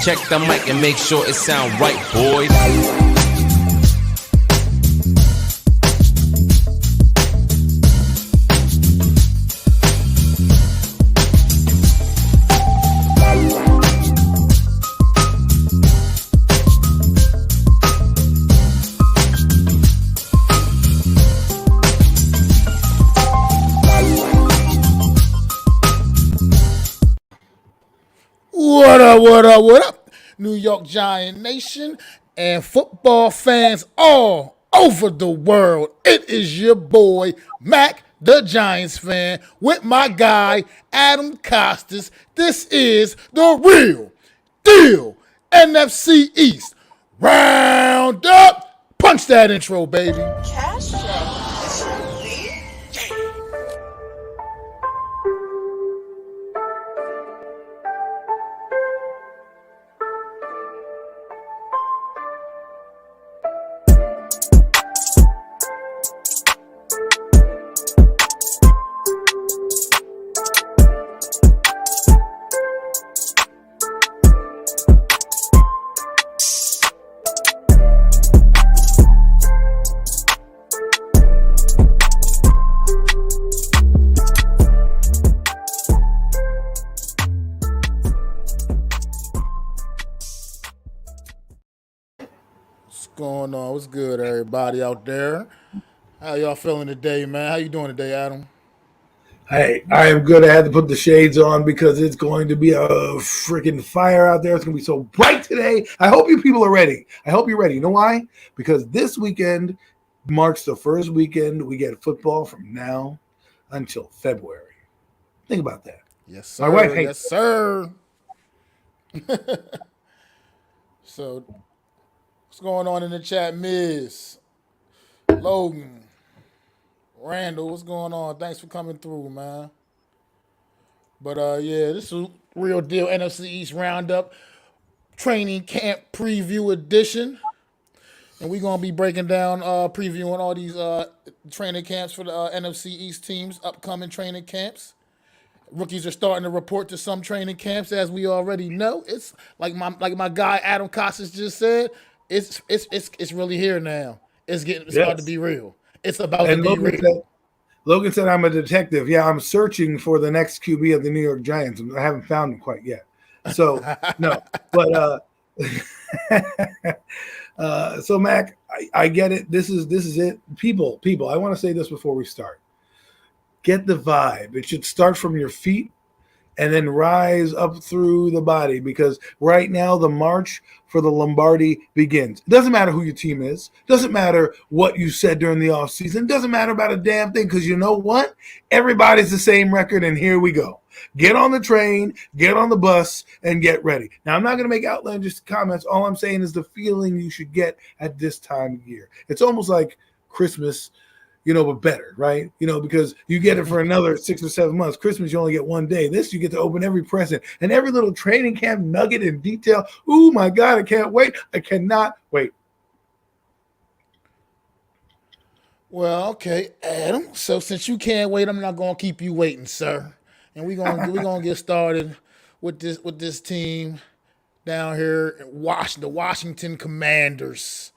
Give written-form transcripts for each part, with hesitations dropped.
Check the mic and make sure it sound right, boys. What up, New York Giant Nation and football fans all over the world. It is your boy, Mac, the Giants fan, with my guy, Adam Costas. This is the Real Deal NFC East Round-Up. Punch that intro, baby. Cash flow. Going on? What's good, everybody out there? How y'all feeling today, man? How you doing today, Adam? Hey, I am good. I had to put the shades on because it's going to be a freaking fire out there. It's going to be so bright today. I hope you people are ready. I hope you're ready. You know why? Because this weekend marks the first weekend we get football from now until February. Think about that. Yes, sir. My wife hates yes, sir. So, what's going on in the chat, Miz? Logan, Randall, what's going on? Thanks for coming through, man. But yeah, this is Real Deal NFC East Roundup Training Camp Preview Edition. And we're going to be breaking down, previewing all these training camps for the NFC East teams, upcoming training camps. Rookies are starting to report to some training camps, as we already know. It's like my guy Adam Costas just said. It's really here now. It's about to be real. It's about to be real. Logan said, I'm a detective. Yeah, I'm searching for the next QB of the New York Giants. I haven't found him quite yet. So, no. But, so, Mac, I get it. This is it. People, I want to say this before we start. Get the vibe. It should start from your feet and then rise up through the body, because right now the march for the Lombardi begins. It doesn't matter who your team is. It doesn't matter what you said during the offseason. It doesn't matter about a damn thing, because you know what? Everybody's the same record, and here we go. Get on the train, get on the bus, and get ready. Now, I'm not going to make outlandish comments. All I'm saying is the feeling you should get at this time of year. It's almost like Christmas, but better, right? Because you get it for another 6 or 7 months. Christmas, you only get one day. This, you get to open every present and every little training camp nugget and detail. Oh, my God, I can't wait. I cannot wait. Well, okay, Adam. So since you can't wait, I'm not going to keep you waiting, sir. And we're gonna get started with this team down here, the Washington Commanders.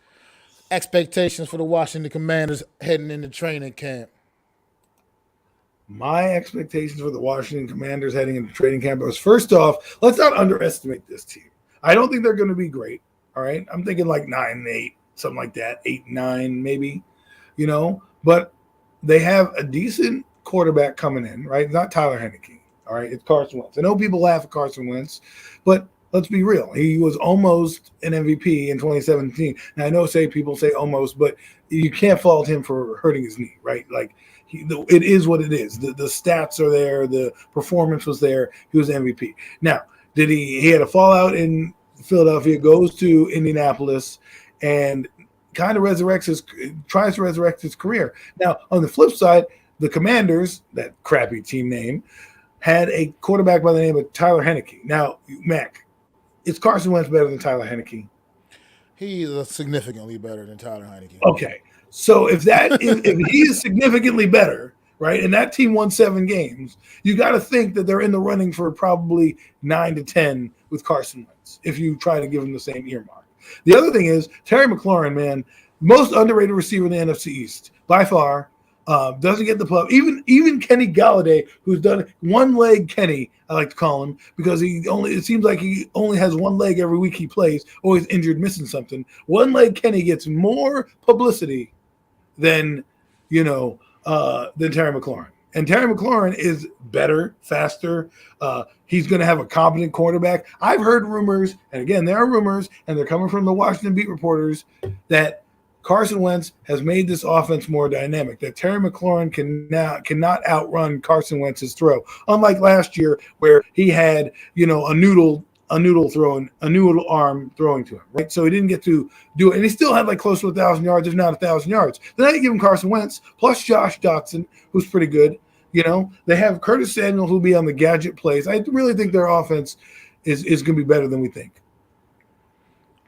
Expectations for the Washington Commanders heading into training camp. My expectations for the Washington Commanders heading into training camp was, first off, let's not underestimate this team. I don't think they're going to be great. All right, I'm thinking like 9-8, something like that, 8-9 maybe. But they have a decent quarterback coming in, right? It's not Tyler Heineke. All right, it's Carson Wentz. I know people laugh at Carson Wentz, but let's be real. He was almost an MVP in 2017. Now, I know people say almost, but you can't fault him for hurting his knee, right? Like, it is what it is. The stats are there. The performance was there. He was MVP. Now, he had a fallout in Philadelphia, goes to Indianapolis, and kind of tries to resurrect his career. Now, on the flip side, the Commanders, that crappy team name, had a quarterback by the name of Tyler Heineke. Now, Mac, is Carson Wentz better than Tyler Heineke? He is significantly better than Tyler Heineke. Okay, so if he is significantly better, right, and that team won 7 games, you got to think that they're in the running for probably 9 to 10 with Carson Wentz. Wentz if you try to give him the same earmark. The other thing is Terry McLaurin, man, most underrated receiver in the NFC East by far. Doesn't get the pub. Even Kenny Galladay, who's done one-leg Kenny, I like to call him, because it seems like he only has one leg every week he plays, always injured, missing something. One-leg Kenny gets more publicity than Terry McLaurin. And Terry McLaurin is better, faster. He's going to have a competent quarterback. I've heard rumors, and again, there are rumors, and they're coming from the Washington beat reporters, that Carson Wentz has made this offense more dynamic, that Terry McLaurin cannot outrun Carson Wentz's throw. Unlike last year where he had, a noodle arm throwing to him, right? So he didn't get to do it. And he still had like close to 1,000 yards, if not 1,000 yards. Then I give him Carson Wentz plus Josh Dotson, who's pretty good. They have Curtis Samuel who'll be on the gadget plays. I really think their offense is going to be better than we think.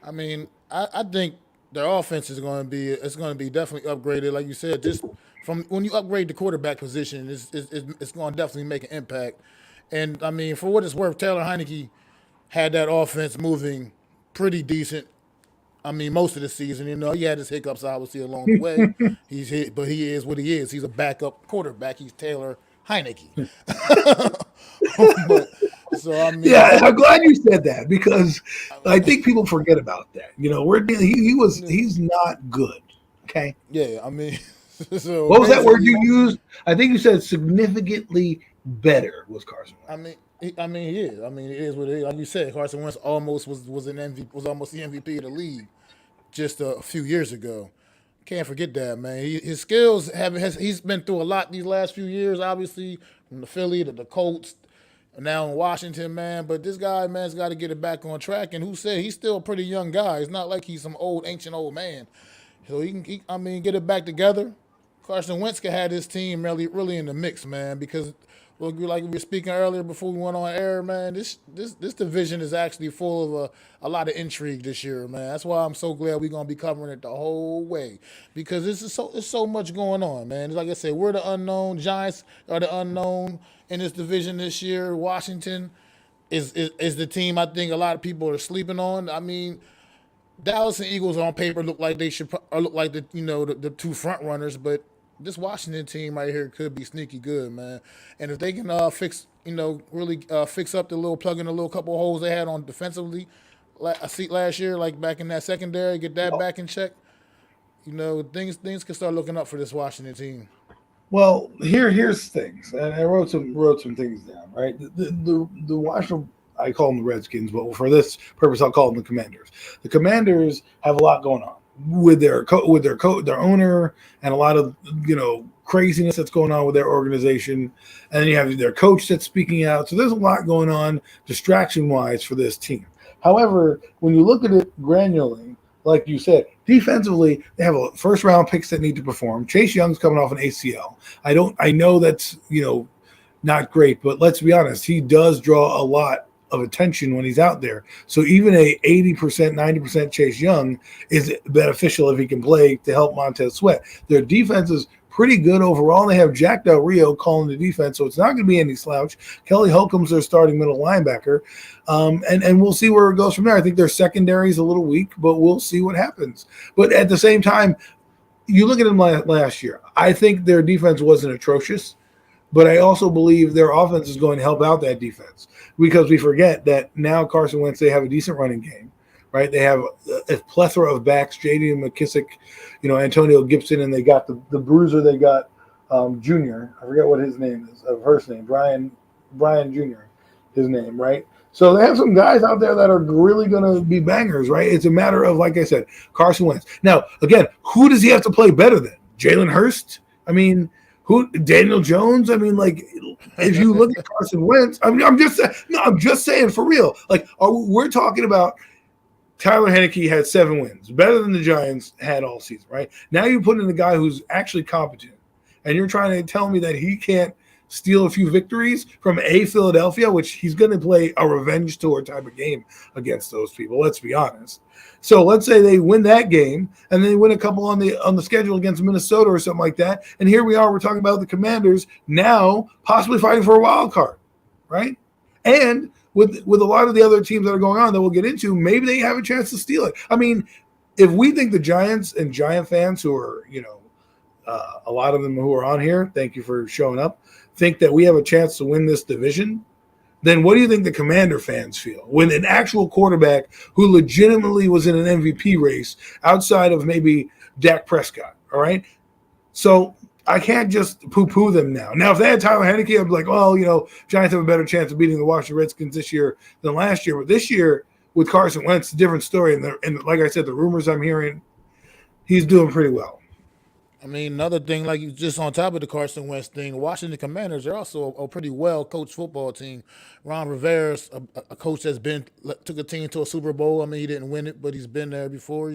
I mean, I think their offense is going to be definitely upgraded, like you said. Just from when you upgrade the quarterback position, it's going to definitely make an impact. And I mean, for what it's worth, Taylor Heineke had that offense moving pretty decent. I mean, most of the season, he had his hiccups obviously along the way. But he is what he is. He's a backup quarterback. He's Taylor Heineke. I'm glad you said that because I think people forget about that. He's not good. Okay. Yeah, I mean, so what was that word you used? I think you said significantly better was Carson Wentz. I mean, he is. I mean, it is what it is. Like you said, Carson Wentz almost was almost the MVP of the league just a few years ago. Can't forget that, man. His skills he's been through a lot these last few years, obviously, from the Philly to the Colts, now in Washington, man. But this guy, man's got to get it back on track. And who said he's still a pretty young guy? It's not like he's some ancient old man. So he can get it back together. Carson Wentz can have his team really in the mix, man, because like we were speaking earlier before we went on air, man, this division is actually full of a lot of intrigue this year, man. That's why I'm so glad we're going to be covering it the whole way because there's so much going on, man. Like I said, we're the unknown. Giants are the unknown in this division this year. Washington is the team I think a lot of people are sleeping on. I mean, Dallas and Eagles on paper look like the the two front runners, but this Washington team right here could be sneaky good, man. And if they can fix up plug in the little couple holes they had on defensively last year, like back in that secondary, get that back in check, things can start looking up for this Washington team. Well, here's things, and I wrote some things down. Right, the Washington, I call them the Redskins, but for this purpose, I'll call them the Commanders. The Commanders have a lot going on with their owner, and a lot of craziness that's going on with their organization, and then you have their coach that's speaking out. So there's a lot going on distraction-wise for this team. However, when you look at it granularly, like you said, defensively, they have a first-round picks that need to perform. Chase Young's coming off an ACL. I know that's not great, but let's be honest, he does draw a lot of attention when he's out there. So even a 80%, 90% Chase Young is beneficial if he can play to help Montez Sweat. Their defense is pretty good overall. They have Jack Del Rio calling the defense, so it's not going to be any slouch. Kelly Holcomb's their starting middle linebacker. And we'll see where it goes from there. I think their secondary is a little weak, but we'll see what happens. But at the same time, you look at them last year. I think their defense wasn't atrocious, but I also believe their offense is going to help out that defense because we forget that now Carson Wentz, they have a decent running game, right? They have a plethora of backs, J.D. McKissick, Antonio Gibson, and they got the bruiser. They got Junior. I forget what his name is, first name, Brian Jr., his name, right? So they have some guys out there that are really going to be bangers, right? It's a matter of, like I said, Carson Wentz. Now, again, who does he have to play better than? Jalen Hurst? I mean, Daniel Jones? I mean, like, if you look at Carson Wentz, I'm just saying for real. Like, we're talking about Tyler Heineke had 7 wins, better than the Giants had all season, right? Now you put in a guy who's actually competent, and you're trying to tell me that he can't steal a few victories from Philadelphia, which he's going to play a revenge tour type of game against those people. Let's be honest. So let's say they win that game and they win a couple on the schedule against Minnesota or something like that. And here we are, we're talking about the Commanders now possibly fighting for a wild card, right? And with a lot of the other teams that are going on that we'll get into, maybe they have a chance to steal it. I mean, if we think the Giants and Giant fans who are, a lot of them who are on here, thank you for showing up, think that we have a chance to win this division, then what do you think the Commander fans feel when an actual quarterback who legitimately was in an MVP race outside of maybe Dak Prescott, all right? So I can't just poo-poo them now. Now, if they had Tyler Heineke, I'd be like, well, Giants have a better chance of beating the Washington Redskins this year than last year. But this year with Carson Wentz, it's a different story. And like I said, the rumors I'm hearing, he's doing pretty well. I mean, another thing, like you just on top of the Carson Wentz thing, the Washington Commanders are also a pretty well coached football team. Ron Rivera's a coach that's took a team to a Super Bowl. I mean, he didn't win it, but he's been there before.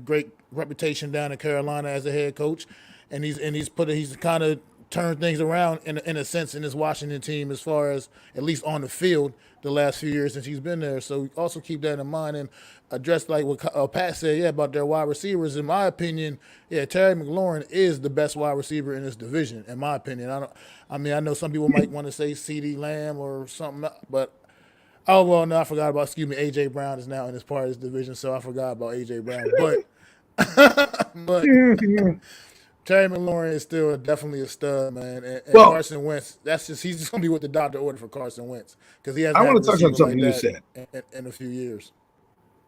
Great reputation down in Carolina as a head coach, and he's kind of turned things around in a sense in this Washington team as far as at least on the field the last few years since he's been there. So also keep that in mind and address like what Pat said, about their wide receivers. In my opinion, Terry McLaurin is the best wide receiver in this division. In my opinion, I know some people might want to say CeeDee Lamb or something, but I forgot about. AJ Brown is now in this part of this division, so I forgot about AJ Brown, but. Terry McLaurin is still definitely a stud, man. And Carson Wentz, he's just going to be what the doctor ordered for Carson Wentz because he hasn't. I want to touch on something you said in a few years.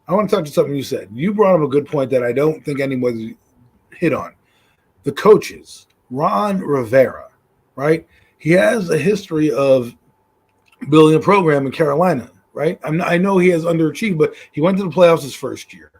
I want to touch on something you said. You brought up a good point that I don't think anybody hit on. The coaches, Ron Rivera, right? He has a history of building a program in Carolina, right? I know he has underachieved, but he went to the playoffs his first year.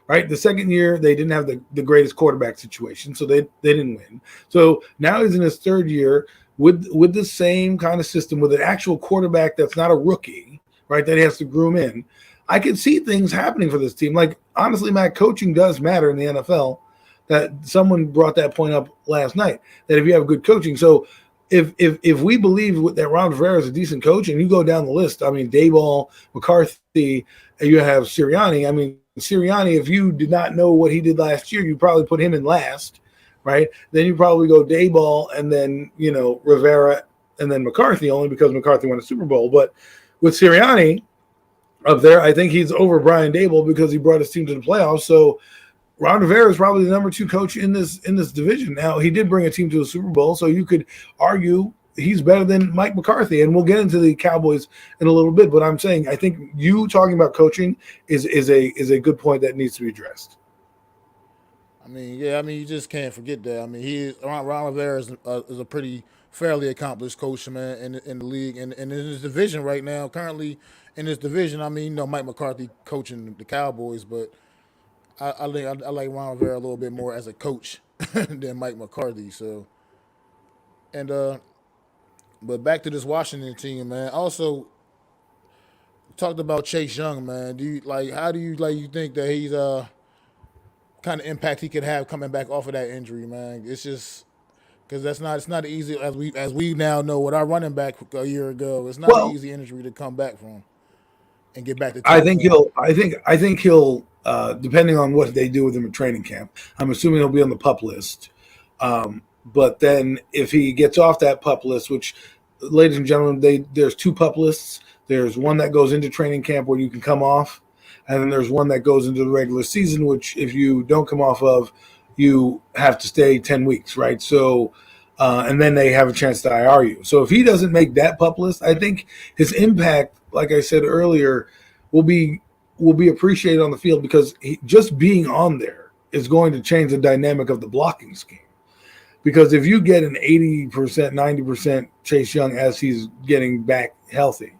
Right, the second year they didn't have the greatest quarterback situation, so they didn't win. So now he's in his third year with the same kind of system with an actual quarterback that's not a rookie, right? That he has to groom in. I could see things happening for this team. Like honestly, Matt, coaching does matter in the NFL. That someone brought that point up last night. That if you have good coaching, so if we believe that Ron Rivera is a decent coach, and you go down the list, I mean Daboll, McCarthy, and you have Sirianni. I mean. Sirianni, if you did not know what he did last year, you probably put him in last, right? Then you probably go Daboll and then, Rivera and then McCarthy, only because McCarthy won a Super Bowl. But with Sirianni up there, I think he's over Brian Daboll because he brought his team to the playoffs. So Ron Rivera is probably the number 2 coach in this division. Now, he did bring a team to a Super Bowl, so you could argue he's better than Mike McCarthy, and we'll get into the Cowboys in a little bit. But I'm saying I think you talking about coaching is a good point that needs to be addressed. I mean, you just can't forget that. I mean, Ron Rivera is a pretty fairly accomplished coach, man, in the league and in his division right now. Currently in this division, I mean, Mike McCarthy coaching the Cowboys, but I like Ron Rivera a little bit more as a coach than Mike McCarthy. So, and but back to this Washington team, man. Also, talked about Chase Young, man. How do you think that he's kind of impact he could have coming back off of that injury, man? It's just because it's not easy as we now know with our running back a year ago. It's not an easy injury to come back from and get back to. I think he'll depending on what they do with him in training camp. I'm assuming he'll be on the PUP list. But then if he gets off that PUP list, which, ladies and gentlemen, there's 2 PUP lists. There's one that goes into training camp where you can come off, and then there's one that goes into the regular season, which if you don't come off of, you have to stay 10 weeks, right? So, and then they have a chance to IR you. So if he doesn't make that PUP list, I think his impact, like I said earlier, will be appreciated on the field because just being on there is going to change the dynamic of the blocking scheme. Because if you get an 80%, 90% Chase Young as he's getting back healthy,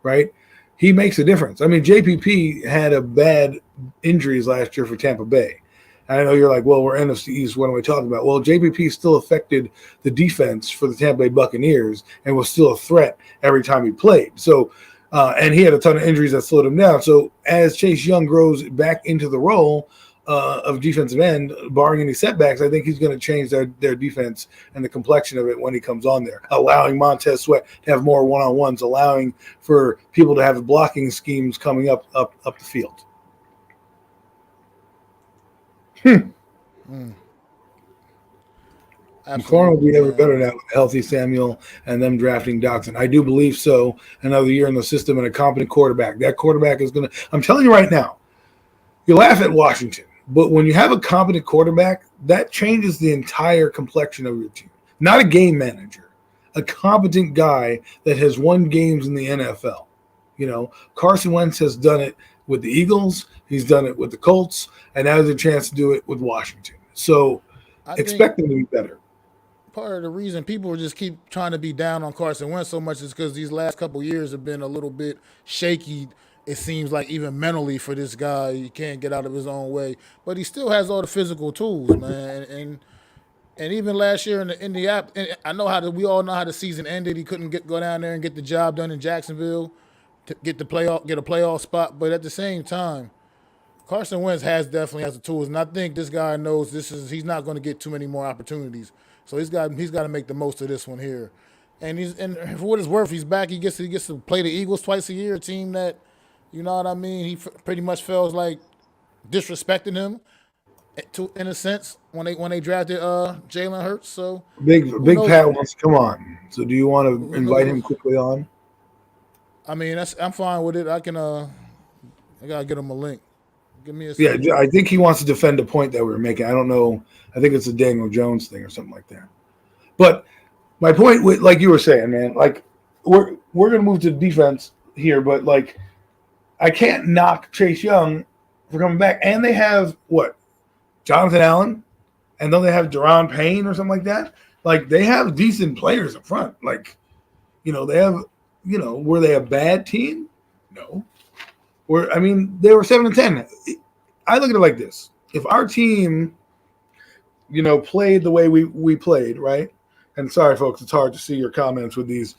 right, he makes a difference. I mean, JPP had a bad injuries last year for Tampa Bay. And I know you're like, well, we're NFC East. What am I talking about? Well, JPP still affected the defense for the Tampa Bay Buccaneers and was still a threat every time he played. So, and he had a ton of injuries that slowed him down. So as Chase Young grows back into the role of defensive end, barring any setbacks, I think he's going to change their defense and the complexion of it when he comes on there, allowing Montez Sweat to have more one-on-ones, allowing for people to have blocking schemes coming up the field. McLaurin will be ever man. better now with a healthy Samuel and them drafting Dotson. I do believe so. Another year in the system and a competent quarterback. That quarterback is going to – I'm telling you right now, you laugh at Washington, but when you have a competent quarterback, that changes the entire complexion of your team. Not a game manager, a competent guy that has won games in the NFL. Carson Wentz has done it with the Eagles. He's done it with the Colts, and now has a chance to do it with Washington. So expect him to be better. Part of the reason people just keep trying to be down on Carson Wentz so much is because these last couple of years have been a little bit shaky. It seems like even mentally for this guy, he can't get out of his own way. But he still has all the physical tools, man. And even last year in the app, I know we all know how the season ended. He couldn't go down there and get the job done in Jacksonville to get a playoff spot. But at the same time, Carson Wentz definitely has the tools, and I think this guy knows he's not going to get too many more opportunities. So he's got to make the most of this one here. And for what it's worth, he's back. He gets to play the Eagles twice a year, a team that, you know what I mean, he pretty much feels like disrespecting him in a sense when they drafted Jalen Hurts. So Big Pat wants to come on. So do you want to invite him quickly on? I mean, I'm fine with it. I gotta get him a link. Give me a second. Yeah, I think he wants to defend a point that we were making. I don't know. I think it's a Daniel Jones thing or something like that. But my point, like you were saying, man, like we're gonna move to defense here, but like I can't knock Chase Young for coming back, and they have Jonathan Allen, and then they have Deron Payne or something like that. Like they have decent players up front. Like, they have, were they a bad team? No. They were 7-10. I look at it like this: if our team, played the way we played, right? And sorry, folks, it's hard to see your comments with these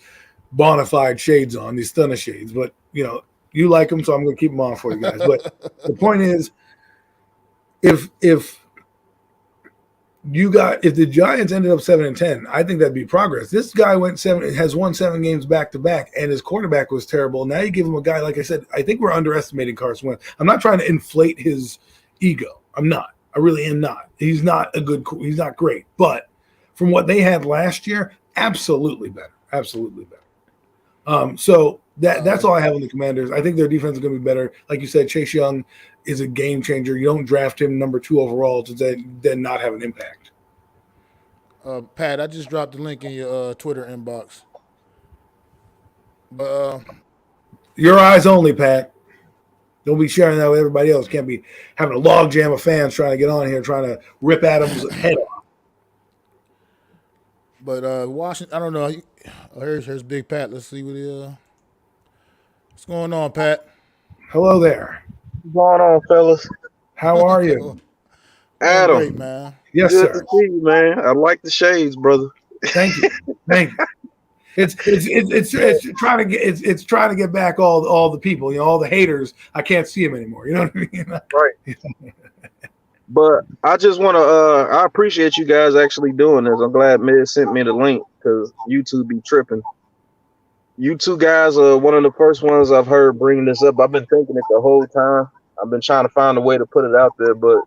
bona fide shades on, these stunner shades, but you like them, so I'm going to keep them on for you guys. But the point is, if the Giants ended up 7-10, I think that'd be progress. This guy has won 7 games back to back, and his quarterback was terrible. Now you give him a guy, like I said, I think we're underestimating Carson Wentz. I'm not trying to inflate his ego. I'm not. I really am not. He's not great, but from what they had last year, absolutely better. Absolutely better. So that's all I have on the Commanders. I think their defense is going to be better. Like you said, Chase Young is a game changer. You don't draft him number 2 overall to then not have an impact. Pat, I just dropped the link in your Twitter inbox. Your eyes only, Pat. Don't be sharing that with everybody else. Can't be having a log jam of fans trying to get on here, trying to rip Adams' head off. But Washington, I don't know. Here's Big Pat. Let's see what's going on, Pat. Hello there. What's going on, fellas? How are you? Adam. Great, man. Yes, good sir. To see you, man. I like the shades, brother. Thank you. Thank you. It's trying to get back all the people, all the haters. I can't see them anymore. You know what I mean? Right. But I just want to. I appreciate you guys actually doing this. I'm glad Miz sent me the link because YouTube be tripping. You two guys are one of the first ones I've heard bringing this up. I've been thinking it the whole time. I've been trying to find a way to put it out there, but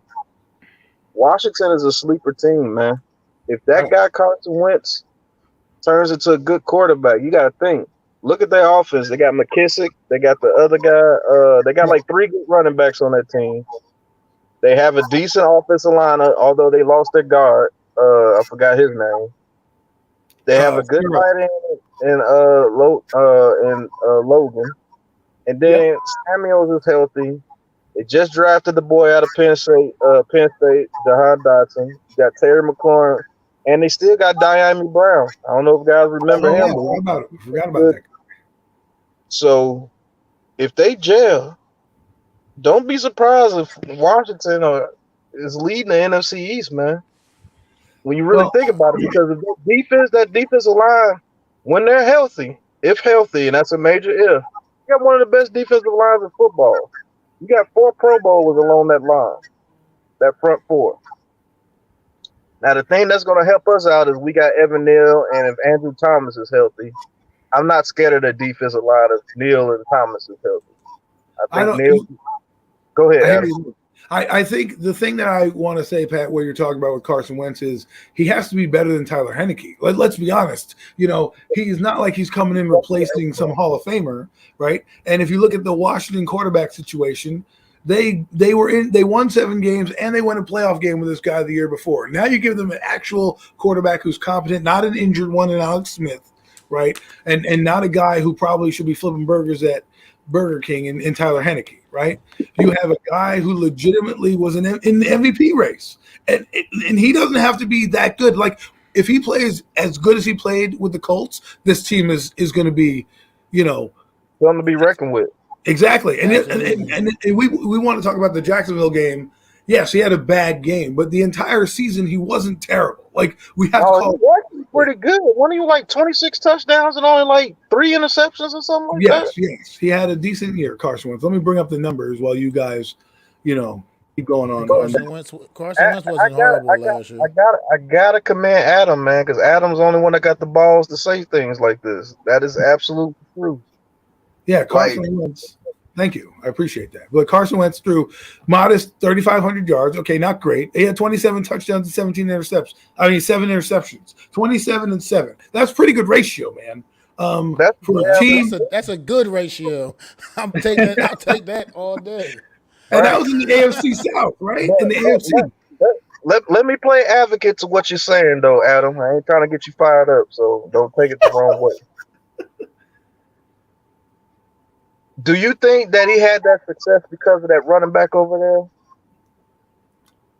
Washington is a sleeper team, man. If that guy Carson Wentz turns into a good quarterback, you got to think. Look at their offense. They got McKissick. They got the other guy. They got like 3 good running backs on that team. They have a decent offensive line, although they lost their guard. I forgot his name. They have a good tight end in Logan. And then Samuels is healthy. They just drafted the boy out of Penn State, Jahan Dotson. You got Terry McLaurin. And they still got Diami Brown. I don't know if you guys remember him. Forgot about that. So if they gel, don't be surprised if Washington is leading the NFC East, man. When you really think about it, because of that defensive line, when they're healthy, if healthy, and that's a major if, you got one of the best defensive lines in football. You got 4 Pro Bowlers along that line, that front 4. Now, the thing that's going to help us out is we got Evan Neal, and if Andrew Thomas is healthy, I'm not scared of the defensive line if Neal and Thomas is healthy. I think Neal. Go ahead, Adam. I think the thing that I want to say, Pat, what you're talking about with Carson Wentz is he has to be better than Tyler Heineke. Let's be honest. He's not like he's coming in replacing some Hall of Famer, right? And if you look at the Washington quarterback situation, they won 7 games and they won a playoff game with this guy the year before. Now you give them an actual quarterback who's competent, not an injured one in Alex Smith, right? And not a guy who probably should be flipping burgers at Burger King in Tyler Heineke, right? You have a guy who legitimately was in the MVP race, and he doesn't have to be that good. Like if he plays as good as he played with the Colts, this team is going to be, going to be reckoned with. Exactly, and we want to talk about the Jacksonville game. Yes, he had a bad game, but the entire season he wasn't terrible. Like we have to call it pretty good. Wasn't he like 26 touchdowns and only like 3 interceptions or something like that? Yes, he had a decent year, Carson Wentz. Let me bring up the numbers while you guys, keep going on. Carson Wentz wasn't horrible last year. I gotta commend Adam, man, because Adam's the only one that got the balls to say things like this. That is absolute truth. Yeah, Carson Wentz. Thank you. I appreciate that. But Carson Wentz threw modest 3,500 yards. Okay, not great. He had 27 touchdowns and 17 interceptions. 7 interceptions. 27 and 7. That's pretty good ratio, man. For a team, that's a good ratio. I'll take that all day. And that was in the AFC South, right? In the AFC. Let me play advocate to what you're saying, though, Adam. I ain't trying to get you fired up, so don't take it the wrong way. Do you think that he had that success because of that running back over there?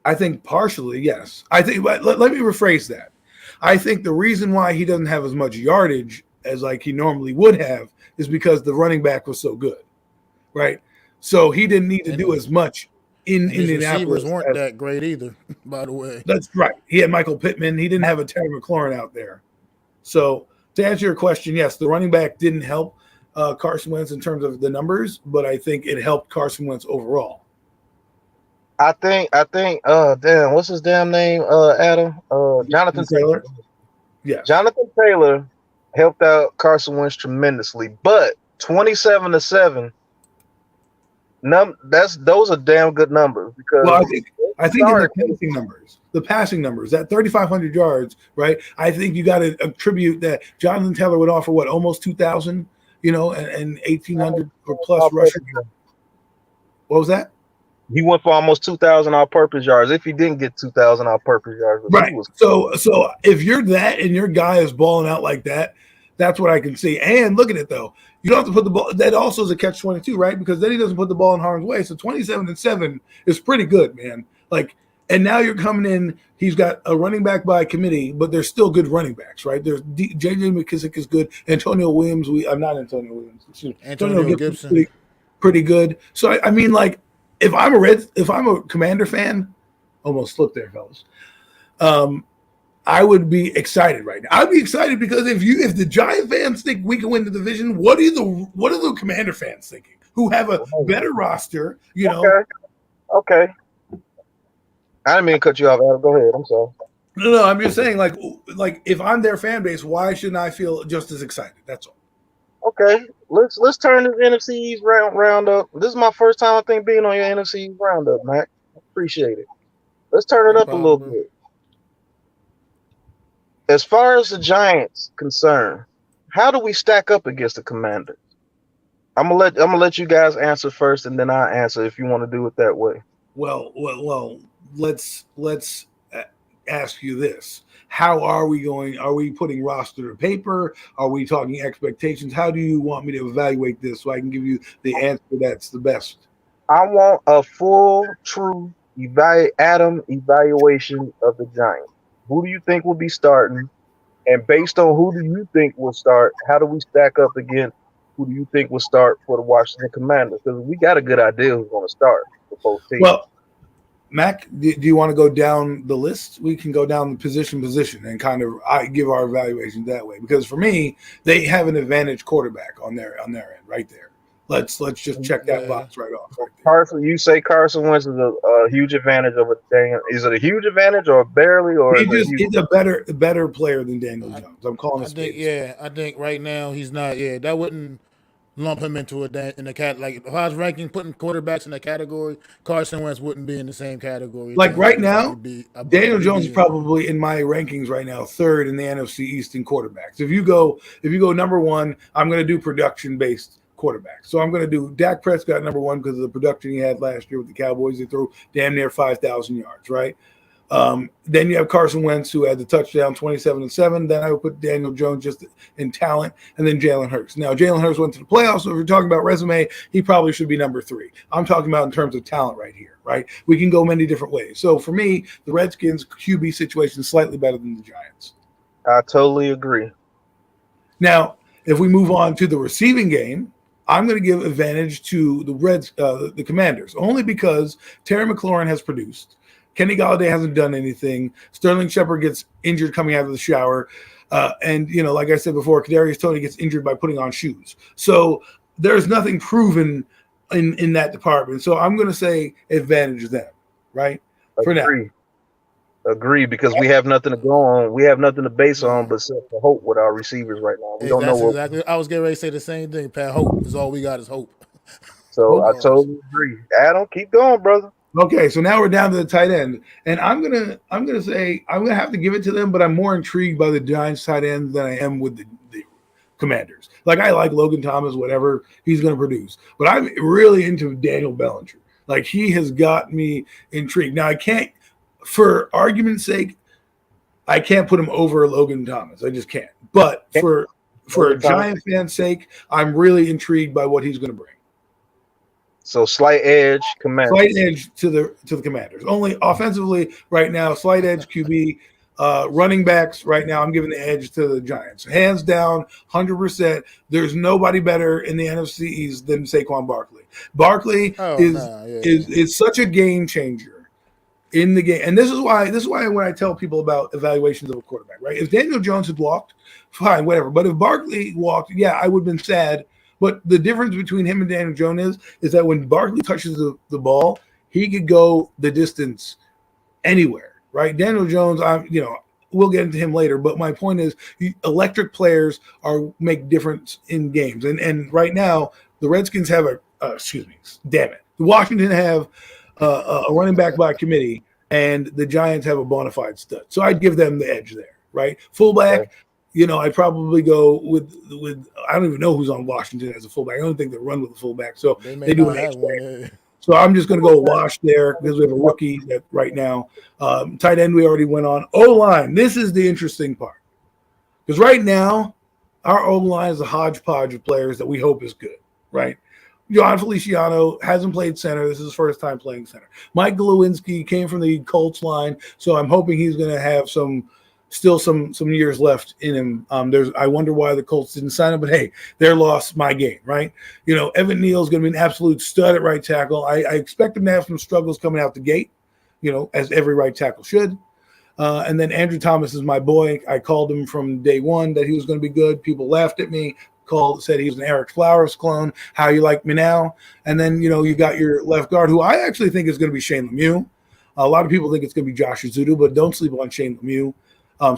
I think partially, yes. I think, but let me rephrase that. I think the reason why he doesn't have as much yardage as like he normally would have is because the running back was so good, right? So he didn't need to do as much in Indianapolis. Receivers weren't that great either, by the way. That's right. He had Michael Pittman. He didn't have a Terry McLaurin out there. So to answer your question, yes, the running back didn't help Carson Wentz in terms of the numbers, but I think it helped Carson Wentz overall. I think damn, what's his damn name, Adam? Jonathan Taylor. Yeah. Jonathan Taylor helped out Carson Wentz tremendously, but 27-7, those are damn good numbers because I think in the passing numbers, that 3,500 yards, right? I think you got to attribute that Jonathan Taylor would offer almost 2,000. And 1,800 or plus rushing. What was that? He went for almost 2,000 all-purpose yards. If he didn't get 2,000 all-purpose yards, right? So if you're that and your guy is balling out like that, that's what I can see. And look at it though, you don't have to put the ball. That also is a catch-22, right? Because then he doesn't put the ball in harm's way. So 27-7 is pretty good, man. Like. And now you're coming in, he's got a running back by committee, but there's still good running backs, right? There's J.J. McKissick is good. Antonio Williams, not Antonio Williams. Antonio Gibson. Pretty good. So, I mean, like, if I'm a Commander fan, almost slipped there, fellas, I would be excited right now. I'd be excited because if the Giant fans think we can win the division, what are the Commander fans thinking? Who have a better roster, Okay. I didn't mean to cut you off, Adam. Go ahead. I'm sorry. No, I'm just saying, like if I'm their fan base, why shouldn't I feel just as excited? That's all. Okay, let's turn this NFC East Round-Up. This is my first time, I think, being on your NFC East Round-Up, Mac. Appreciate it. Let's turn it up a little bit. As far as the Giants concerned, how do we stack up against the Commanders? I'm gonna let you guys answer first, and then I'll answer if you want to do it that way. Well. Let's ask you this. How are we going? Are we putting roster to paper? Are we talking expectations? How do you want me to evaluate this so I can give you the answer that's the best? I want a full, true evaluation of the Giants. Who do you think will be starting? And based on who do you think will start, how do we stack up against who do you think will start for the Washington Commanders? Because we got a good idea who's going to start for both teams. Well, Mac, do you want to go down the list? We can go down the position and kind of give our evaluation that way. Because for me, they have an advantage quarterback on their end right there. Let's just check that box right off. Right there. Carson, you say Carson Wentz is a huge advantage over Daniel. Is it a huge advantage or barely? Or he's a better player than Daniel Jones. I'm calling it. I think right now he's not. Yeah, that wouldn't lump him into in the cat. Like if I was ranking putting quarterbacks in the category, Carson Wentz wouldn't be in the same category. Like Daniel right Jones now, would be Daniel he'd Jones be is probably in my rankings right now third in the NFC East in quarterbacks. If you go number one, I'm going to do production based quarterbacks. So I'm going to do Dak Prescott number one because of the production he had last year with the Cowboys. He threw damn near 5,000 yards, right? Then you have Carson Wentz, who had the touchdown 27-7. Then I would put Daniel Jones just in talent, and then Jalen Hurts. Now, Jalen Hurts went to the playoffs, so if you're talking about resume, he probably should be number 3. I'm talking about in terms of talent right here, right? We can go many different ways. So for me, the Redskins' QB situation is slightly better than the Giants. I totally agree. Now, if we move on to the receiving game, I'm going to give advantage to the Commanders, only because Terry McLaurin has produced. Kenny Golladay hasn't done anything. Sterling Shepard gets injured coming out of the shower. And, like I said before, Kadarius Toney gets injured by putting on shoes. So there's nothing proven in that department. So I'm going to say advantage them, right? For now. Agree, because we have nothing to go on. We have nothing to base on but self hope with our receivers right now. We don't know what. Exactly. I was getting ready to say the same thing, Pat. Hope is all we got is hope. So I totally agree. Adam, keep going, brother. Okay, so now we're down to the tight end, and I'm gonna say I'm gonna have to give it to them, but I'm more intrigued by the Giants tight end than I am with the Commanders. Like I like Logan Thomas, whatever he's gonna produce, but I'm really into Daniel Bellinger. Like he has got me intrigued. Now I can't, for argument's sake, I can't put him over Logan Thomas. I just can't. But for a Giant fan's sake, I'm really intrigued by what he's gonna bring. So slight edge, Commanders. Slight edge to the Commanders. Only offensively right now, slight edge QB. Running backs right now, I'm giving the edge to the Giants. Hands down, 100%. There's nobody better in the NFC East than Saquon Barkley. Barkley is such a game changer in the game. And this is why when I tell people about evaluations of a quarterback, right? If Daniel Jones had walked, fine, whatever. But if Barkley walked, yeah, I would have been sad. But the difference between him and Daniel Jones is that when Barkley touches the ball, he could go the distance anywhere, right? Daniel Jones, we'll get into him later. But my point is, electric players make difference in games. And right now, the Redskins have the Washington have a running back by committee, and the Giants have a bona fide stud. So I'd give them the edge there, right? Fullback. Okay. I'd probably go with I don't even know who's on Washington as a fullback. I don't think they run with a fullback, so they do an H-back. So I'm just going to go wash there because we have a rookie that right now. Tight end we already went on. O-line, this is the interesting part. Because right now, our O-line is a hodgepodge of players that we hope is good, right? John Feliciano hasn't played center. This is his first time playing center. Mike Glowinski came from the Colts line, so I'm hoping he's going to have some years left in him. I wonder why the Colts didn't sign him, but hey, their loss, my game, right? Evan Neal is going to be an absolute stud at right tackle. I expect him to have some struggles coming out the gate, as every right tackle should. And then Andrew Thomas is my boy. I called him from day one that he was going to be good. People laughed at me, said he was an Eric Flowers clone. How you like me now? And then, you got your left guard, who I actually think is going to be Shane Lemieux. A lot of people think it's going to be Josh Azudu, but don't sleep on Shane Lemieux.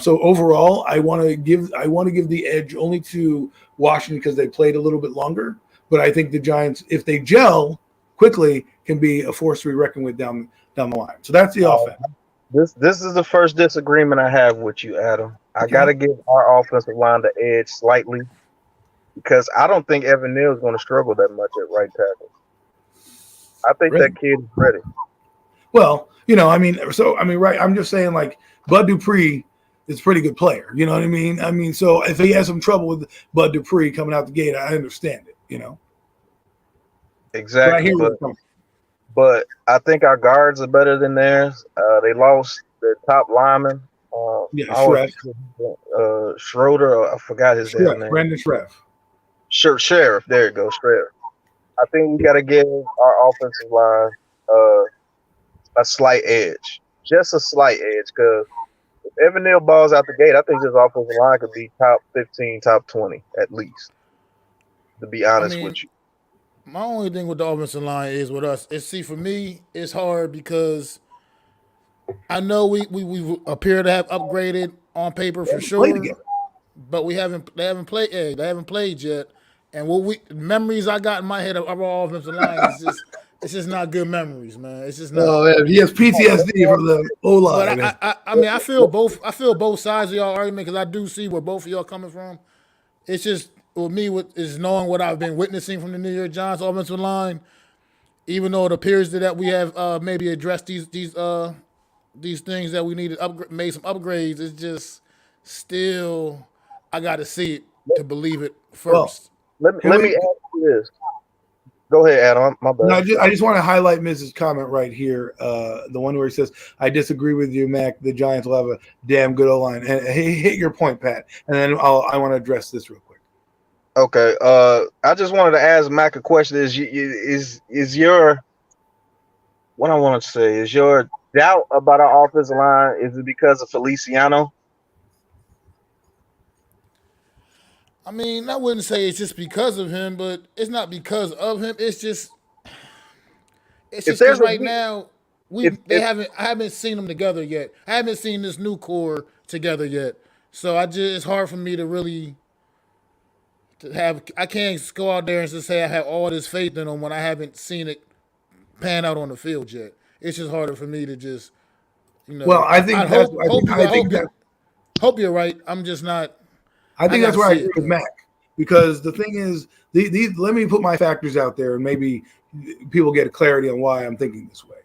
So overall, I want to give the edge only to Washington because they played a little bit longer. But I think the Giants, if they gel quickly, can be a force to be reckoned with down the line. So that's the offense. This is the first disagreement I have with you, Adam. I got to give our offensive line the edge slightly because I don't think Evan Neal is going to struggle that much at right tackle. I think that kid is ready. Well, right. I'm just saying, like, Bud Dupree is a pretty good player. You know what I mean? So if he has some trouble with Bud Dupree coming out the gate, I understand it, Exactly. But I think our guards are better than theirs. They lost their top lineman. Schroeder. I forgot his name. Brandon Shreff. Sheriff. There you go, Sheriff. I think we got to give our offensive line a slight edge. Just a slight edge, because if Evan Neal balls out the gate, I think this offensive line could be top 15, top 20 at least, to be honest with you. My only thing with the offensive line is with us. For me, it's hard because I know we appear to have upgraded on paper for sure, but they haven't played yet. And memories I got in my head of our offensive line is it's just not good memories, man. It's just not. Oh, man, he has PTSD from the O line. But I mean, I feel both sides of y'all argument because I do see where both of y'all coming from. It's just with me, is knowing what I've been witnessing from the New York Giants offensive line. Even though it appears that we have maybe addressed these things that we needed, made some upgrades, it's just still I got to see it to believe it first. Well, let me ask you this. Go ahead, Adam. My bad. No, I just want to highlight Mrs. comment right here. The one where he says, I disagree with you, Mac. The Giants will have a damn good O-line. And he hit your point, Pat. And then I want to address this real quick. Okay. I just wanted to ask Mac a question. Is your what I want to say is your doubt about our offensive line, is it because of Feliciano? I mean, I wouldn't say it's just because of him, but it's not because of him. It's just because right now I haven't seen them together yet. I haven't seen this new core together yet. So it's hard for me to really I can't go out there and just say I have all this faith in them when I haven't seen it pan out on the field yet. It's just harder for me to just, Well, I think hope you're right. I'm just not. I think that's where I agree with Mac, because the thing is, let me put my factors out there and maybe people get clarity on why I'm thinking this way.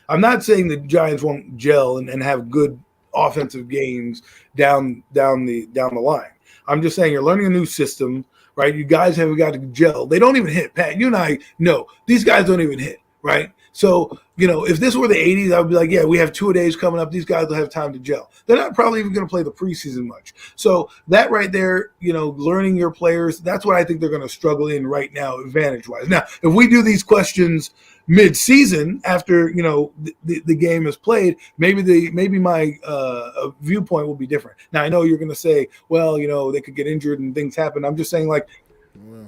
I'm not saying the Giants won't gel and have good offensive games down the line. I'm just saying you're learning a new system, right? You guys haven't got to gel. They don't even hit. Pat, you and I know these guys don't even hit, right? So, if this were the 80s, I would be like, yeah, we have 2-a-days coming up. These guys will have time to gel. They're not probably even going to play the preseason much. So that right there, learning your players, that's what I think they're going to struggle in right now, advantage-wise. Now, if we do these questions mid-season after, the game is played, maybe my viewpoint will be different. Now, I know you're going to say, well, they could get injured and things happen. I'm just saying,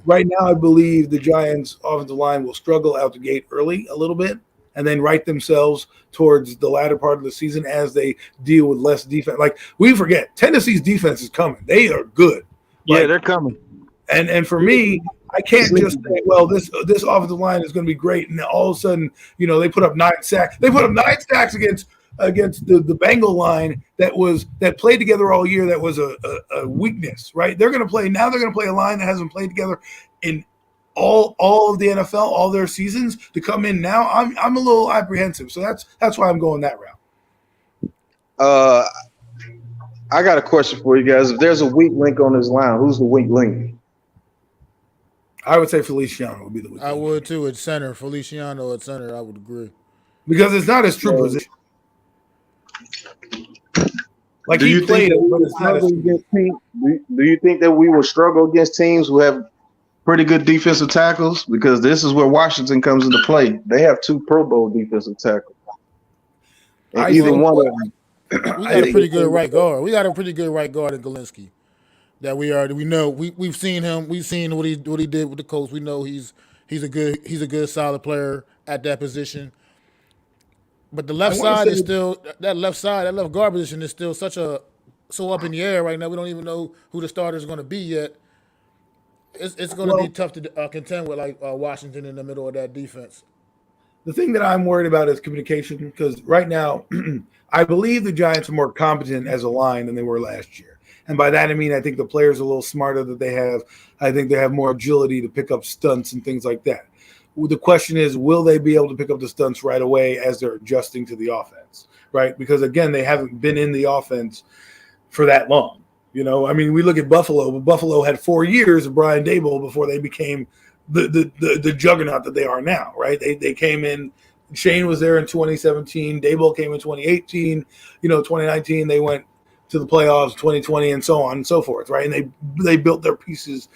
right now, I believe the Giants' offensive line will struggle out the gate early a little bit and then right themselves towards the latter part of the season as they deal with less defense. We forget, Tennessee's defense is coming. They are good. Yeah, they're coming. And for me, I can't just say, well, this offensive line is going to be great, and all of a sudden, they put up 9 sacks. They put up 9 sacks against the Bengal line that played together all year. That was a weakness, right? They're going to play a line that hasn't played together in all of the NFL, all their seasons, to come in now. I'm a little apprehensive, so that's why I'm going that route. I got a question for you guys. If there's a weak link on this line, who's the weak link? I would say Feliciano would be the weak link. I would too at center. Feliciano at center, I would agree. Because it's not his true position. Do you think that we will struggle against teams who have pretty good defensive tackles? Because this is where Washington comes into play. They have 2 Pro Bowl defensive tackles. Either one of them. We got a pretty good right guard. We got a pretty good right guard in Galinsky. That we know. We've seen him. We've seen what he did with the Colts. We know he's a good solid player at that position. But the left side is still that left guard position is still so up in the air right now. We don't even know who the starter is going to be yet. It's going to be tough to contend with Washington in the middle of that defense. The thing that I'm worried about is communication, because right now I believe the Giants are more competent as a line than they were last year. And by that, I mean, I think the players are a little smarter that they have. I think they have more agility to pick up stunts and things like that. The question is, will they be able to pick up the stunts right away as they're adjusting to the offense, right? Because, again, they haven't been in the offense for that long. We look at Buffalo, but Buffalo had 4 years of Brian Daboll before they became the juggernaut that they are now, right? They came in. Shane was there in 2017. Daboll came in 2018. 2019 they went to the playoffs, 2020, and so on and so forth, right? And they built their pieces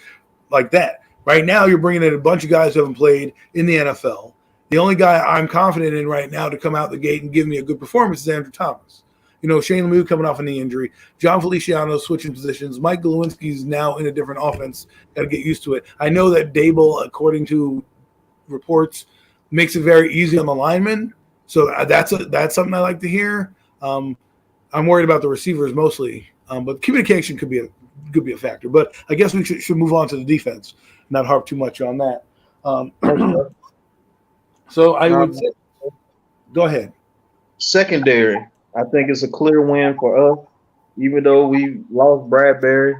like that. Right now, you're bringing in a bunch of guys who haven't played in the NFL. The only guy I'm confident in right now to come out the gate and give me a good performance is Andrew Thomas. Shane Lemieux coming off a knee injury. John Feliciano switching positions. Mike Glowinski's now in a different offense. Got to get used to it. I know that Daboll, according to reports, makes it very easy on the linemen. So that's something I like to hear. I'm worried about the receivers mostly, but communication could be a factor. But I guess we should move on to the defense. not harp too much on that. So I would say, go ahead. Secondary, I think it's a clear win for us. Even though we lost Bradbury,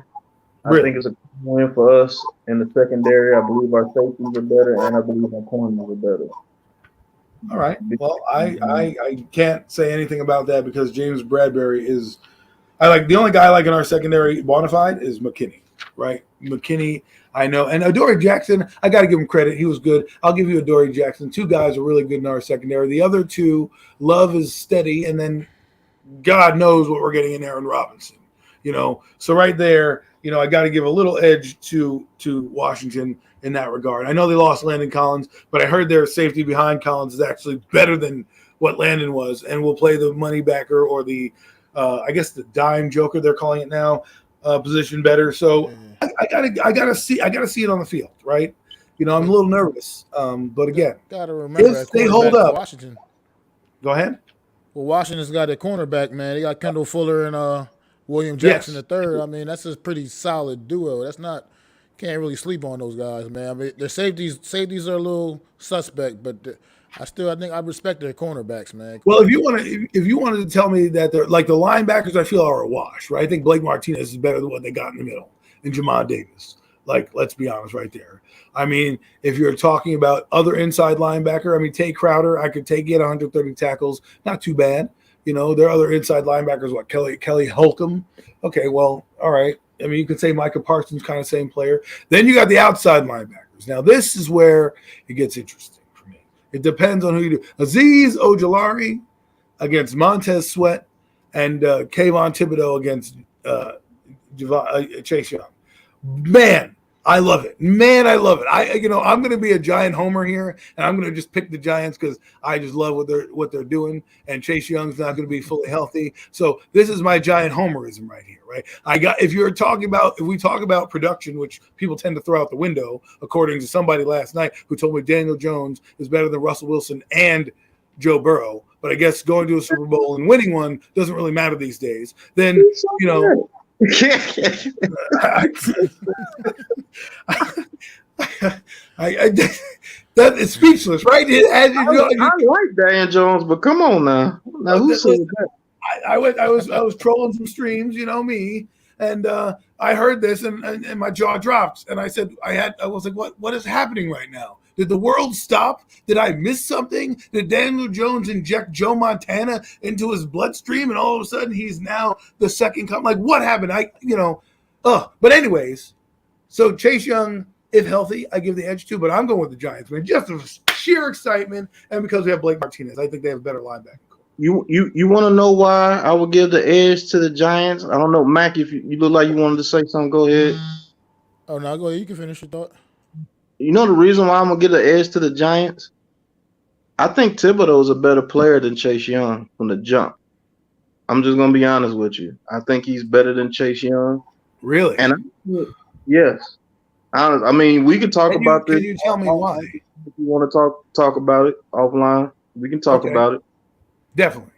I think it's a win for us in the secondary. I believe our safeties are better, and I believe our corners are better. All right. Well, I can't say anything about that because James Bradbury is – the only guy I like in our secondary bona fide is McKinney, right? McKinney, I know. And Adoree Jackson, I got to give him credit. He was good. I'll give you Adoree Jackson. Two guys are really good in our secondary. The other two, Love is steady, and then God knows what we're getting in Aaron Robinson. So right there, I got to give a little edge to Washington in that regard. I know they lost Landon Collins, but I heard their safety behind Collins is actually better than what Landon was, and will play the money backer or the I guess the dime joker they're calling it now position better. So I gotta see it on the field, right? I'm a little nervous, but again, gotta remember if they hold up, Washington. Go ahead. Well, Washington's got a cornerback, man. They got Kendall Fuller and William Jackson III. I mean, that's a pretty solid duo. That's not can't really sleep on those guys, man. I mean, their safeties are a little suspect, but I think I respect their cornerbacks, man. Well, if you wanted to tell me that they're like the linebackers, I feel are a wash, right? I think Blake Martinez is better than what they got in the middle, and Jamal Davis. Like, let's be honest, right there. I mean, if you're talking about other inside linebacker, I mean, Tay Crowder, I could take it 130 tackles, not too bad. There are other inside linebackers, what Kelly Holcomb. Okay, well, all right. I mean, you could say Micah Parsons, kind of same player. Then you got the outside linebackers. Now, this is where it gets interesting for me. It depends on who you do. Azeez Ojulari against Montez Sweat and Kayvon Thibodeau against Chase Young. Man, I love it. I'm going to be a Giant homer here, and I'm going to just pick the Giants because I just love what they're doing. And Chase Young's not going to be fully healthy, so this is my Giant homerism right here, right? If we talk about production, which people tend to throw out the window, according to somebody last night who told me Daniel Jones is better than Russell Wilson and Joe Burrow, but I guess going to a Super Bowl and winning one doesn't really matter these days. Then that is speechless, right? I like Daniel Jones, but come on now. Who said that? I was trolling some streams, me, and I heard this and my jaw dropped, and I said I was like, what is happening right now? Did the world stop? Did I miss something? Did Daniel Jones inject Joe Montana into his bloodstream, and all of a sudden he's now the second come? Like, what happened? But anyways, so Chase Young, if healthy, I give the edge to, but I'm going with the Giants, man. Just for sheer excitement, and because we have Blake Martinez, I think they have better linebacker. You want to know why I would give the edge to the Giants? I don't know, Mac. If you look like you wanted to say something, go ahead. Oh no, go ahead. You can finish your thought. You know the reason why I'm gonna give the edge to the Giants? I think Thibodeau is a better player than Chase Young from the jump. I'm just gonna be honest with you. I think he's better than Chase Young. Really? And yes. I mean, we could talk about this. Can you tell me why? If you want to talk about it offline, we can talk about it. Definitely.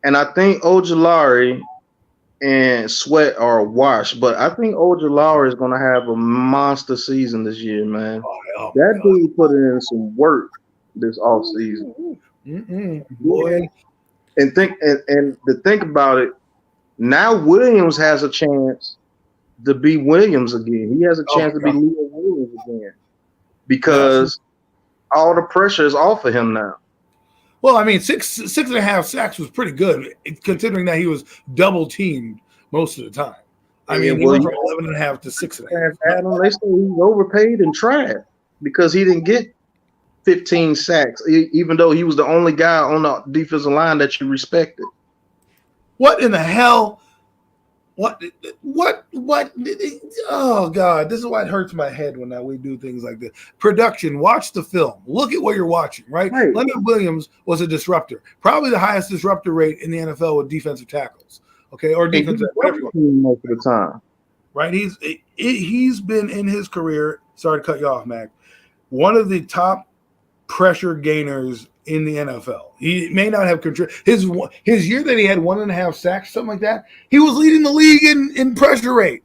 And I think Ojulari and Sweat are a wash, but I think Ojulari is going to have a monster season this year, man. That dude put in some work this offseason. Boy. And to think about it, now Williams has a chance to be Williams again. He has a chance to be Leo Williams again because all the pressure is off of him now. Well, I mean, six and a half sacks was pretty good, considering that he was double teamed most of the time. I mean, he went from 11 and a half to 6.5. Adam, they say he's overpaid and trash because he didn't get 15 sacks, even though he was the only guy on the defensive line that you respected. What in the hell? What? Oh, God. This is why it hurts my head when we do things like this. Production. Watch the film. Look at what you're watching, right? Leonard Williams was a disruptor. Probably the highest disruptor rate in the NFL with defensive tackles. Okay? Or defensive, whatever you want. Most of the time. Right? He's been in his career, sorry to cut you off, Mac, one of the top pressure gainers in the NFL. He may not have control. His year that he had 1.5 sacks, something like that, he was leading the league in pressure rate.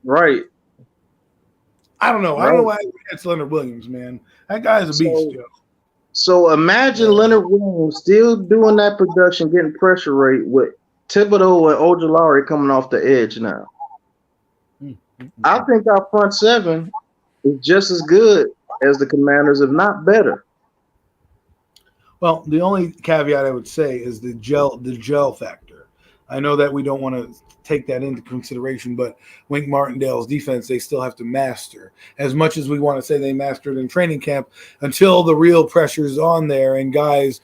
Right. I don't know. I don't know why it's Leonard Williams, man. That guy is a beast, yo. So imagine Leonard Williams still doing that production, getting pressure rate with Thibodeau and Ojulari coming off the edge now. I think our front seven is just as good as the Commanders, if not better. Well, the only caveat I would say is the gel factor. I know that we don't want to take that into consideration, but Wink Martindale's defense, they still have to master. As much as we want to say they mastered in training camp, until the real pressure's on there and guys,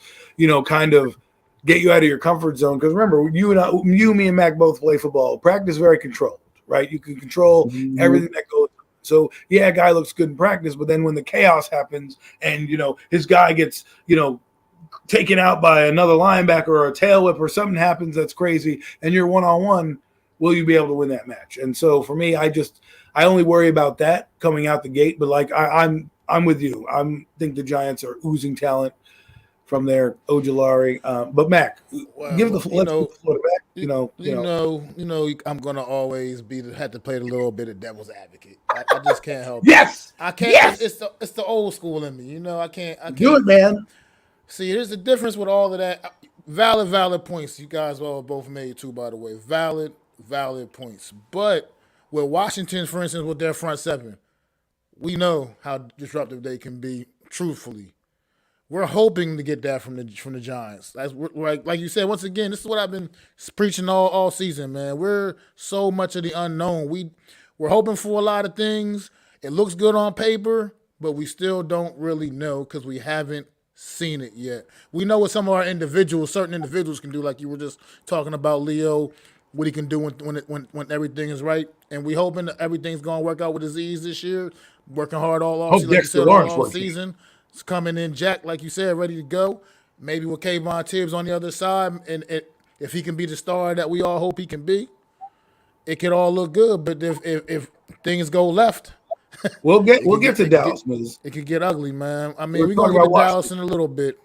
kind of get you out of your comfort zone. Because remember, you, me, and Mac both play football. Practice very controlled, right? You can control everything that goes. So, yeah, a guy looks good in practice, but then when the chaos happens and, his guy gets, taken out by another linebacker or a tail whip or something happens that's crazy and you're one-on-one, will you be able to win that match? And so for me, I only worry about that coming out the gate. But like I'm with you. I think the Giants are oozing talent from their Ojulari. But Mac, give the floor back. I'm gonna always have to play a little bit of devil's advocate. I just can't help yes! it. I can't. Yes! It's the old school in me. I can't. Do it, man. See, there's a difference with all of that. Valid points. You guys all both made too, by the way. Valid points. But with Washington, for instance, with their front seven, we know how disruptive they can be. Truthfully, we're hoping to get that from the Giants. That's like you said. Once again, this is what I've been preaching all season, man. We're so much of the unknown. We're hoping for a lot of things. It looks good on paper, but we still don't really know because we haven't seen it yet. We know what some of our certain individuals can do, like you were just talking about Leo, what he can do when everything is right. And we hoping that everything's going to work out with Aziz this year, working hard all off season, like you said, all season. It's coming in Jack, like you said, ready to go. Maybe with Kayvon Tibbs on the other side, and if he can be the star that we all hope he can be, it could all look good. But if things go left, we'll get to Dallas. It could get ugly, man. I mean, we're going to get to Dallas in a little bit.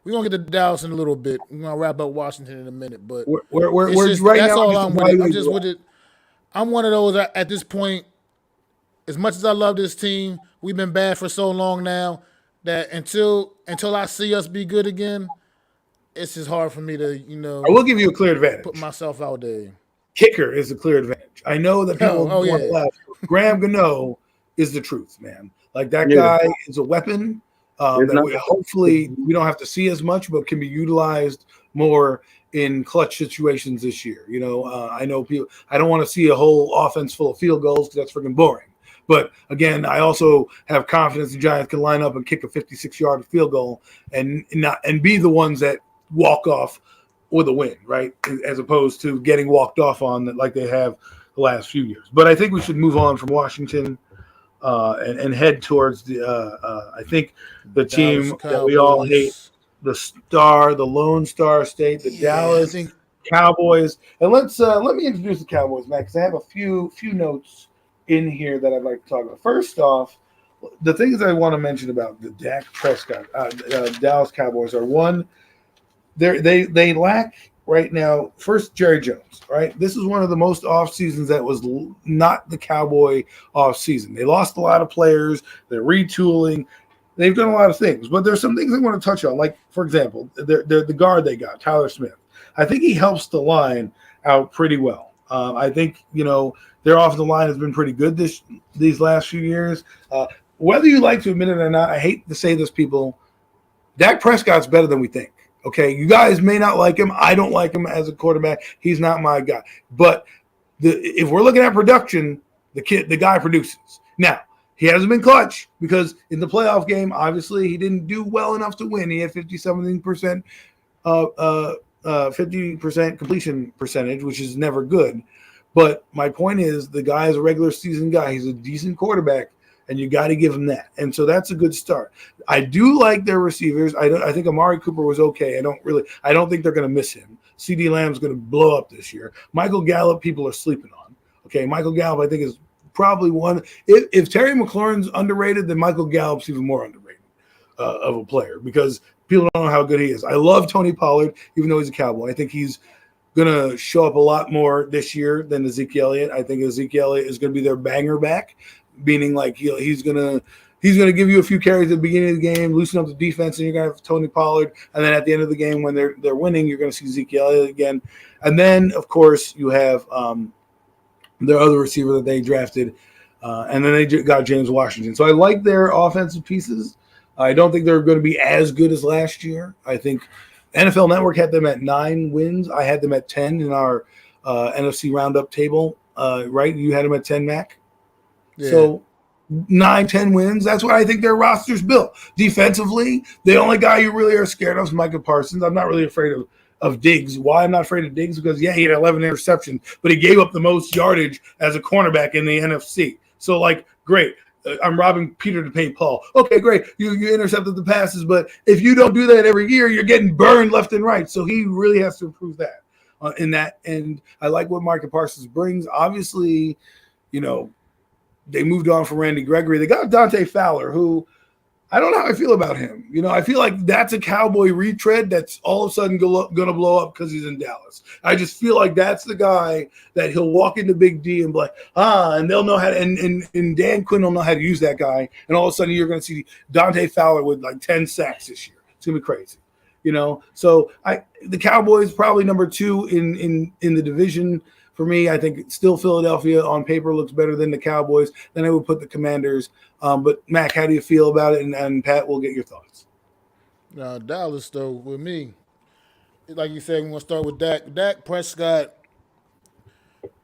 We're going to get to Dallas in a little bit. We're going to wrap up Washington in a minute. But we're just, right that's now. all I'm with. I'm just with it. I'm one of those at this point, as much as I love this team, we've been bad for so long now that until I see us be good again, it's just hard for me to, I will give you a clear advantage. Put myself out there. Kicker is a clear advantage. I know that people want to laugh. Graham Gano is the truth, man. Like that guy is a weapon that hopefully we don't have to see as much, but can be utilized more in clutch situations this year. I know people. I don't want to see a whole offense full of field goals because that's freaking boring. But again, I also have confidence the Giants can line up and kick a 56-yard field goal and be the ones that walk off with a win, right? As opposed to getting walked off on like they have the last few years. But I think we should move on from Washington and head towards I think the team that we all hate, the Lone Star State, the Dallas Cowboys. And let me introduce the Cowboys, Matt, because I have a few notes in here that I'd like to talk about. First off, the things I want to mention about the Dak Prescott Dallas Cowboys are, one, they lack right now. First, Jerry Jones, right? This is one of the most off seasons that was not the Cowboy off season. They lost a lot of players. They're retooling. They've done a lot of things, but there's some things I want to touch on. Like, for example, the guard they got, Tyler Smith. I think he helps the line out pretty well. I think, their offensive line has been pretty good these last few years. Whether you like to admit it or not, I hate to say this, people, Dak Prescott's better than we think. Okay, you guys may not like him. I don't like him as a quarterback. He's not my guy. But if we're looking at production, the guy produces. Now, he hasn't been clutch because in the playoff game, obviously, he didn't do well enough to win. He had 50% completion percentage, which is never good. But my point is, the guy is a regular season guy. He's a decent quarterback, and you got to give him that. And so that's a good start. I do like their receivers. I think Amari Cooper was okay. I don't think they're going to miss him. CeeDee Lamb's going to blow up this year. Michael Gallup, people are sleeping on. Okay, Michael Gallup, I think, is probably one. If Terry McLaurin's underrated, then Michael Gallup's even more underrated of a player because people don't know how good he is. I love Tony Pollard, even though he's a Cowboy. I think he's going to show up a lot more this year than Ezekiel Elliott. I think Ezekiel Elliott is going to be their banger back. meaning like he's gonna give you a few carries at the beginning of the game, loosen up the defense, and you're gonna have Tony Pollard. And then at the end of the game, when they're winning, you're gonna see Zeke Elliott again. And then of course you have their other receiver that they drafted, and then they got James Washington. So I like their offensive pieces. I don't think they're going to be as good as last year. I think NFL Network had them at 9 wins. I had them at 10 in our NFC Roundup table. Right? You had them at 10, Mac? Yeah. So 9-10 wins. That's what I think their roster's built. Defensively, the only guy you really are scared of is Micah Parsons. I'm not really afraid of Diggs. Why I'm not afraid of Diggs? Because, yeah, he had 11 interceptions, but he gave up the most yardage as a cornerback in the NFC. So, like, great. I'm robbing Peter to pay Paul. Okay, great. You intercepted the passes, but if you don't do that every year, you're getting burned left and right. So he really has to improve that in that. And I like what Micah Parsons brings. Obviously, they moved on from Randy Gregory. They got Dante Fowler, who I don't know how I feel about him. I feel like that's a Cowboy retread that's all of a sudden going to blow up because he's in Dallas. I just feel like that's the guy that he'll walk into Big D and be like, and they'll know how to, and Dan Quinn will know how to use that guy. And all of a sudden you're going to see Dante Fowler with like 10 sacks this year. It's going to be crazy. So the Cowboys probably number 2 in the division. For me, I think still Philadelphia on paper looks better than the Cowboys. Then I would put the Commanders. But, Mac, how do you feel about it? And Pat, we'll get your thoughts. Dallas, though, with me, like you said, we're going to start with Dak. Dak Prescott,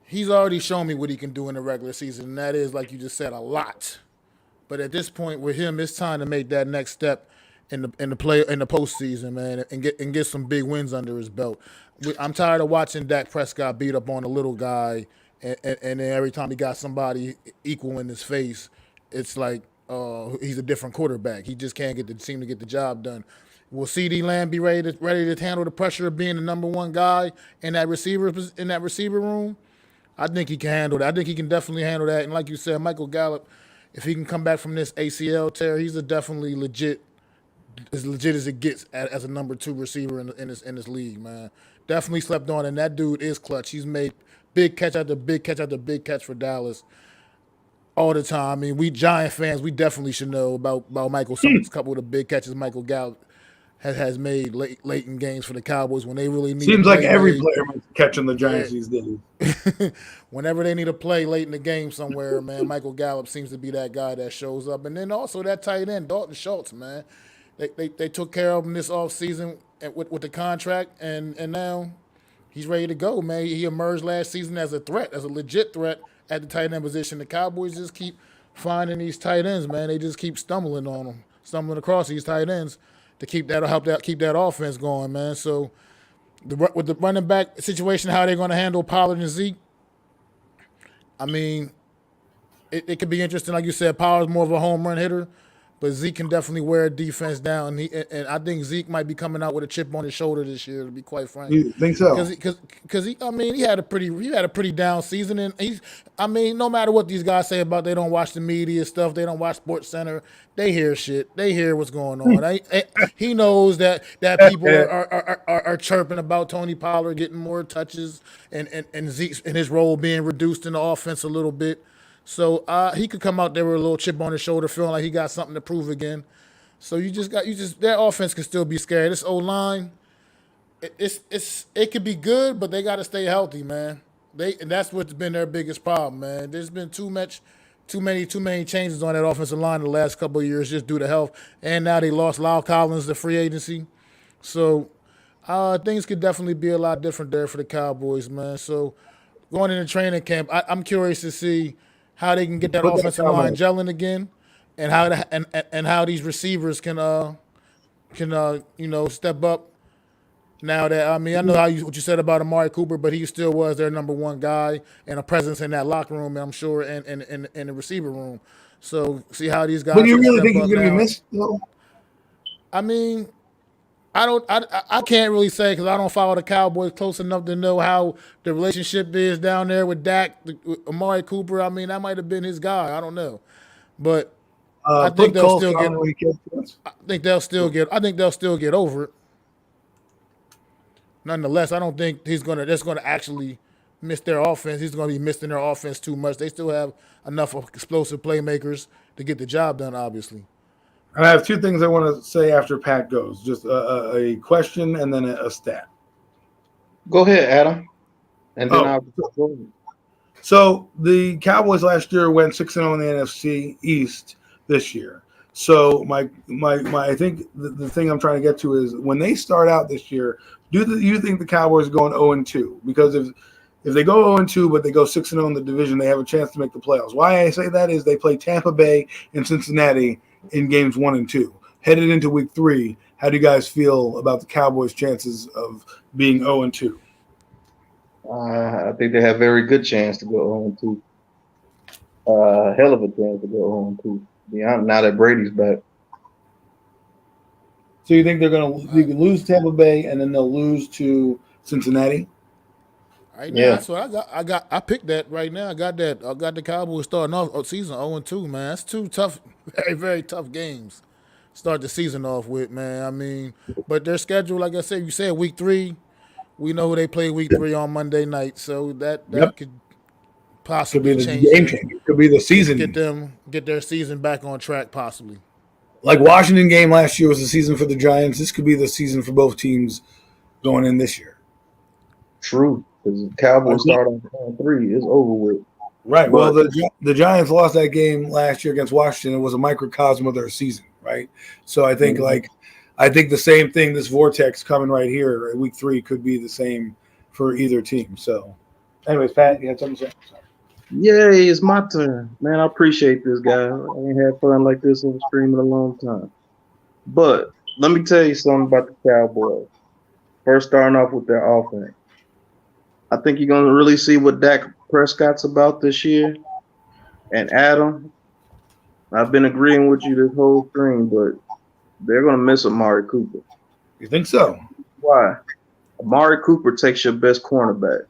he's already shown me what he can do in the regular season, and that is, like you just said, a lot. But at this point with him, it's time to make that next step in the postseason, man, and get some big wins under his belt. I'm tired of watching Dak Prescott beat up on a little guy, and then every time he got somebody equal in his face, it's like he's a different quarterback. He just can't seem to get the job done. Will CeeDee Lamb be ready to handle the pressure of being the number one guy in that receiver room? I think he can handle that. I think he can definitely handle that. And like you said, Michael Gallup, if he can come back from this ACL tear, he's definitely as legit as it gets as a number 2 receiver in this league, man. Definitely slept on, and that dude is clutch. He's made big catch after big catch after big catch for Dallas all the time. I mean, we Giant fans, we definitely should know about Michael Summers, a couple of the big catches Michael Gallup has made late in games for the Cowboys when they really need. Seems like every player catching the Giants these days. Whenever they need to play late in the game somewhere, man, Michael Gallup seems to be that guy that shows up. And then also that tight end, Dalton Schultz, man. They took care of him this offseason with the contract, and now he's ready to go, man. He emerged last season as a legit threat at the tight end position. The Cowboys just keep finding these tight ends, man. They just keep stumbling across these tight ends to keep that offense going, man. So with the running back situation, how they're going to handle Pollard and Zeke, I mean, it could be interesting. Like you said, Pollard's more of a home run hitter, but Zeke can definitely wear a defense down. And I think Zeke might be coming out with a chip on his shoulder this year, to be quite frank. You think so? Because he had a pretty down season, and no matter what these guys say about they don't watch the media stuff, they don't watch Sports Center, they hear shit. They hear what's going on. He knows that people are chirping about Tony Pollard getting more touches and Zeke and his role being reduced in the offense a little bit. So he could come out there with a little chip on his shoulder, feeling like he got something to prove again. So their offense can still be scary. This O-line, it could be good, but they got to stay healthy, man. And that's what's been their biggest problem, man. There's been too many changes on that offensive line the last couple of years just due to health, and now they lost Lyle Collins to free agency. So things could definitely be a lot different there for the Cowboys, man. So going into training camp, I'm curious to see how they can get that offensive line gelling again, and how these receivers can step up. Now that I know what you said about Amari Cooper, but he still was their number 1 guy and a presence in that locker room, I'm sure, and in the receiver room. So see how these guys. But you really think he's going to be missed, though? I mean, I can't really say because I don't follow the Cowboys close enough to know how the relationship is down there with Dak, with Amari Cooper. I mean, that might have been his guy. I don't know, but I think they'll still get over it. Nonetheless, I don't think that's going to actually miss their offense. He's going to be missing their offense too much. They still have enough explosive playmakers to get the job done, obviously. And I have two things I want to say after Pat goes. Just a question and then a stat. Go ahead, Adam. And then I'll go. So the Cowboys last year went 6-0 in the NFC East this year. So my I think the thing I'm trying to get to is when they start out this year, do you think the Cowboys are going 0-2? Because if they go 0-2 but they go 6-0 in the division, they have a chance to make the playoffs. Why I say that is they play Tampa Bay and Cincinnati in games 1 and 2. Headed into week 3, how do you guys feel about the Cowboys' chances of being 0-2? I think they have a very good chance to go 0-2. Hell of a chance to go 0-2. Yeah, now that Brady's back. So you think they're going to lose Tampa Bay and then they'll lose to Cincinnati? Right now, that's what I got. I picked that right now. I got the Cowboys starting off season 0-2, man. That's two tough, very, very tough games. Start the season off with, man. I mean, but their schedule, like I said, you said week 3. We know who they play week 3 on Monday night, so that could possibly could be change the game changer. Could be the season. Get their season back on track, possibly. Like Washington game last year was the season for the Giants. This could be the season for both teams going in this year. True, because the Cowboys start on 3, it's over with. Right. Well, the Giants lost that game last year against Washington. It was a microcosm of their season, right? So I think I think the same thing. This vortex coming right here, week 3, could be the same for either team. So, anyways, Pat, you had something to say? Sorry. Yay, it's my turn. Man, I appreciate this, guy. I ain't had fun like this on the stream in a long time. But let me tell you something about the Cowboys. First, starting off with their offense. I think you're going to really see what Dak Prescott's about this year. And Adam, I've been agreeing with you this whole stream, but they're going to miss Amari Cooper. You think so? Why? Amari Cooper takes your best cornerback.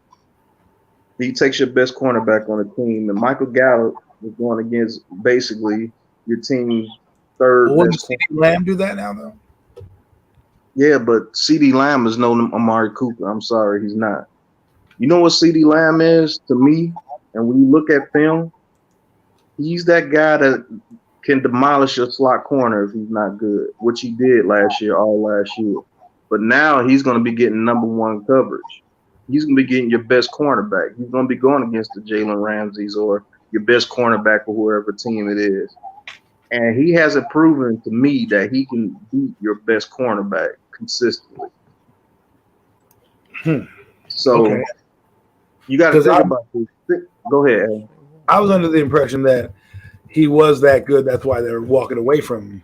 He takes your best cornerback on the team, and Michael Gallup is going against basically your team's third. Well, wouldn't CeeDee Lamb do that now, though? Yeah, but CeeDee Lamb is no Amari Cooper. I'm sorry, he's not. You know what CeeDee Lamb is to me? And when you look at film, he's that guy that can demolish your slot corner if he's not good, which he did all last year. But now he's going to be getting number 1 coverage. He's going to be getting your best cornerback. He's going to be going against the Jalen Ramseys or your best cornerback or whoever team it is. And he hasn't proven to me that he can beat your best cornerback consistently. So you got to think about this. Go ahead, Adam. I was under the impression that he was that good. That's why they're walking away from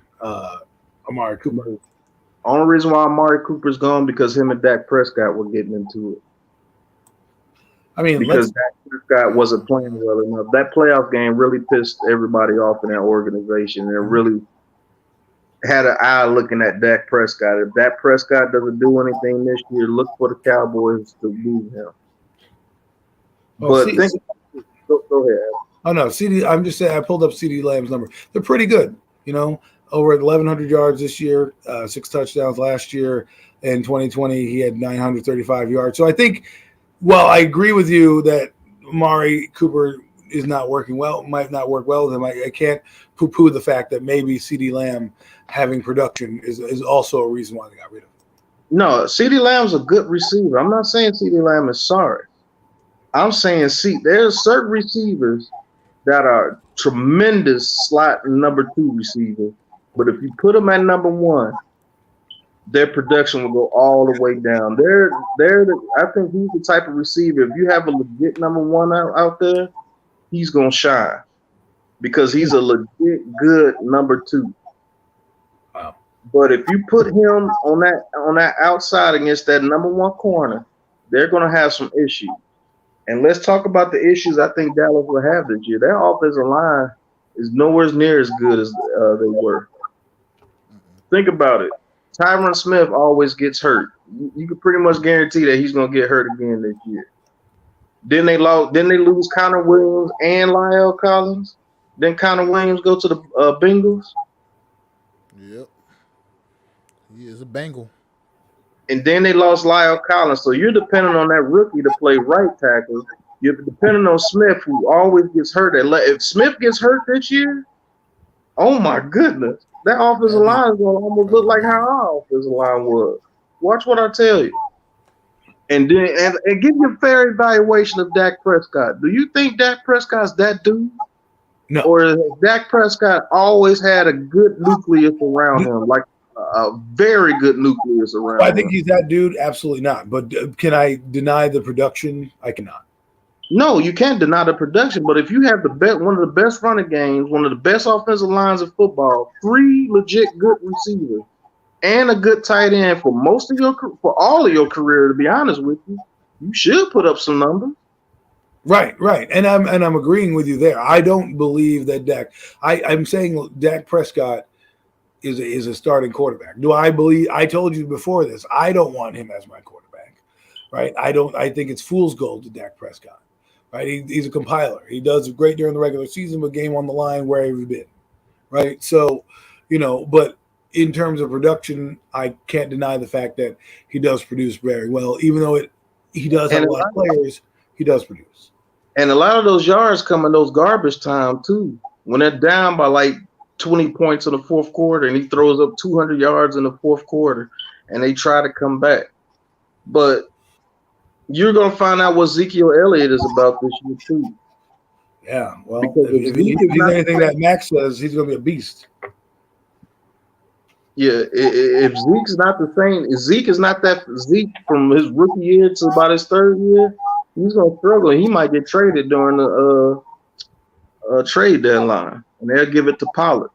Amari Cooper. Only reason why Amari Cooper's gone because him and Dak Prescott were getting into it. I mean, because Dak Prescott wasn't playing well enough. That playoff game really pissed everybody off in that organization. And it really had an eye looking at Dak Prescott. If Dak Prescott doesn't do anything this year, look for the Cowboys to move him. Go ahead. Oh no, I'm just saying. I pulled up CeeDee Lamb's number. They're pretty good. You know, over 1,100 yards this year, 6 touchdowns last year. In 2020, he had 935 yards. So I think. Well, I agree with you that Amari Cooper is not working well, might not work well with him. I can't poo-poo the fact that maybe CeeDee Lamb having production is also a reason why they got rid of him. No, CeeDee Lamb's a good receiver. I'm not saying CeeDee Lamb is sorry. I'm saying, there's certain receivers that are tremendous slot number 2 receivers, but if you put them at number 1, their production will go all the way down. I think he's the type of receiver. If you have a legit number 1 out there, he's gonna shine because he's a legit good number 2. Wow. But if you put him on that outside against that number 1 corner, they're gonna have some issues. And let's talk about the issues I think Dallas will have this year. Their offensive line is nowhere near as good as they were. Think about it. Tyron Smith always gets hurt. You can pretty much guarantee that he's going to get hurt again this year. Then they lose Connor Williams and Lyle Collins. Then Connor Williams go to the Bengals. Yep. He is a Bengal. And then they lost Lyle Collins. So you're depending on that rookie to play right tackle You're depending on Smith, who always gets hurt. If Smith gets hurt this year, oh my goodness, that offensive line is going to almost look like how our offensive line was. Watch what I tell you. And then and give you a fair evaluation of Dak Prescott. Do you think Dak Prescott's that dude? No. Or has Dak Prescott always had a good nucleus around him, like a very good nucleus around him? I think he's that dude. Absolutely not. But can I deny the production? I cannot. No, you can't deny the production. But if you have one of the best running games, one of the best offensive lines of football, 3 legit good receivers, and a good tight end for all of your career, to be honest with you, you should put up some numbers. Right. And I'm agreeing with you there. I don't believe that Dak. I'm saying Dak Prescott is a starting quarterback. Do I believe? I told you before this. I don't want him as my quarterback. Right. I think it's fool's gold to Dak Prescott. Right. He's a compiler. He does great during the regular season, but game on the line, where have you been? Right. So, but in terms of production, I can't deny the fact that he does produce very well, even though he does have a lot of players. He does produce. And a lot of those yards come in those garbage time too. When they're down by like 20 points in the fourth quarter and he throws up 200 yards in the fourth quarter and they try to come back. But you're going to find out what Ezekiel Elliott is about this year too. Yeah, well, if he's anything that Max says, he's going to be a beast. Yeah, if Zeke's not the same, if Zeke is not that Zeke from his rookie year to about his third year, he's gonna struggle. He might get traded during the trade deadline, and they'll give it to Pollard.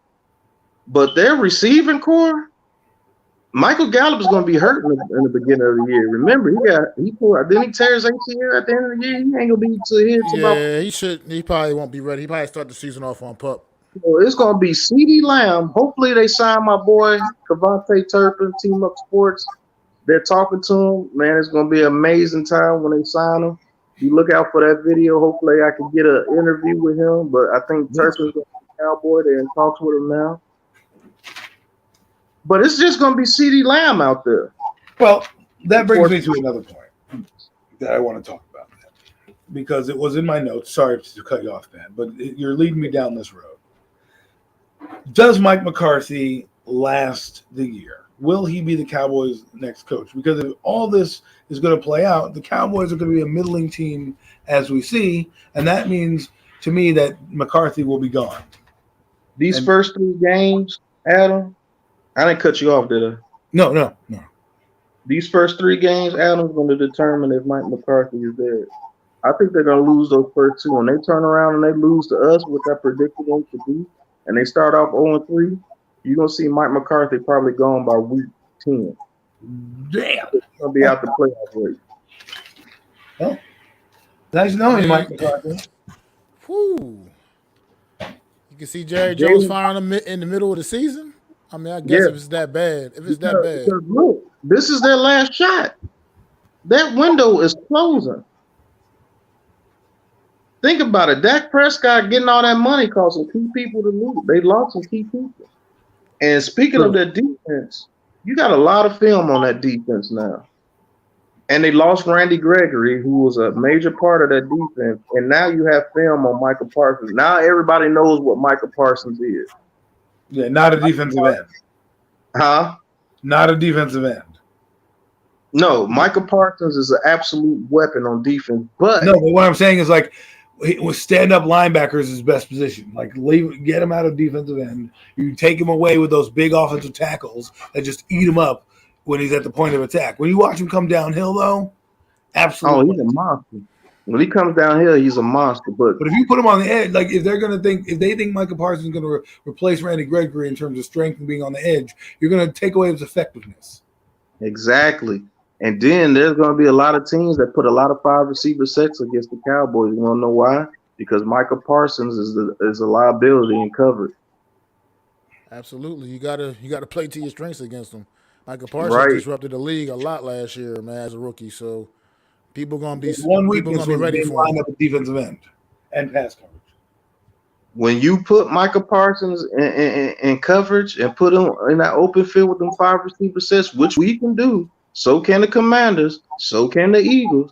But their receiving core, Michael Gallup is gonna be hurt in the beginning of the year. Remember, he tear his ACL at the end of the year. He ain't gonna be he probably won't be ready. He probably start the season off on PUP. So it's going to be CeeDee Lamb. Hopefully they sign my boy Cavante Turpin, Team Up Sports. They're talking to him. Man, it's going to be an amazing time when they sign him. You look out for that video. Hopefully I can get an interview with him. But I think Turpin's going to be a Cowboy. They're in talks with him now. But it's just going to be CeeDee Lamb out there. Well, that brings me to another point that I want to talk about. Because it was in my notes. Sorry to cut you off, man. But you're leading me down this road. Does Mike McCarthy last the year? Will he be the Cowboys' next coach? Because if all this is going to play out, the Cowboys are going to be a middling team as we see, and that means to me that McCarthy will be gone. These first 3 games, Adam, I didn't cut you off, did I? No. These first 3 games, Adam's going to determine if Mike McCarthy is there. I think they're going to lose those first 2. When they turn around and they lose to us, which I predicted them to be, and they start off 0-3, you're going to see Mike McCarthy probably gone by week 10. Damn. He's going to be out the playoff race. Well, nice knowing you, Mike McCarthy. Whew. You can see Jerry Jones firing in the middle of the season? I mean, I guess if it's that bad. Because look, this is their last shot. That window is closing. Think about it. Dak Prescott getting all that money cost some key people to lose. They lost some key people. And speaking of their defense, you got a lot of film on that defense now. And they lost Randy Gregory, who was a major part of that defense. And now you have film on Michael Parsons. Now everybody knows what Michael Parsons is. Yeah, not a defensive end. Huh? Not a defensive end. No, Michael Parsons is an absolute weapon on defense. But what I'm saying is like, with stand-up linebackers is his best position. Like, get him out of defensive end. You take him away with those big offensive tackles that just eat him up when he's at the point of attack. When you watch him come downhill, though, absolutely. Oh, he's a monster. When he comes downhill, he's a monster. But if you put him on the edge, like if they think Michael Parsons is going to replace Randy Gregory in terms of strength and being on the edge, you're going to take away his effectiveness. Exactly. And then there's going to be a lot of teams that put a lot of 5 receiver sets against the Cowboys. You want to know why? Because Michael Parsons is a liability in coverage. Absolutely. You gotta play to your strengths against them. Michael Parsons disrupted the league a lot last year, man, as a rookie. So people gonna be ready for him. Line up a defensive end and pass coverage. When you put Michael Parsons in coverage and put him in that open field with them 5 receiver sets, which we can do. So can the Commanders. So can the Eagles.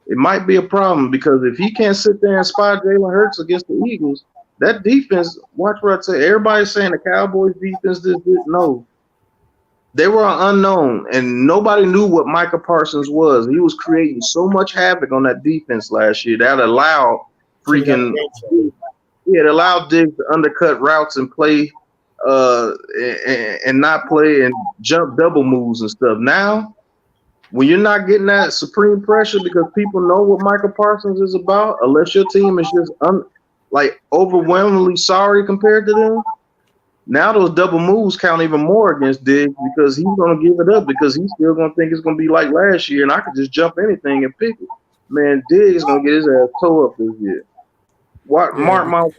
it might be a problem because if he can't sit there and spot Jalen Hurts against the Eagles, that defense, watch what I say. Everybody's saying the Cowboys defense no. They were an unknown, and nobody knew what Micah Parsons was. He was creating so much havoc on that defense last year that allowed it allowed Diggs to undercut routes and play and not play and jump double moves and stuff. Now, when you're not getting that supreme pressure because people know what Micah Parsons is about, unless your team is just overwhelmingly sorry compared to them, now those double moves count even more against Diggs because he's going to give it up because he's still going to think it's going to be like last year and I could just jump anything and pick it. Man, Diggs is going to get his ass toe up this year. Mark my words.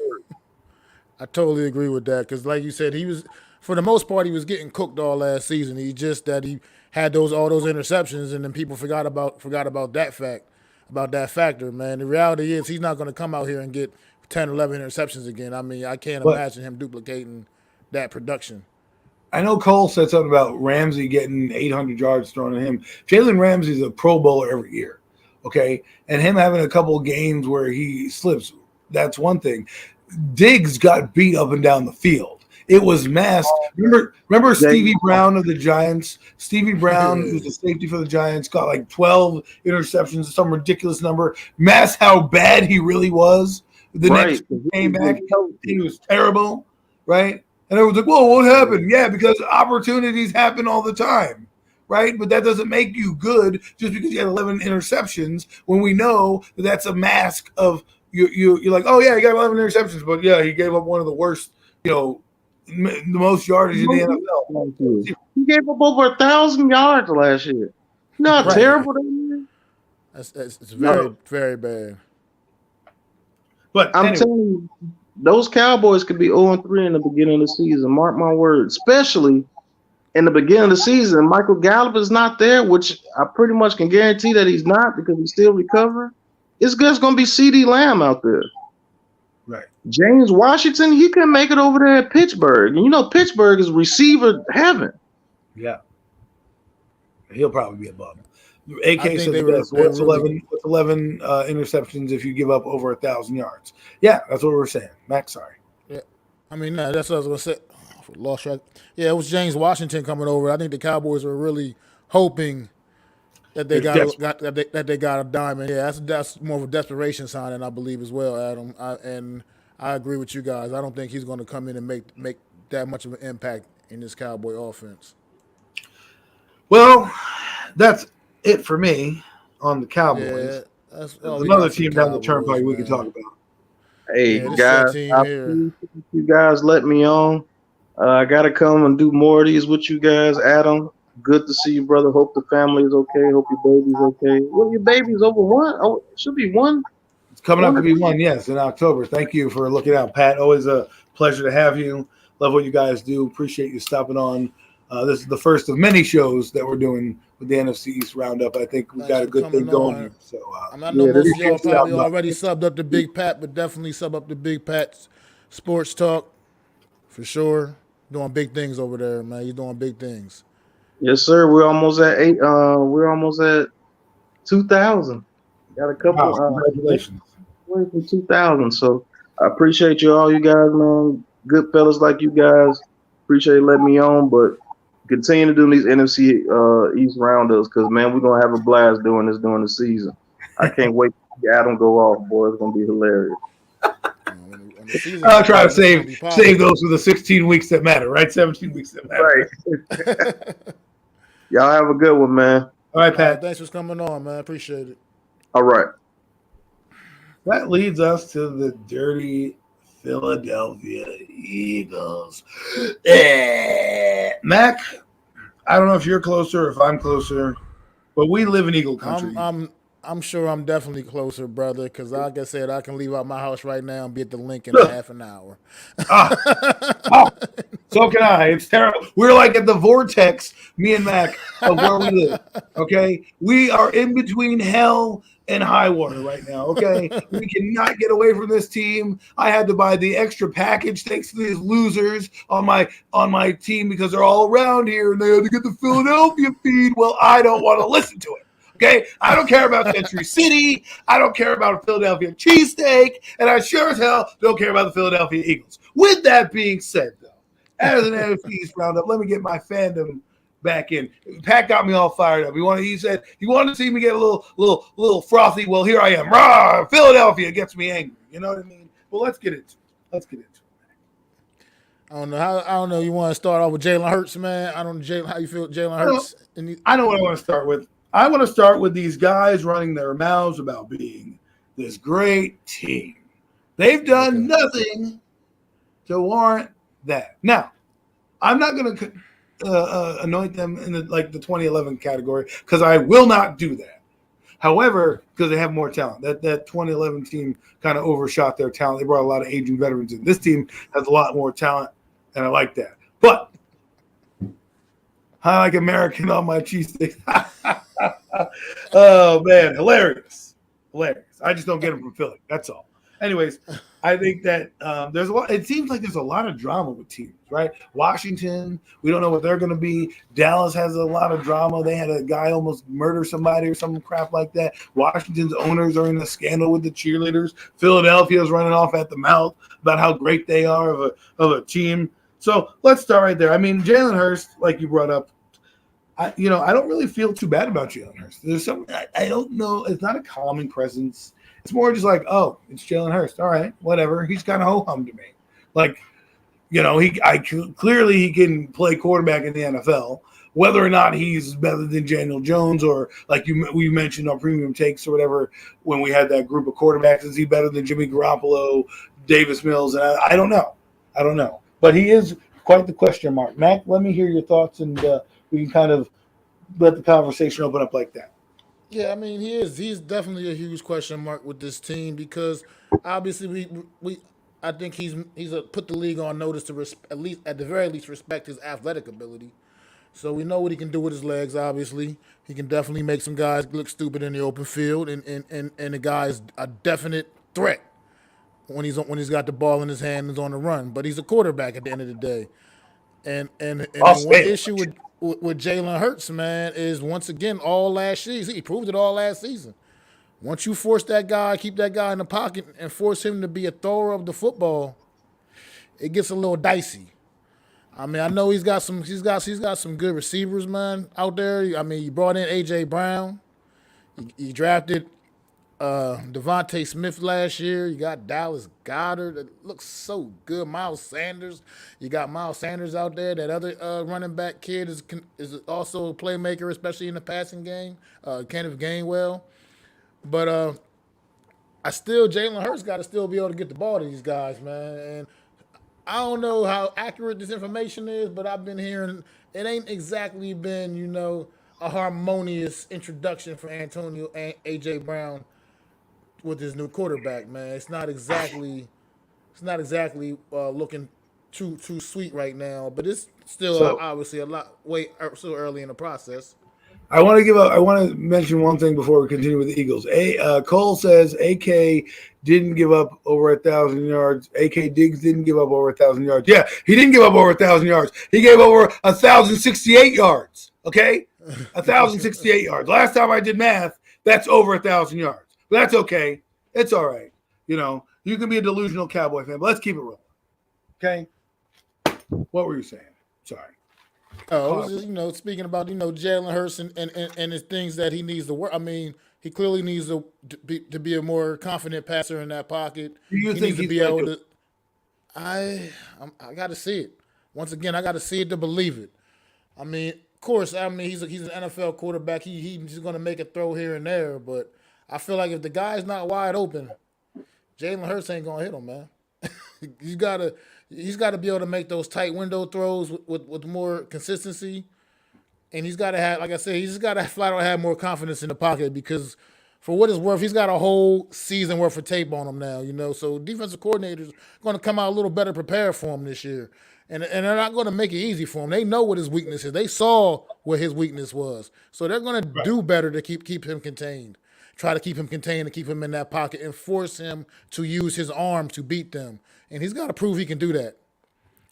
I totally agree with that because, like you said, he was, for the most part, he was getting cooked all last season. He just that he had all those interceptions, and then people forgot about that factor, man. The reality is he's not going to come out here and get 10, 11 interceptions again. I mean, I can't imagine him duplicating that production. I know Cole said something about Ramsey getting 800 yards thrown at him. Jalen Ramsey's a Pro Bowler every year, okay? And him having a couple of games where he slips, that's one thing. Diggs got beat up and down the field. It was masked. Remember Stevie Brown of the Giants? Stevie Brown, who's a safety for the Giants, got like 12 interceptions, some ridiculous number. Masked how bad he really was. The next came back, he was terrible, right? And everyone's like, whoa, what happened? Yeah, because opportunities happen all the time, right? But that doesn't make you good just because you had 11 interceptions when we know that that's a mask of you're like, oh, yeah, he got 11 interceptions, but, yeah, he gave up one of the worst, the most yardage in the NFL. He gave up over 1,000 yards last year. Not terrible that year. It's very, very bad. But I'm telling you, those Cowboys could be 0-3 in the beginning of the season. Mark my words. Especially in the beginning of the season, Michael Gallup is not there, which I pretty much can guarantee that he's not because he's still recovering. It's just going to be CeeDee Lamb out there. Right. James Washington, he couldn't make it over there at Pittsburgh. And Pittsburgh is receiver heaven. Yeah. He'll probably be above him. AK said what's 11 interceptions if you give up over 1,000 yards? Yeah, that's what we're saying. Max, sorry. Yeah, I mean, that's what I was going to say. Lost track. Yeah, it was James Washington coming over. I think the Cowboys were really hoping that they got a diamond. Yeah, that's more of a desperation sign, I believe as well, Adam. I agree with you guys. I don't think he's going to come in and make that much of an impact in this Cowboy offense. Well, that's it for me on the Cowboys. Yeah, there's another team down the turnpike we can talk about. Hey, guys, I appreciate you guys let me on. I got to come and do more of these with you guys. Adam, good to see you, brother. Hope the family is okay. Hope your baby's okay. Well, your baby's over one? Oh, it should be one. It's coming up to be one, yes, in October. Thank you for looking out, Pat. Always a pleasure to have you. Love what you guys do. Appreciate you stopping on. This is the first of many shows that we're doing with the NFC East Roundup. I think we've got a good thing going here. So, I know most of y'all probably already subbed up to Big Pat, but definitely sub up to Big Pat's Sports Talk for sure. Doing big things over there, man. You're doing big things. Yes, sir. We're almost at 8. We're almost at 2,000. Got a couple. Wow, congratulations. Waiting for 2,000. So I appreciate all you guys, man. Good fellas like you guys. Appreciate letting me on, but continue to do these NFC East Roundups because, man, we're going to have a blast doing this during the season. I can't wait to see Adam go off, boy. It's going to be hilarious. I'll try to save those for the 16 weeks that matter, right? 17 weeks that matter. Right. Y'all have a good one, man. All right, Pat. Thanks for coming on, man. Appreciate it. All right. That leads us to the dirty Philadelphia Eagles. Mac, I don't know if you're closer or if I'm closer, but we live in Eagle country. I'm sure I'm definitely closer, brother, because like I said, I can leave out my house right now and be at the link in half an hour. So can I. It's terrible. We're like at the vortex, me and Mac, of where we live, okay? We are in between hell and high water right now, okay? We cannot get away from this team. I had to buy the extra package thanks to these losers on my team because they're all around here and they had to get the Philadelphia feed. Well, I don't want to listen to it. Okay, I don't care about Century City. I don't care about a Philadelphia cheesesteak, and I sure as hell don't care about the Philadelphia Eagles. With that being said, though, as an NFC East Roundup, let me get my fandom back in. Pat got me all fired up. He said he wanted to see me get a little frothy. Well, here I am. Rah! Philadelphia gets me angry. You know what I mean? Well, let's get into it. I don't know. You want to start off with Jalen Hurts, man? I don't know, how you feel, Jalen Hurts? I know what I want to start with. I want to start with these guys running their mouths about being this great team. They've done nothing to warrant that. Now, I'm not going to anoint them in the 2011 category because I will not do that. However, because they have more talent, that 2011 team kind of overshot their talent. They brought a lot of aging veterans in. This team has a lot more talent, and I like that. But I like American on my cheesesteak. Oh, man, hilarious. I just don't get them from Philly. That's all. Anyways, I think that there's a lot. It seems like there's a lot of drama with teams, right? Washington, we don't know what they're going to be. Dallas has a lot of drama. They had a guy almost murder somebody or some crap like that. Washington's owners are in a scandal with the cheerleaders. Philadelphia's running off at the mouth about how great they are of a team. So let's start right there. I mean, Jalen Hurts, like you brought up, I don't really feel too bad about Jalen Hurts. There's something I don't know. It's not a calming presence. It's more just like, oh, it's Jalen Hurts. All right, whatever. He's kind of ho-hum to me. Like, clearly he can play quarterback in the NFL. Whether or not he's better than Daniel Jones or like we mentioned on Premium Takes or whatever when we had that group of quarterbacks, is he better than Jimmy Garoppolo, Davis Mills? And I don't know. But he is quite the question mark. Mac, let me hear your thoughts, and we can kind of let the conversation open up like that. Yeah, I mean, he's definitely a huge question mark with this team because obviously I think he's put the league on notice to at the very least respect his athletic ability. So we know what he can do with his legs. Obviously, he can definitely make some guys look stupid in the open field, and the guy's a definite threat when he's got the ball in his hand and is on the run. But he's a quarterback at the end of the day, and the one issue with Jalen Hurts, man, is once again all last season. He proved it all last season. Once you force that guy, keep that guy in the pocket, and force him to be a thrower of the football, it gets a little dicey. I mean, I know he's got some good receivers, man, out there. I mean, you brought in A.J. Brown. You drafted Devontae Smith last year. You got Dallas Goedert. That looks so good. Miles Sanders. You got Miles Sanders out there. That other running back kid is also a playmaker, especially in the passing game. Kenneth Gainwell. But Jalen Hurts got to still be able to get the ball to these guys, man. And I don't know how accurate this information is, but I've been hearing it ain't exactly been, a harmonious introduction for Antonio and A.J. Brown with his new quarterback, man. It's not exactly looking too sweet right now, but it's still obviously still early in the process. I want to mention one thing before we continue with the Eagles. Cole says AK didn't give up over 1,000 yards. AK Diggs didn't give up over 1,000 yards. Yeah, he didn't give up over 1,000 yards. He gave over 1,068 yards. Okay, 1,068 yards. Last time I did math, that's over 1,000 yards. But that's okay. It's all right. You can be a delusional Cowboy fan, but let's keep it rolling. Okay. What were you saying? Sorry. Oh, it was just, speaking about, Jalen Hurts and his things that he needs to work. I mean, he clearly needs to be a more confident passer in that pocket. Do you he think needs to be able to? I got to see it. Once again, I got to see it to believe it. I mean, of course, he's an NFL quarterback. He's going to make a throw here and there, but I feel like if the guy's not wide open, Jalen Hurts ain't going to hit him, man. He's got to be able to make those tight window throws with more consistency. And he's got to have, like I said, he's just got to flat out have more confidence in the pocket because for what it's worth, he's got a whole season worth of tape on him now, So defensive coordinators are going to come out a little better prepared for him this year. And they're not going to make it easy for him. They know what his weakness is. They saw what his weakness was. So they're going to do better to keep him contained. Try to keep him contained and keep him in that pocket and force him to use his arm to beat them. And he's got to prove he can do that.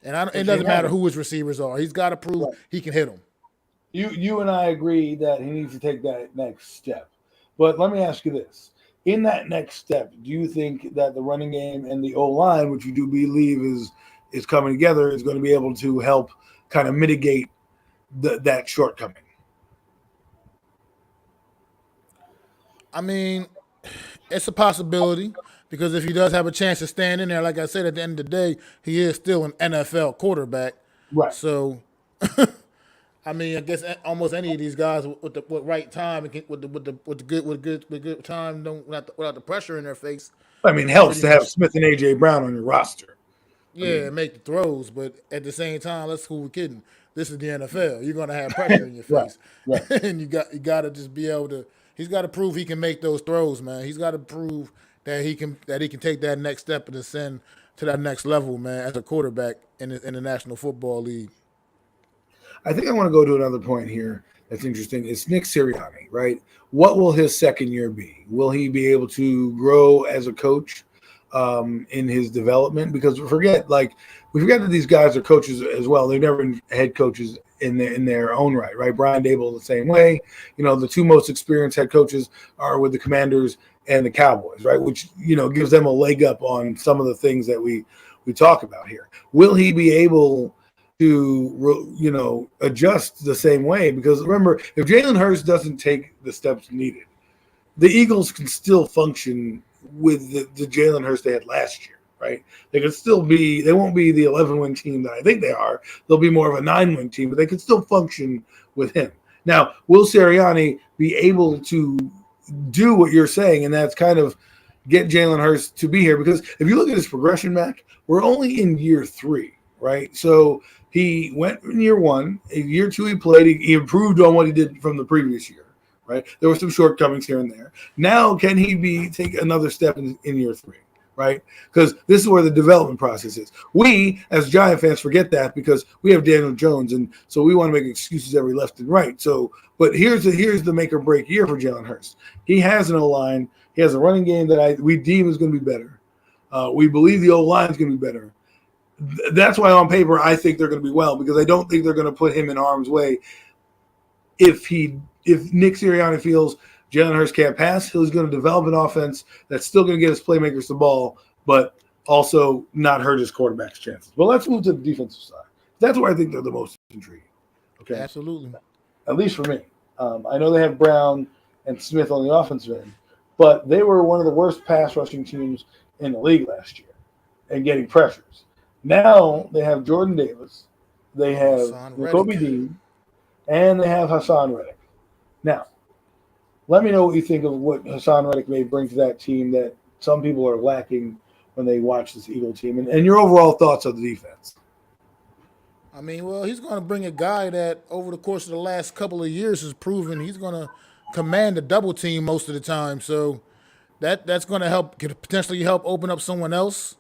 And it doesn't matter who his receivers are. He's got to prove he can hit them. You and I agree that he needs to take that next step. But let me ask you this. In that next step, do you think that the running game and the O-line, which you do believe is coming together, is going to be able to help kind of mitigate that shortcoming? I mean, it's a possibility because if he does have a chance to stand in there, like I said, at the end of the day, he is still an NFL quarterback. Right. So, I mean, I guess almost any of these guys with right time and with good time, don't without the pressure in their face, I mean, it can helps pretty to have much Smith and A.J. Brown on your roster. make the throws. But at the same time, let's cool with kidding. This is the NFL. You're gonna have pressure in your Right. face, Right. and you got to just be able to. He's got to prove he can make those throws, man. He's got to prove that he can take that next step and ascend to that next level, man, as a quarterback in the National Football League. I think I want to go to another point here that's interesting. It's Nick Sirianni, right? What will his second year be? Will he be able to grow as a coach in his development? Because we forget that these guys are coaches as well. They've never been head coaches in their own right, right? Brian Dable the same way. You know, the two most experienced head coaches are with the Commanders and the Cowboys, right? Which, you know, gives them a leg up on some of the things that we talk about here. Will he be able to, you know, adjust the same way? Because remember, if Jalen Hurts doesn't take the steps needed, the Eagles can still function with the Jalen Hurts they had last year, right? They could still be, they won't be the 11-win team that I think they are. They'll be more of a 9-win team, but they can still function with him. Now, will Sirianni be able to do what you're saying, and that's kind of get Jalen Hurts to be here? Because if you look at his progression, Mac, we're only in year 3, right? So he went in year 1. In year 2, he played. He improved on what he did from the previous year, right? There were some shortcomings here and there. Now, can he take another step in year 3, right? Because this is where the development process is. We, as Giant fans, forget that because we have Daniel Jones, and so we want to make excuses every left and right. So, but here's the make or break year for Jalen Hurts. He has an O-line. He has a running game that we deem is going to be better. We believe the O-line is going to be better. That's why on paper I think they're going to be well, because I don't think they're going to put him in harm's way. If Nick Sirianni feels Jalen Hurts can't pass, he's going to develop an offense that's still going to get his playmakers the ball, but also not hurt his quarterback's chances. But let's move to the defensive side. That's where I think they're the most intriguing. Okay, Absolutely. at least for me. I know they have Brown and Smith on the offensive end, but they were one of the worst pass rushing teams in the league last year and getting pressures. Now they have Jordan Davis, they have Hassan Jacoby Reddick. Dean, and they have Hassan Reddick. Now, let me know what you think of what Hassan Reddick may bring to that team that some people are lacking when they watch this Eagle team, and your overall thoughts of the defense. I mean, well, he's going to bring a guy that over the course of the last couple of years has proven he's going to command a double team most of the time. So that's going to could potentially help open up someone else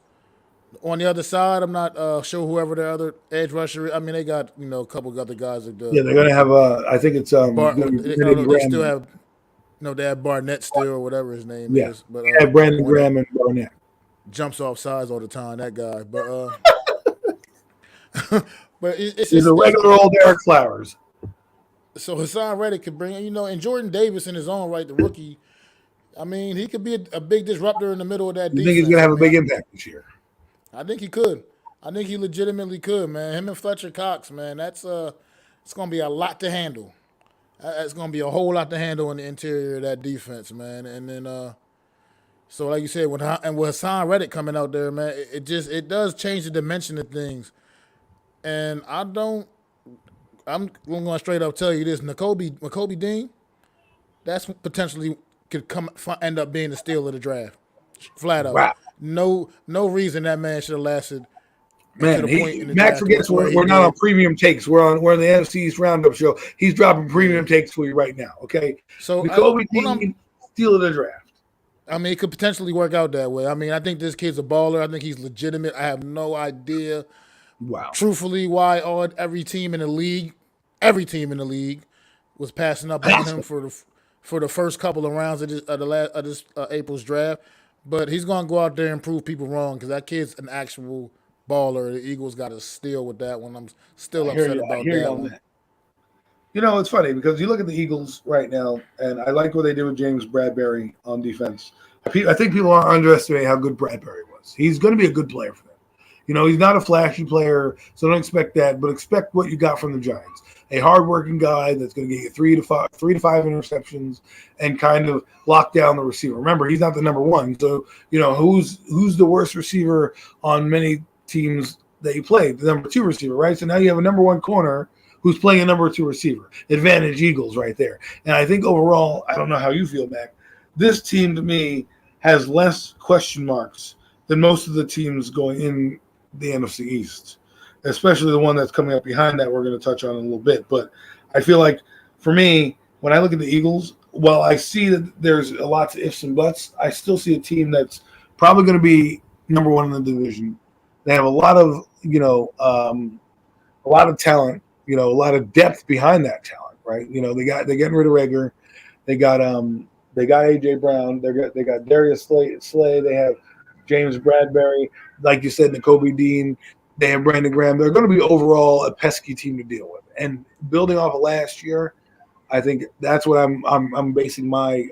on the other side. I'm not sure whoever the other edge rusher is. I mean, they got a couple of other guys that Yeah, they're going to have I think it's Brandon they still Graham. have they have Barnett still or whatever his name Yeah, is, but they have Brandon the one that Graham and Barnett. jumps off sides all the time. That guy, but but it's He's just a regular old Eric Flowers. so Hassan Reddick could bring and Jordan Davis in his own right, the rookie. I mean, he could be a big disruptor in the middle of that You think he's going defense. to I have a mean, big impact this year? I think he could. I think he legitimately could, man. Him and Fletcher Cox, man. That's it's gonna be a lot to handle. It's gonna be a whole lot to handle in the interior of that defense, man. And then so like you said, with Hassan Reddick coming out there, man, it does change the dimension of things. And I'm going to straight up tell you this: Nakobe Dean, that's potentially could end up being the steal of the draft, flat out. Wow. No reason that man should have lasted to Man, the point in the Max draft forgets where he we're not on did. premium takes. We're on the NFC East Round-Up show. He's dropping premium takes for you right now. Okay, So Jacoby Dean, steal of the draft. I mean, it could potentially work out that way. I mean, I think this kid's a baller. I think he's legitimate. I have no idea, Wow. truthfully, why every team in the league, was passing up on him for the first couple of rounds of this April's draft. But he's gonna go out there and prove people wrong because that kid's an actual baller. The Eagles got to steal with that one. I'm still I hear upset you. I about hear you that on one. that. It's funny because you look at the Eagles right now, and I like what they did with James Bradbury on defense. I think people are underestimating how good Bradbury was. He's going to be a good player for them. He's not a flashy player, so don't expect that, but expect what you got from the Giants. A hardworking guy that's going to get you three to five interceptions and kind of lock down the receiver. Remember, he's not the number one, so who's the worst receiver on many teams that you played? The number two receiver, right? So now you have a number one corner who's playing a number two receiver. Advantage Eagles right there. And I think overall, I don't know how you feel, Mac, this team to me has less question marks than most of the teams going in the NFC East, especially the one that's coming up behind that we're going to touch on in a little bit. But I feel like, for me, when I look at the Eagles, while I see that there's a lot of ifs and buts, I still see a team that's probably going to be number one in the division. They have a lot of, talent, a lot of depth behind that talent, right? They're getting rid of Rager. They got AJ Brown. They got Darius Slay. They have James Bradbury, like you said, Nakobe Dean. They have Brandon Graham. They're going to be overall a pesky team to deal with. And building off of last year, I think that's what I'm basing my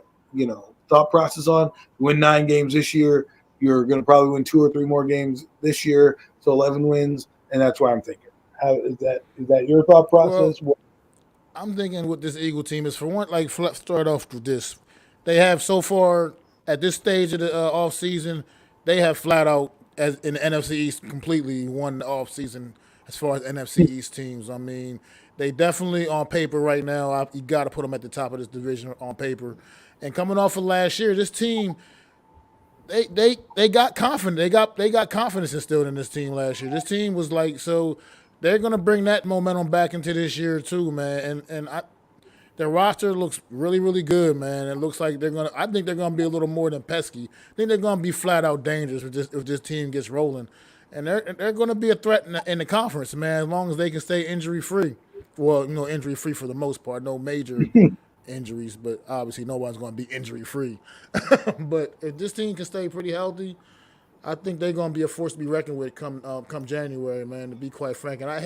thought process on. Win 9 games this year. You're going to probably win 2 or 3 more games this year, so 11 wins, and that's what I'm thinking. How is that your thought process? Well, I'm thinking with this Eagle team is, for one, like, start off with this. They have so far at this stage of the off season, they have flat out, as in the NFC East, completely won the off season as far as NFC East teams. I mean, they definitely on paper right now. You got to put them at the top of this division on paper. And coming off of last year, this team, they got confident. They got confidence instilled in this team last year. This team was like, so they're gonna bring that momentum back into this year too, man. And their roster looks really, really good, man. It looks like I think they're gonna be a little more than pesky. I think they're gonna be flat out dangerous if this team gets rolling. And they're gonna be a threat in the conference, man, as long as they can stay injury free. Well, injury free for the most part, no major injuries, but obviously no one's going to be injury free. But if this team can stay pretty healthy, I think they're going to be a force to be reckoned with come January, man. To be quite frank, and I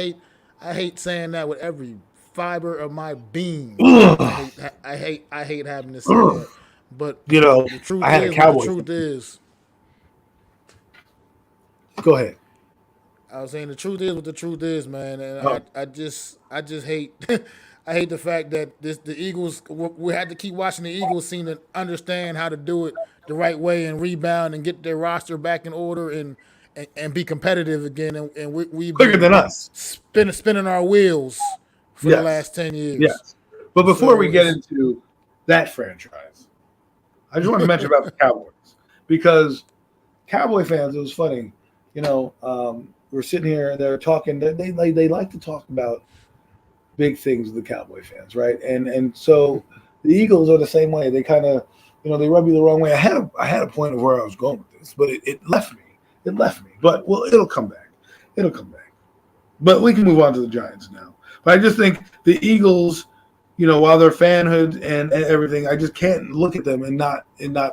hate saying that with every fiber of my being. I hate having to say that, but the truth is. Go ahead. I was saying the truth is what the truth is, man, and I just hate. I hate the fact that the Eagles, we had to keep watching the Eagles seem to understand how to do it the right way and rebound and get their roster back in order and be competitive again. And we've quicker than us spinning our wheels for the last 10 years. Yes. But before we get into that franchise, I just want to mention about the Cowboys, because Cowboy fans, it was funny. We're sitting here and they're talking. They like to talk about big things with the Cowboy fans, right? And so the Eagles are the same way. They kind of, they rub you the wrong way. I had a point of where I was going with this, but it left me. It left me. But it'll come back. But we can move on to the Giants now. But I just think the Eagles, while they're fanhood and everything, I just can't look at them and not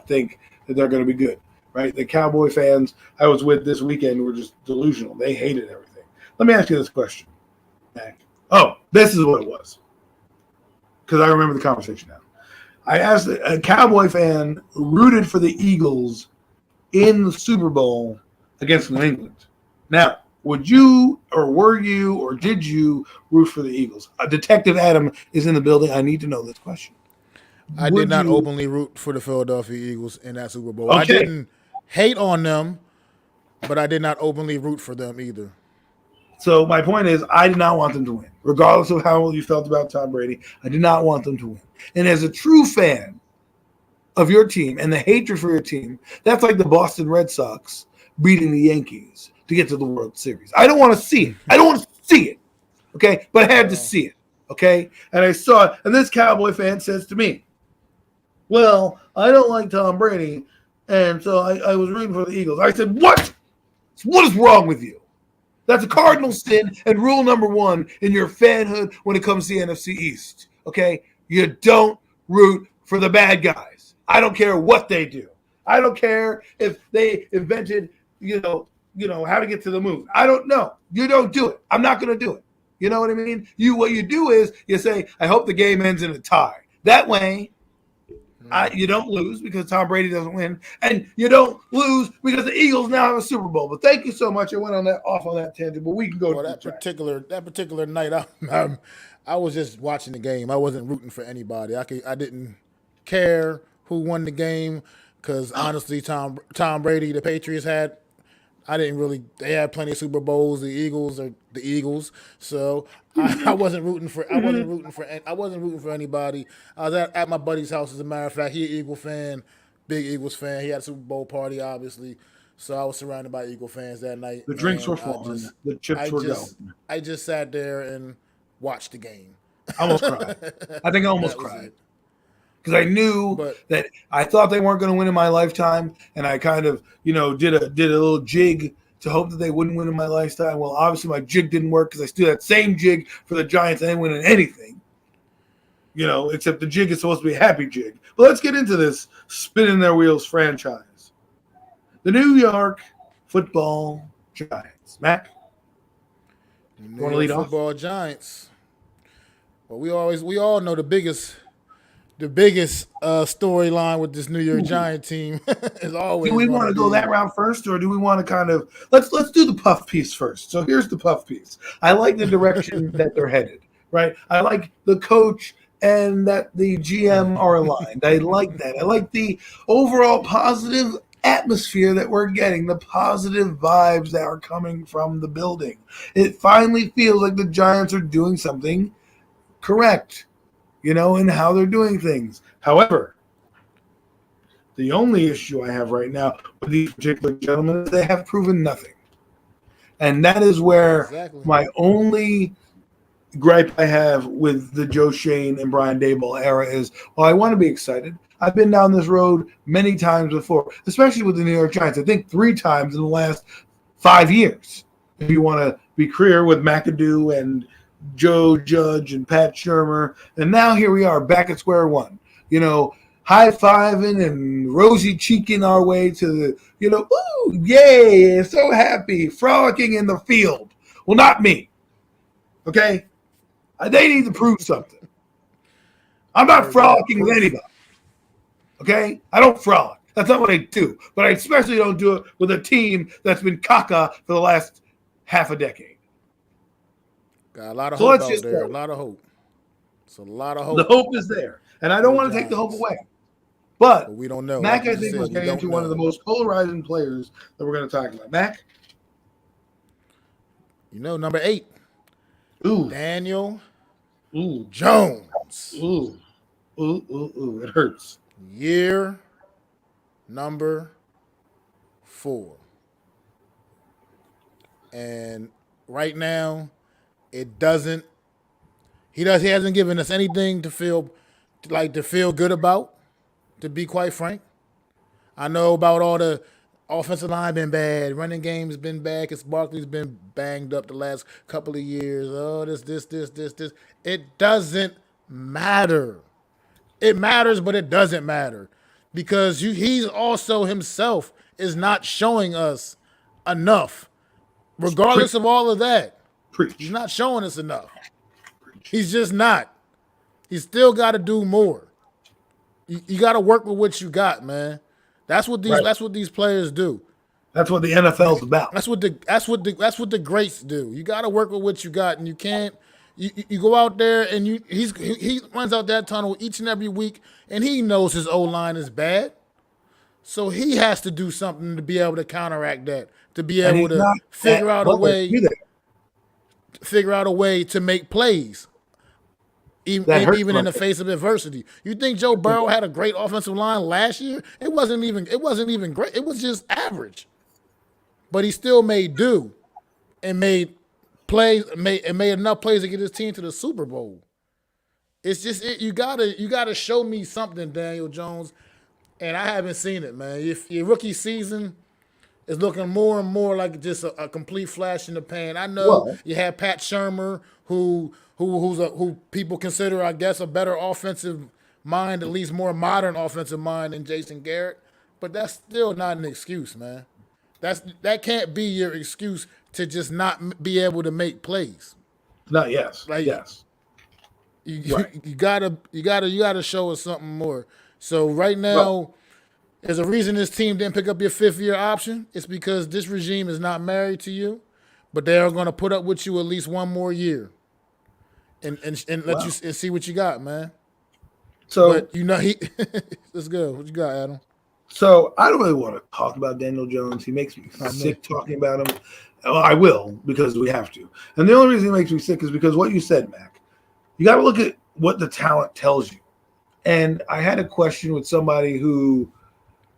think that they're going to be good, right? The Cowboy fans I was with this weekend were just delusional. They hated everything. Let me ask you this question, Mac. Oh, this is what it was, because I remember the conversation now. I asked a Cowboy fan rooted for the Eagles in the Super Bowl against New England. Now, would you or were you or did you root for the Eagles? Detective Adam is in the building. I need to know this question. I did not openly root for the Philadelphia Eagles in that Super Bowl. Okay. I didn't hate on them, but I did not openly root for them either. So my point is, I did not want them to win. Regardless of how you felt about Tom Brady, I did not want them to win. And as a true fan of your team and the hatred for your team, that's like the Boston Red Sox beating the Yankees to get to the World Series. I don't want to see it. I don't want to see it. Okay? But I had to see it. Okay? And I saw it. And this Cowboy fan says to me, well, I don't like Tom Brady, and so I was rooting for the Eagles. I said, what? What is wrong with you? That's a cardinal sin and rule number 1 in your fanhood when it comes to the NFC East. Okay? You don't root for the bad guys. I don't care what they do. I don't care if they invented, how to get to the moon. I don't know. You don't do it. I'm not going to do it. You know what I mean? What you do is you say, I hope the game ends in a tie. That way, you don't lose because Tom Brady doesn't win, and you don't lose because the Eagles now have a Super Bowl. But thank you so much. I went off on that tangent, but we can go. Well, that particular night, I was just watching the game. I wasn't rooting for anybody. I didn't care who won the game because honestly, Tom Brady, the Patriots had. They had plenty of Super Bowls. The Eagles are the Eagles, so I wasn't rooting for anybody. I was at my buddy's house. As a matter of fact, he an Eagle fan, big Eagles fan. He had a Super Bowl party, obviously, so I was surrounded by Eagle fans that night. The drinks were falling. The chips were going. I just sat there and watched the game. I almost cried. I think I almost cried. Because I knew that I thought they weren't going to win in my lifetime, and I kind of, did a little jig to hope that they wouldn't win in my lifetime. Well, obviously my jig didn't work because I still that same jig for the Giants. They didn't win in anything, except the jig is supposed to be a happy jig. But let's get into this spinning their wheels franchise. The New York Football Giants. Mac, you want to lead off? Football Giants. Well, we all know the biggest storyline with this New York Giant team is always. Do we want to go that route first, or do we want to kind of let's do the puff piece first? So here's the puff piece. I like the direction that they're headed. Right. I like the coach and that the GM are aligned. I like that. I like the overall positive atmosphere that we're getting, the positive vibes that are coming from the building. It finally feels like the Giants are doing something correct. In how they're doing things. However, the only issue I have right now with these particular gentlemen is they have proven nothing. And that is where my only gripe I have with the Joe Shane and Brian Daboll era is, well, I want to be excited. I've been down this road many times before, especially with the New York Giants. I think 3 times in the last 5 years. If you want to be clear with McAdoo and Joe Judge and Pat Shurmur, and now here we are back at square one. High-fiving and rosy-cheeking our way to the, ooh, yay, so happy, frolicking in the field. Well, not me. Okay? They need to prove something. I'm not frolicking with anybody. Okay? I don't frolic. That's not what I do. But I especially don't do it with a team that's been caca for the last half a decade. Got a lot of hope out there. A lot of hope. It's a lot of hope. The hope is there. And I don't want to take the hope away. But we don't know. Mac, I think, was getting into one of the most polarizing players that we're going to talk about. Mac? Number 8. Ooh. Daniel Jones. Ooh. It hurts. Year number 4. And right now, he hasn't given us anything to feel good about, to be quite frank. I know about all the offensive line been bad, running game's been bad because Barkley's been banged up the last couple of years. Oh, this. It doesn't matter. It matters, but it doesn't matter because he's also himself is not showing us enough, regardless of all of that. He's not showing us enough. He's just not. He's still got to do more. You got to work with what you got, man. That's what these players do. That's what the NFL's about. That's what the greats do. You got to work with what you got, and you can't. You go out there and he runs out that tunnel each and every week, and he knows his O-line is bad, so he has to do something to be able to counteract that, to be able to figure out a way to make plays, even in the face of adversity. You think Joe Burrow had a great offensive line last year? It wasn't even great. It was just average, but he still made do and made made enough plays to get his team to the Super Bowl. It's just you gotta show me something, Daniel Jones, and I haven't seen it, man. If your rookie season is looking more and more like just a complete flash in the pan. I know you had Pat Shurmur, who people consider, I guess, a better offensive mind, at least more modern offensive mind than Jason Garrett, but that's still not an excuse, man. That can't be your excuse to just not be able to make plays. Not yes. Like Yes. Right. you gotta show us something more. So right now, there's a reason this team didn't pick up your 5th-year option. It's because this regime is not married to you, but they are going to put up with you at least one more year, and let you and see what you got, man. So, But you know he. Let's go. What you got, Adam? so I don't really want to talk about Daniel Jones. He makes me sick talking about him. Well, I will because we have to. And the only reason he makes me sick is because what you said, Mac. You got to look at what the talent tells you. And I had a question with somebody who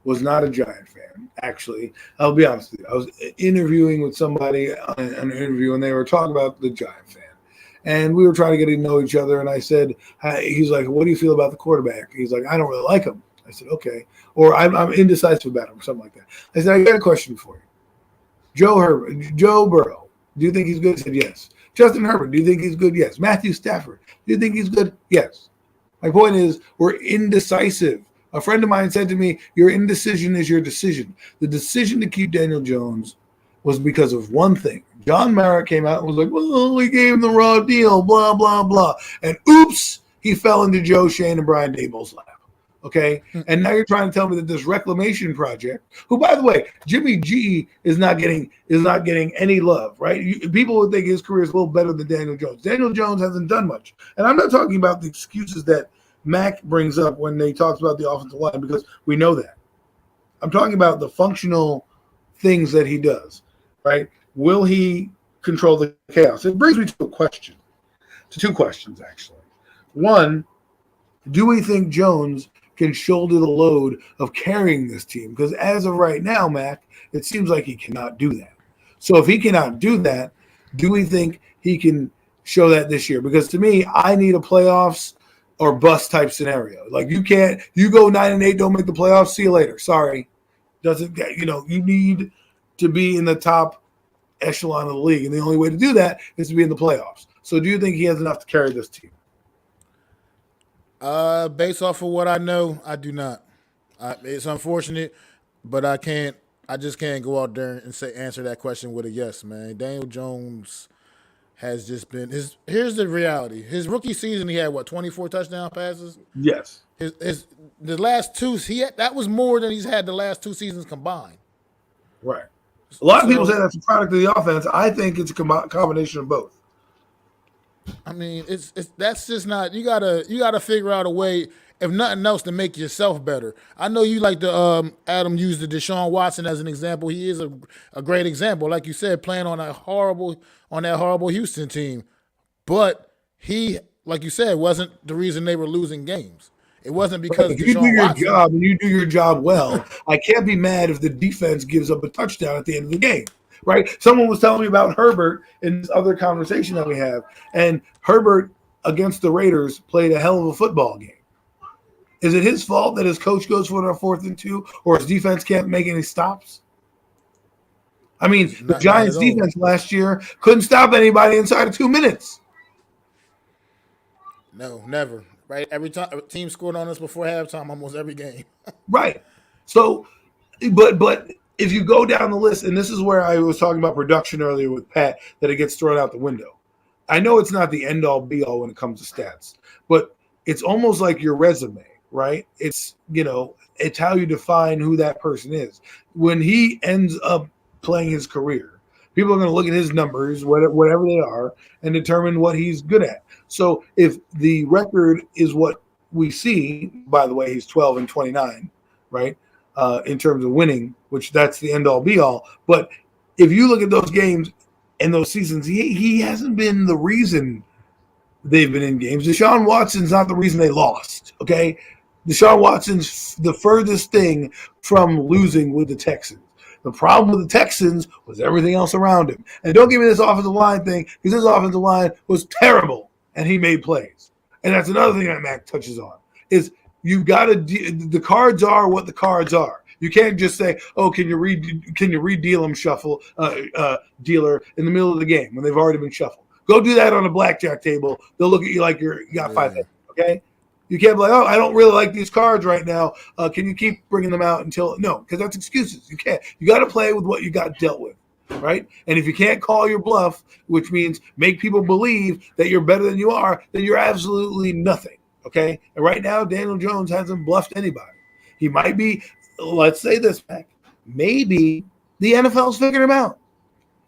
was not a Giant fan, actually. I'll be honest with you. I was interviewing with somebody on an interview, and they were talking about the Giant fan. And we were trying to get to know each other, and I said, he's like, what do you feel about the quarterback? He's like, I don't really like him. I said, okay. Or I'm indecisive about him, or something like that. I said, I got a question for you. Joe Burrow, do you think he's good? He said, yes. Justin Herbert, do you think he's good? Yes. Matthew Stafford, do you think he's good? Yes. My point is, we're indecisive. A friend of mine said to me, your indecision is your decision. The decision to keep Daniel Jones was because of one thing. John Mara came out and was like, well, we gave him the raw deal, blah, blah, blah. And oops, he fell into Joe Shane and Brian Daboll's lap. Okay? And now you're trying to tell me that this reclamation project, who, by the way, Jimmy G is not getting any love, right? People would think his career is a little better than Daniel Jones. Daniel Jones hasn't done much. And I'm not talking about the excuses that Mac brings up when they talks about the offensive line, because we know that. I'm talking about the functional things that he does, right? Will he control the chaos? It brings me to two questions, actually. One, do we think Jones can shoulder the load of carrying this team? Because as of right now, Mac, it seems like he cannot do that. So if he cannot do that, do we think he can show that this year? Because to me, I need a playoffs or bust type scenario. Like you go 9-8, don't make the playoffs. See you later. Sorry. You need to be in the top echelon of the league. And the only way to do that is to be in the playoffs. So do you think he has enough to carry this team? Based off of what I know, I do not. It's unfortunate, but I just can't go out there and answer that question with a yes, man. Daniel Jones has just been here's the reality. His rookie season, he had 24 touchdown passes? Yes. The last two, that was more than he's had the last 2 seasons combined. Right. A lot of people say that's a product of the offense. I think it's a combination of both. I mean, that's just not. You gotta figure out a way, if nothing else, to make yourself better. I know you like to Adam used the Deshaun Watson as an example. He is a great example, like you said, playing on that horrible Houston team. But he, like you said, wasn't the reason they were losing games. It wasn't because if you do your job and you do your job well, I can't be mad if the defense gives up a touchdown at the end of the game. Right? Someone was telling me about Herbert in this other conversation that we have, and Herbert against the Raiders played a hell of a football game. Is it his fault that his coach goes for a 4th and 2, or his defense can't make any stops? I mean, the Giants' defense last year couldn't stop anybody inside of 2 minutes. No, never. Right? Every time a team scored on us before halftime, almost every game. Right. So, but if you go down the list, and this is where I was talking about production earlier with Pat, that it gets thrown out the window. I know it's not the end-all, be-all when it comes to stats, but it's almost like your resume, right? It's how you define who that person is. When he ends up playing his career, people are going to look at his numbers, whatever they are, and determine what he's good at. So if the record is what we see, by the way, he's 12-29, right? In terms of winning, which that's the end all be all. But if you look at those games and those seasons, he hasn't been the reason they've been in games. Deshaun Watson's not the reason they lost. Okay. Deshaun Watson's the furthest thing from losing with the Texans. The problem with the Texans was everything else around him. And don't give me this offensive line thing, because this offensive line was terrible and he made plays. And that's another thing that Mac touches on is you've got to the cards are what the cards are. You can't just say, "Oh, can you redeal them dealer in the middle of the game when they've already been shuffled." Go do that on a blackjack table. They'll look at you like you got 5 heads. Okay, you can't be like, "Oh, I don't really like these cards right now. Can you keep bringing them out until?" No, because that's excuses. You can't. You got to play with what you got dealt with. right? And if you can't call your bluff, which means make people believe that you're better than you are, then you're absolutely nothing, okay? And right now, Daniel Jones hasn't bluffed anybody. He might be, let's say this, Mac, maybe the NFL's figured him out.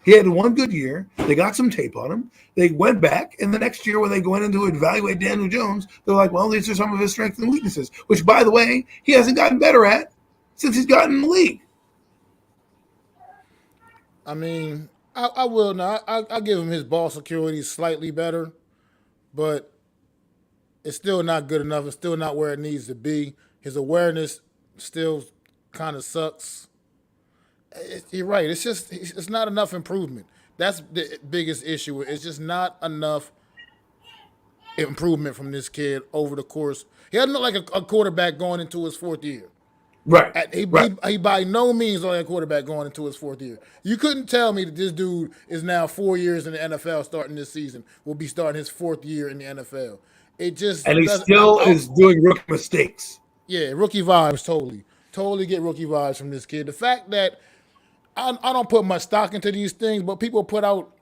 He had one good year. They got some tape on him. They went back, and the next year when they went in to evaluate Daniel Jones, they're like, well, these are some of his strengths and weaknesses, which, by the way, he hasn't gotten better at since he's gotten in the league. I mean, I will not. I give him his ball security slightly better, but it's still not good enough. It's still not where it needs to be. His awareness still kind of sucks. You're right. It's not enough improvement. That's the biggest issue. It's just not enough improvement from this kid over the course. He doesn't look like a quarterback going into his fourth year. Right. He by no means like a quarterback going into his fourth year. You couldn't tell me that this dude is now 4 years in the NFL starting this season. Will be starting his fourth year in the NFL. It just and he still is doing rookie mistakes. Yeah, rookie vibes totally get rookie vibes from this kid. The fact that I don't put much stock into these things, but people put out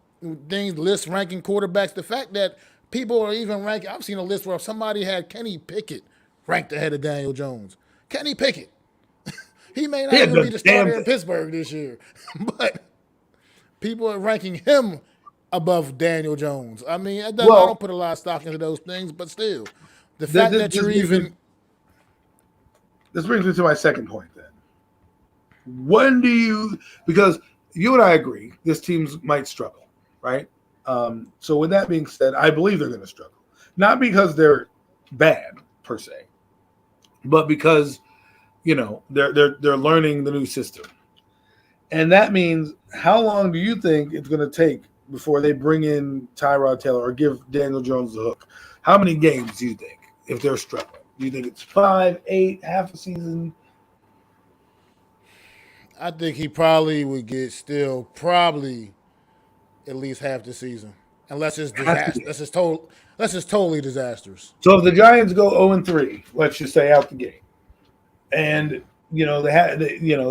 things, lists ranking quarterbacks. The fact that people are even ranking, I've seen a list where somebody had Kenny Pickett ranked ahead of Daniel Jones. Kenny Pickett. He may not even be the starter in Pittsburgh this year, but people are ranking him above Daniel Jones. I mean, I don't put a lot of stock into those things, but still, the fact that you're even. This brings me to my second point then. When do you, because you and I agree, this team might struggle, right? So with that being said, I believe they're going to struggle. Not because they're bad, per se, but because, you know, they're learning the new system. And that means, how long do you think it's going to take before they bring in Tyrod Taylor or give Daniel Jones the hook? How many games do you think, if they're struggling? Do you think it's 5, 8, half a season? I think he probably would get still probably at least half the season, unless it's disaster. That's just totally disastrous. So if the Giants go 0-3, let's just say out the gate, and you know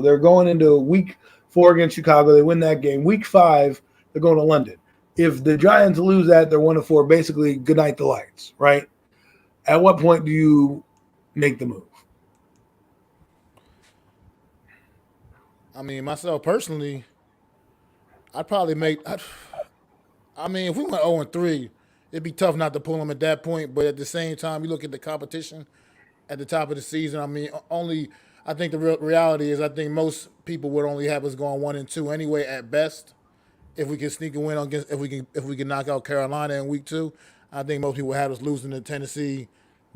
they're going into week 4 against Chicago, they win that game. Week 5, they're going to London. If the Giants lose that, they're 1-4. Basically, good night the lights, right? At what point do you make the move? I mean, myself personally, I'd probably make. I mean, if we went 0-3, it'd be tough not to pull them at that point. But at the same time, you look at the competition at the top of the season. I mean, I think the reality is, I think most people would only have us going 1-2 anyway at best. If we can sneak a win against, if we can knock out Carolina in week 2, I think most people would have us losing to Tennessee,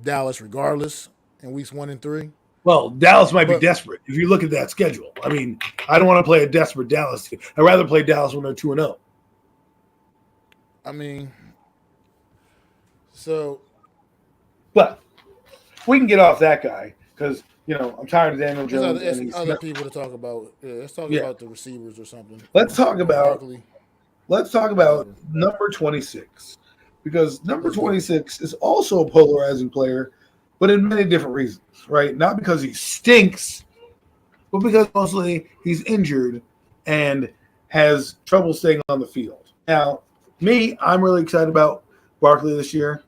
Dallas, regardless in weeks 1 and 3. Well, Dallas might be desperate if you look at that schedule. I mean, I don't want to play a desperate Dallas team. I'd rather play Dallas when they're 2-0. I mean, so. But we can get off that guy because, you know, I'm tired of Daniel Jones. There's other people to talk about. Yeah, let's talk about the receivers or something. Let's talk about number 26, because number 26 is also a polarizing player, but in many different reasons, right? Not because he stinks, but because mostly he's injured and has trouble staying on the field. Now, I'm really excited about Barkley this year.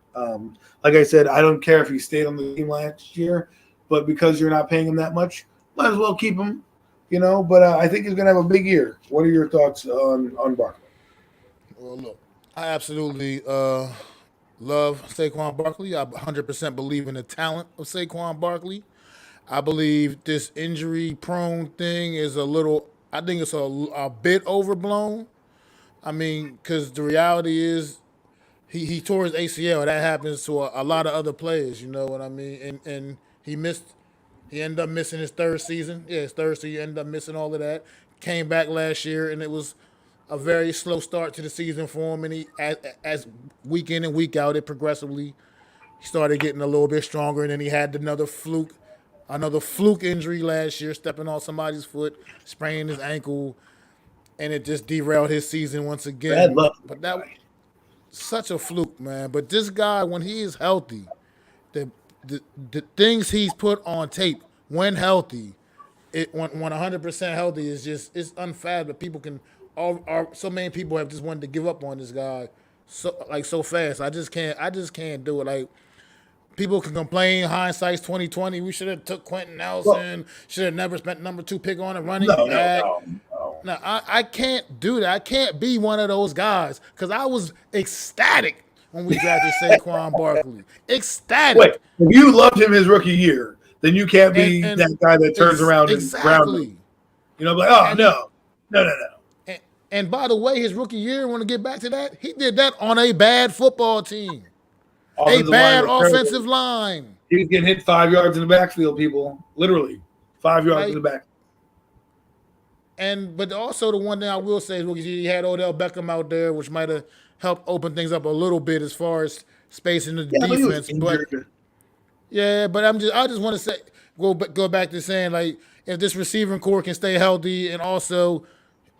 Like I said, I don't care if he stayed on the team last year, but because you're not paying him that much, might as well keep him, you know. But I think he's going to have a big year. What are your thoughts on Barkley? Well, look, I absolutely love Saquon Barkley. I 100% believe in the talent of Saquon Barkley. I believe this injury-prone thing is I think it's a bit overblown. I mean, because the reality is he tore his ACL. That happens to a lot of other players, you know what I mean? And he ended up missing his third season. Yeah, his third season, he ended up missing all of that. Came back last year, and it was a very slow start to the season for him. And he, as week in and week out, it progressively started getting a little bit stronger. And then he had another fluke injury last year, stepping on somebody's foot, spraining his ankle, and it just derailed his season once again. Bad luck. But that was such a fluke, man. But this guy, when he is healthy, the things he's put on tape when healthy, when 100% healthy is it's unfathomable. People can so many people have just wanted to give up on this guy so fast. I just can't do it. Like people can complain, hindsight's 2020. We should have took Quentin Nelson. Should have never spent number 2 pick on a running back. No, I can't do that. I can't be one of those guys because I was ecstatic when we drafted Saquon Barkley. Ecstatic. Wait, if you loved him his rookie year, then you can't be that guy that turns around and ground him. You know, like, oh, no. And by the way, his rookie year, I want to get back to that, he did that on a bad football team. A bad offensive line. He was getting hit 5 yards in the backfield, people. Literally, 5 yards in the back. But also the one thing I will say is he had Odell Beckham out there, which might have helped open things up a little bit as far as space in the defense. But I just want to say go back to saying, like, if this receiving core can stay healthy and also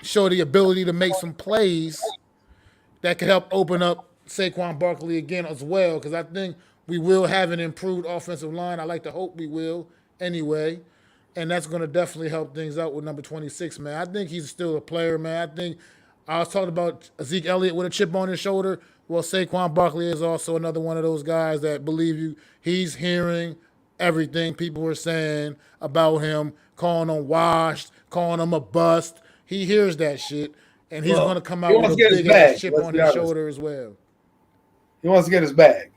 show the ability to make some plays, that could help open up Saquon Barkley again as well, because I think we will have an improved offensive line. I like to hope we will anyway, and that's going to definitely help things out with number 26, man. I think he's still a player, man. I think I was talking about Zeke Elliott with a chip on his shoulder. Well, Saquon Barkley is also another one of those guys that believe you. He's hearing everything people were saying about him, calling him washed, calling him a bust. He hears that shit, and he's going to come out with a big-ass chip on his shoulder as well. He wants to get his bag,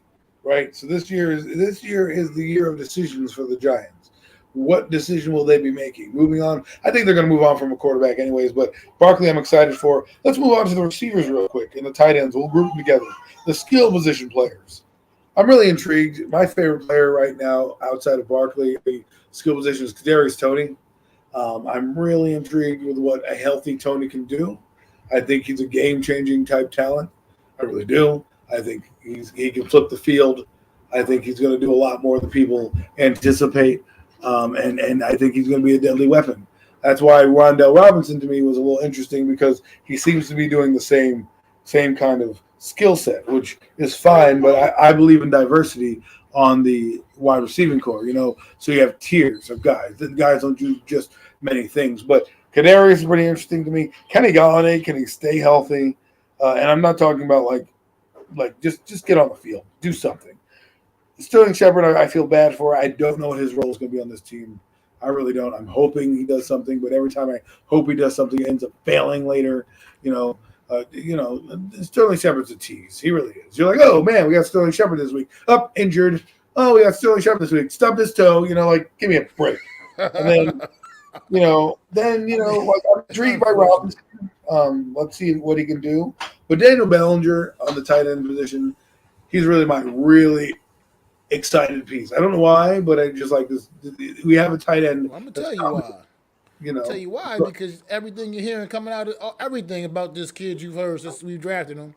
right? So this year is the year of decisions for the Giants. What decision will they be making? Moving on, I think they're going to move on from a quarterback anyways, but Barkley I'm excited for. Let's move on to the receivers real quick and the tight ends. We'll group them together. The skill position players. I'm really intrigued. My favorite player right now outside of Barkley, the skill position, is Kadarius Toney. I'm really intrigued with what a healthy Toney can do. I think he's a game-changing type talent. I really do. I think he can flip the field. I think he's going to do a lot more than people anticipate. And I think he's going to be a deadly weapon. That's why Rondell Robinson to me was a little interesting, because he seems to be doing the same kind of skill set, which is fine. But I believe in diversity on the wide receiving core, you know. So you have tiers of guys. The guys don't do just many things. But Kadarius is pretty interesting to me. Kenny Galladay, can he stay healthy? And I'm not talking about like just get on the field, do something. Sterling Shepard, I feel bad for. I don't know what his role is going to be on this team. I really don't. I'm hoping he does something, but every time I hope he does something, it ends up failing later. Sterling Shepard's a tease. He really is. You're like, oh man, we got Sterling Shepard this week. Up injured. Oh, we got Sterling Shepard this week. Stubbed his toe. Give me a break. And then I'm intrigued by Robinson. Let's see what he can do. But Daniel Bellinger on the tight end position, he's really my really excited piece. I don't know why, but I just like this. We have a tight end. Well, I'm gonna tell you why. Tell you why, because everything you're hearing coming out of everything about this kid you've heard since we drafted him,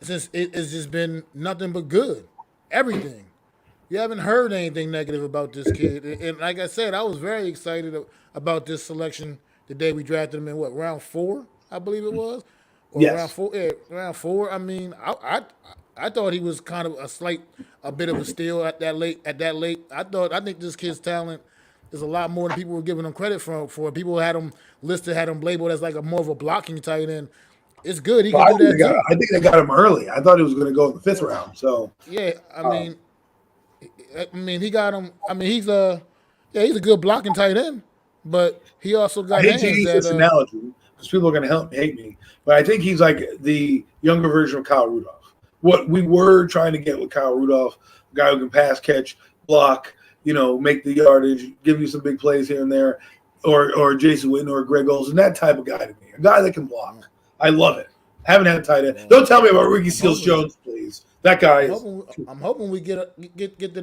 since it's just been nothing but good. Everything. You haven't heard anything negative about this kid. And like I said, I was very excited about this selection the day we drafted him in round 4, I believe it was. Or yes. Round 4. I mean, I thought he was kind of a bit of a steal at that late. I think this kid's talent is a lot more than people were giving him credit for. People had him listed, had him labeled as like more of a blocking tight end. It's good. He can do that too. I think they got him early. I thought he was going to go in the 5th round. So yeah, I mean, he got him. I mean, he's a good blocking tight end, but he also got hands. I hate to use this analogy because people are going to hate me, but I think he's like the younger version of Kyle Rudolph. What we were trying to get with Kyle Rudolph, a guy who can pass, catch, block, make the yardage, give you some big plays here and there, or Jason Witten or Greg Olsen, that type of guy to me, a guy that can block. I love it. Haven't had a tight end. Don't tell me about Ricky Seals-Jones, please. That guy I'm hoping we get the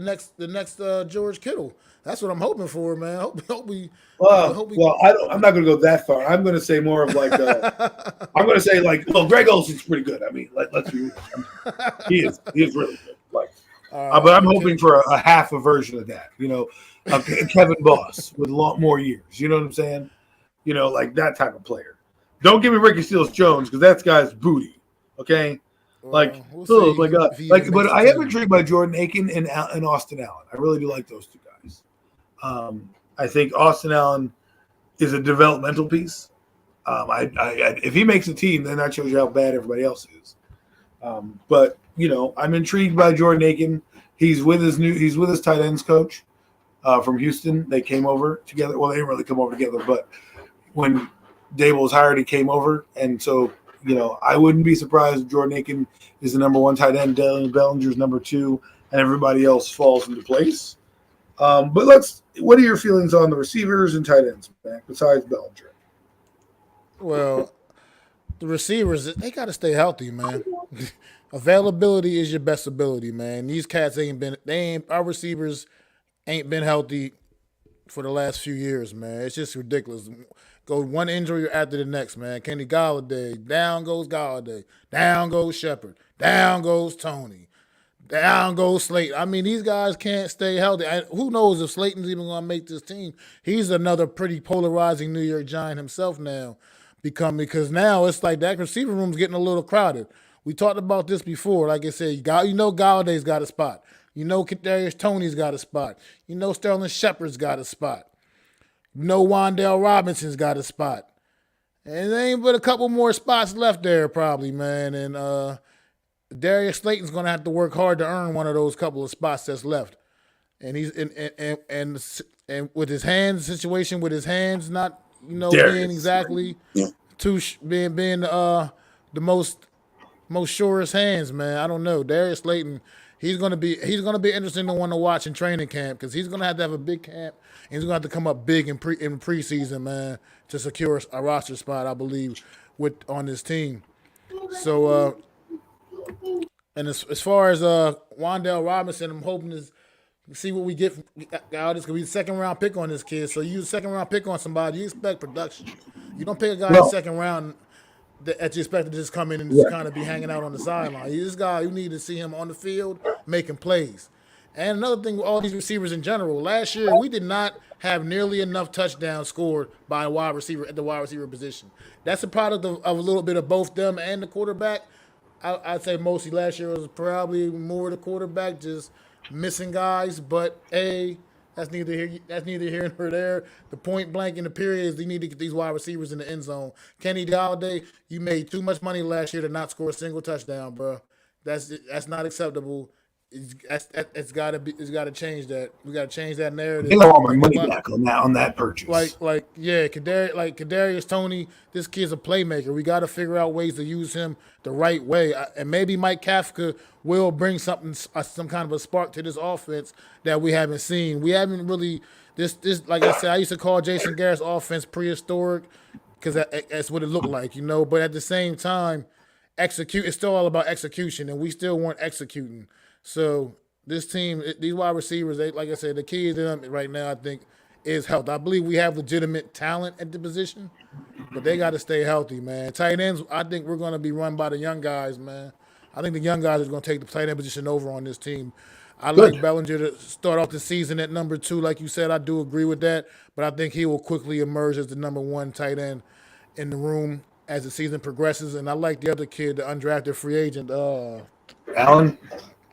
next George Kittle. That's what I'm hoping for, man. I'm not going to go that far. I'm going to say more of like Greg Olsen's pretty good. I mean, let's be real. He is really good. But I'm hoping for a half a version of that. Kevin Boss with a lot more years. You know what I'm saying? Like that type of player. Don't give me Ricky Seals-Jones because that guy's booty. Okay. But I am intrigued by Jordan Aiken and Austin Allen. I really do like those two guys. I think Austin Allen is a developmental piece. If he makes a team, then that shows you how bad everybody else is. But I'm intrigued by Jordan Aiken. He's with his tight ends coach from Houston. They came over together. Well, they didn't really come over together, but when Dable was hired, he came over, and so I wouldn't be surprised if Jordan Aiken is the number one tight end, Dylan Bellinger's number two, and everybody else falls into place. But what are your feelings on the receivers and tight ends, Mac, besides Bellinger? Well, the receivers, they got to stay healthy, man. Availability is your best ability, man. These cats our receivers ain't been healthy for the last few years, man. It's just ridiculous. Go one injury after the next, man. Kenny Golladay, down goes Golladay. Down goes Shepard. Down goes Tony. Down goes Slayton. I mean, these guys can't stay healthy. Who knows if Slayton's even going to make this team? He's another pretty polarizing New York Giant himself now. Because now it's like that receiver room's getting a little crowded. We talked about this before. Like I said, Galladay's got a spot. Kadarius Toney's got a spot. Sterling Shepard's got a spot. Wan'Dale Robinson's got a spot. And there ain't but a couple more spots left there probably, man. And Darius Slayton's going to have to work hard to earn one of those couple of spots that's left. And he's and with his hands, situation with his hands not being exactly being the most surest hands, man. I don't know. Darius Slayton, he's gonna be interesting to one to watch in training camp because he's gonna have to have a big camp and he's gonna have to come up big in preseason, man, to secure a roster spot, I believe, on this team. So and as far as Wan'Dale Robinson, I'm hoping to see what we get from out. This could be a second round pick on this kid. So you use a second round pick on somebody, you expect production. You don't pick a guy in second round that you expect to just come in and just kind of be hanging out on the sideline. He's this guy, you need to see him on the field making plays. And another thing with all these receivers in general, last year we did not have nearly enough touchdowns scored by a wide receiver at the wide receiver position. That's a product of a little bit of both them and the quarterback. I'd say mostly last year was probably more the quarterback just missing guys, but that's neither here nor there. The point blank in the period is you need to get these wide receivers in the end zone. Kenny Golladay, you made too much money last year to not score a single touchdown, bro. That's not acceptable. It's got to change that. We got to change that narrative. I want my money back on that purchase. Kadarius Toney, this kid's a playmaker. We got to figure out ways to use him the right way. And maybe Mike Kafka will bring some kind of a spark to this offense that we haven't seen. We haven't really this like I said, I used to call Jason Garrett's offense prehistoric because that's what it looked like, But at the same time, it's still all about execution, and we still weren't executing. So this team, these wide receivers, like I said, the key to them right now, I think, is health. I believe we have legitimate talent at the position, but they got to stay healthy, man. Tight ends, I think we're going to be run by the young guys, man. I think the young guys are going to take the tight end position over on this team. I like Bellinger to start off the season at number 2. Like you said, I do agree with that, but I think he will quickly emerge as the number 1 tight end in the room as the season progresses. And I like the other kid, the undrafted free agent. Allen?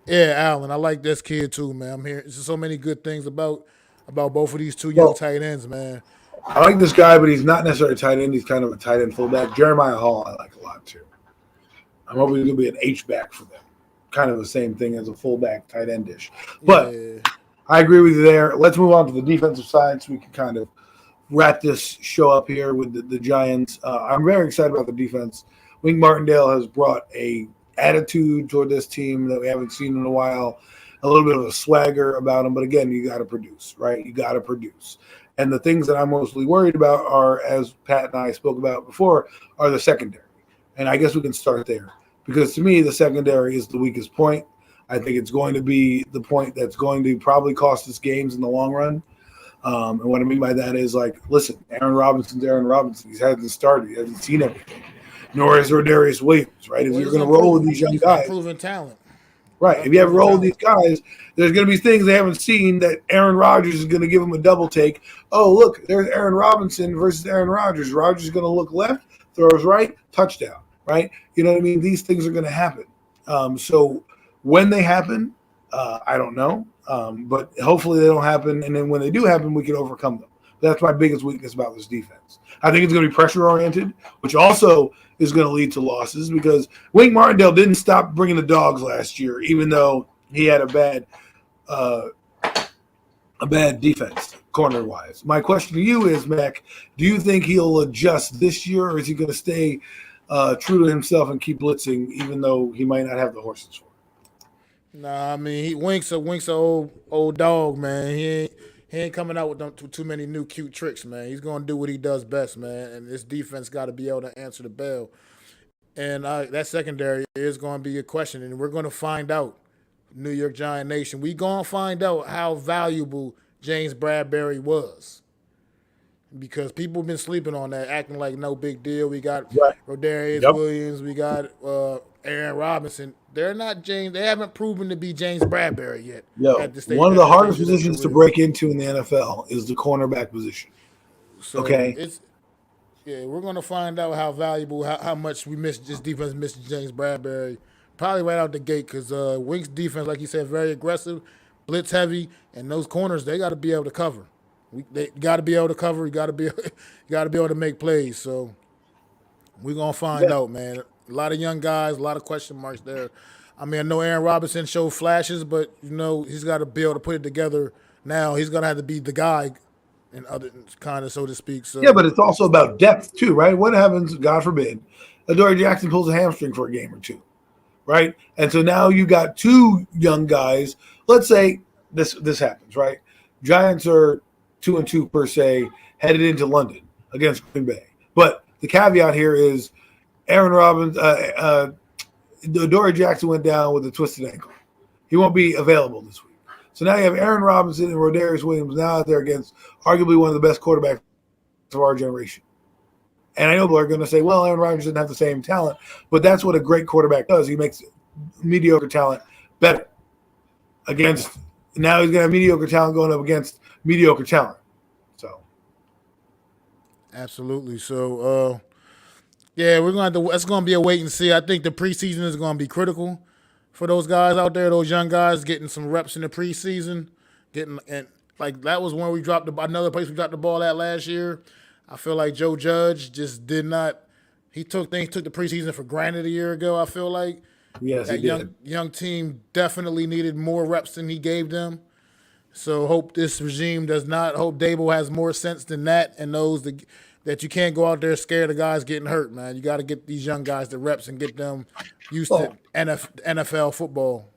Yeah, Allen. I like this kid too, man. I'm hearing so many good things about both of these two young tight ends, man. I like this guy, but he's not necessarily a tight end. He's kind of a tight end fullback. Jeremiah Hall I like a lot too. I'm hoping he's going to be an H-back for them. Kind of the same thing as a fullback tight end-ish. But I agree with you there. Let's move on to the defensive side so we can kind of wrap this show up here with the Giants. I'm very excited about the defense. Wink Martindale has brought a attitude toward this team that we haven't seen in a while, a little bit of a swagger about him. But again, you got to produce, right? You got to produce. And the things that I'm mostly worried about are, as Pat and I spoke about before, are the secondary. And I guess we can start there because to me, the secondary is the weakest point. I think it's going to be the point that's going to probably cost us games in the long run. And what I mean by that is, like, listen, Aaron Robinson's Aaron Robinson. He hasn't started. He hasn't seen everything. Nor is Rodarius Williams, right? If you're going to roll with these young guys. Proven talent. Right. If you have roll with these guys, there's going to be things they haven't seen that Aaron Rodgers is going to give them a double take. Oh, look, there's Aaron Robinson versus Aaron Rodgers. Rodgers is going to look left, throws right, touchdown, right? You know what I mean? These things are going to happen. So when they happen, I don't know. But hopefully they don't happen. And then when they do happen, we can overcome them. That's my biggest weakness about this defense. I think it's going to be pressure-oriented, which also is going to lead to losses because Wink Martindale didn't stop bringing the dogs last year, even though he had a bad defense corner-wise. My question to you is, Mac, do you think he'll adjust this year, or is he going to stay true to himself and keep blitzing, even though he might not have the horses for it? Nah, I mean, Wink's a old dog, man. He ain't coming out with too many new cute tricks, man. He's gonna do what he does best, man. And this defense got to be able to answer the bell. And that secondary is going to be a question, and we're going to find out. New York Giant Nation, we gonna find out how valuable James Bradbury was, because people have been sleeping on that, acting like no big deal. We got Rodarius Williams, we got Aaron Robinson. They're not James. They haven't proven to be James Bradbury yet. One of the hardest positions to break into in the NFL is the cornerback position. So we're gonna find out how valuable, how much we missed this defense, missed James Bradbury. Probably right out the gate, because Wink's defense, like you said, very aggressive, blitz heavy, and those corners, they got to be able to cover. They got to be able to cover. You got to be able to make plays. So we're gonna find out, man. A lot of young guys, a lot of question marks there. I mean, I know Aaron Robinson showed flashes, but he's got to be able to put it together. Now he's gonna have to be the guy, and other kind of, so to speak. So yeah, but it's also about depth too, right? What happens, God forbid, Adoree Jackson pulls a hamstring for a game or two? Right, and so now you got two young guys. Let's say this happens, right? Giants are 2-2 per se, headed into London against Green Bay. But the caveat here is Aaron Robbins, Adoree Jackson went down with a twisted ankle. He won't be available this week. So now you have Aaron Robinson and Rodarius Williams now out there against arguably one of the best quarterbacks of our generation. And I know people are going to say, well, Aaron Rodgers doesn't have the same talent, but that's what a great quarterback does. He makes mediocre talent better. Now he's going to have mediocre talent going up against mediocre talent. So, absolutely. So, we're going to. It's going to be a wait and see. I think the preseason is going to be critical for those guys out there, those young guys getting some reps in the preseason, that was when we dropped another place we dropped the ball at last year. I feel like Joe Judge just did not. He took the preseason for granted a year ago. I feel like that young team definitely needed more reps than he gave them. So hope this regime does not. Hope Dable has more sense than that and knows that you can't go out there scared of guys getting hurt, man. You got to get these young guys the reps and get them used to NFL football.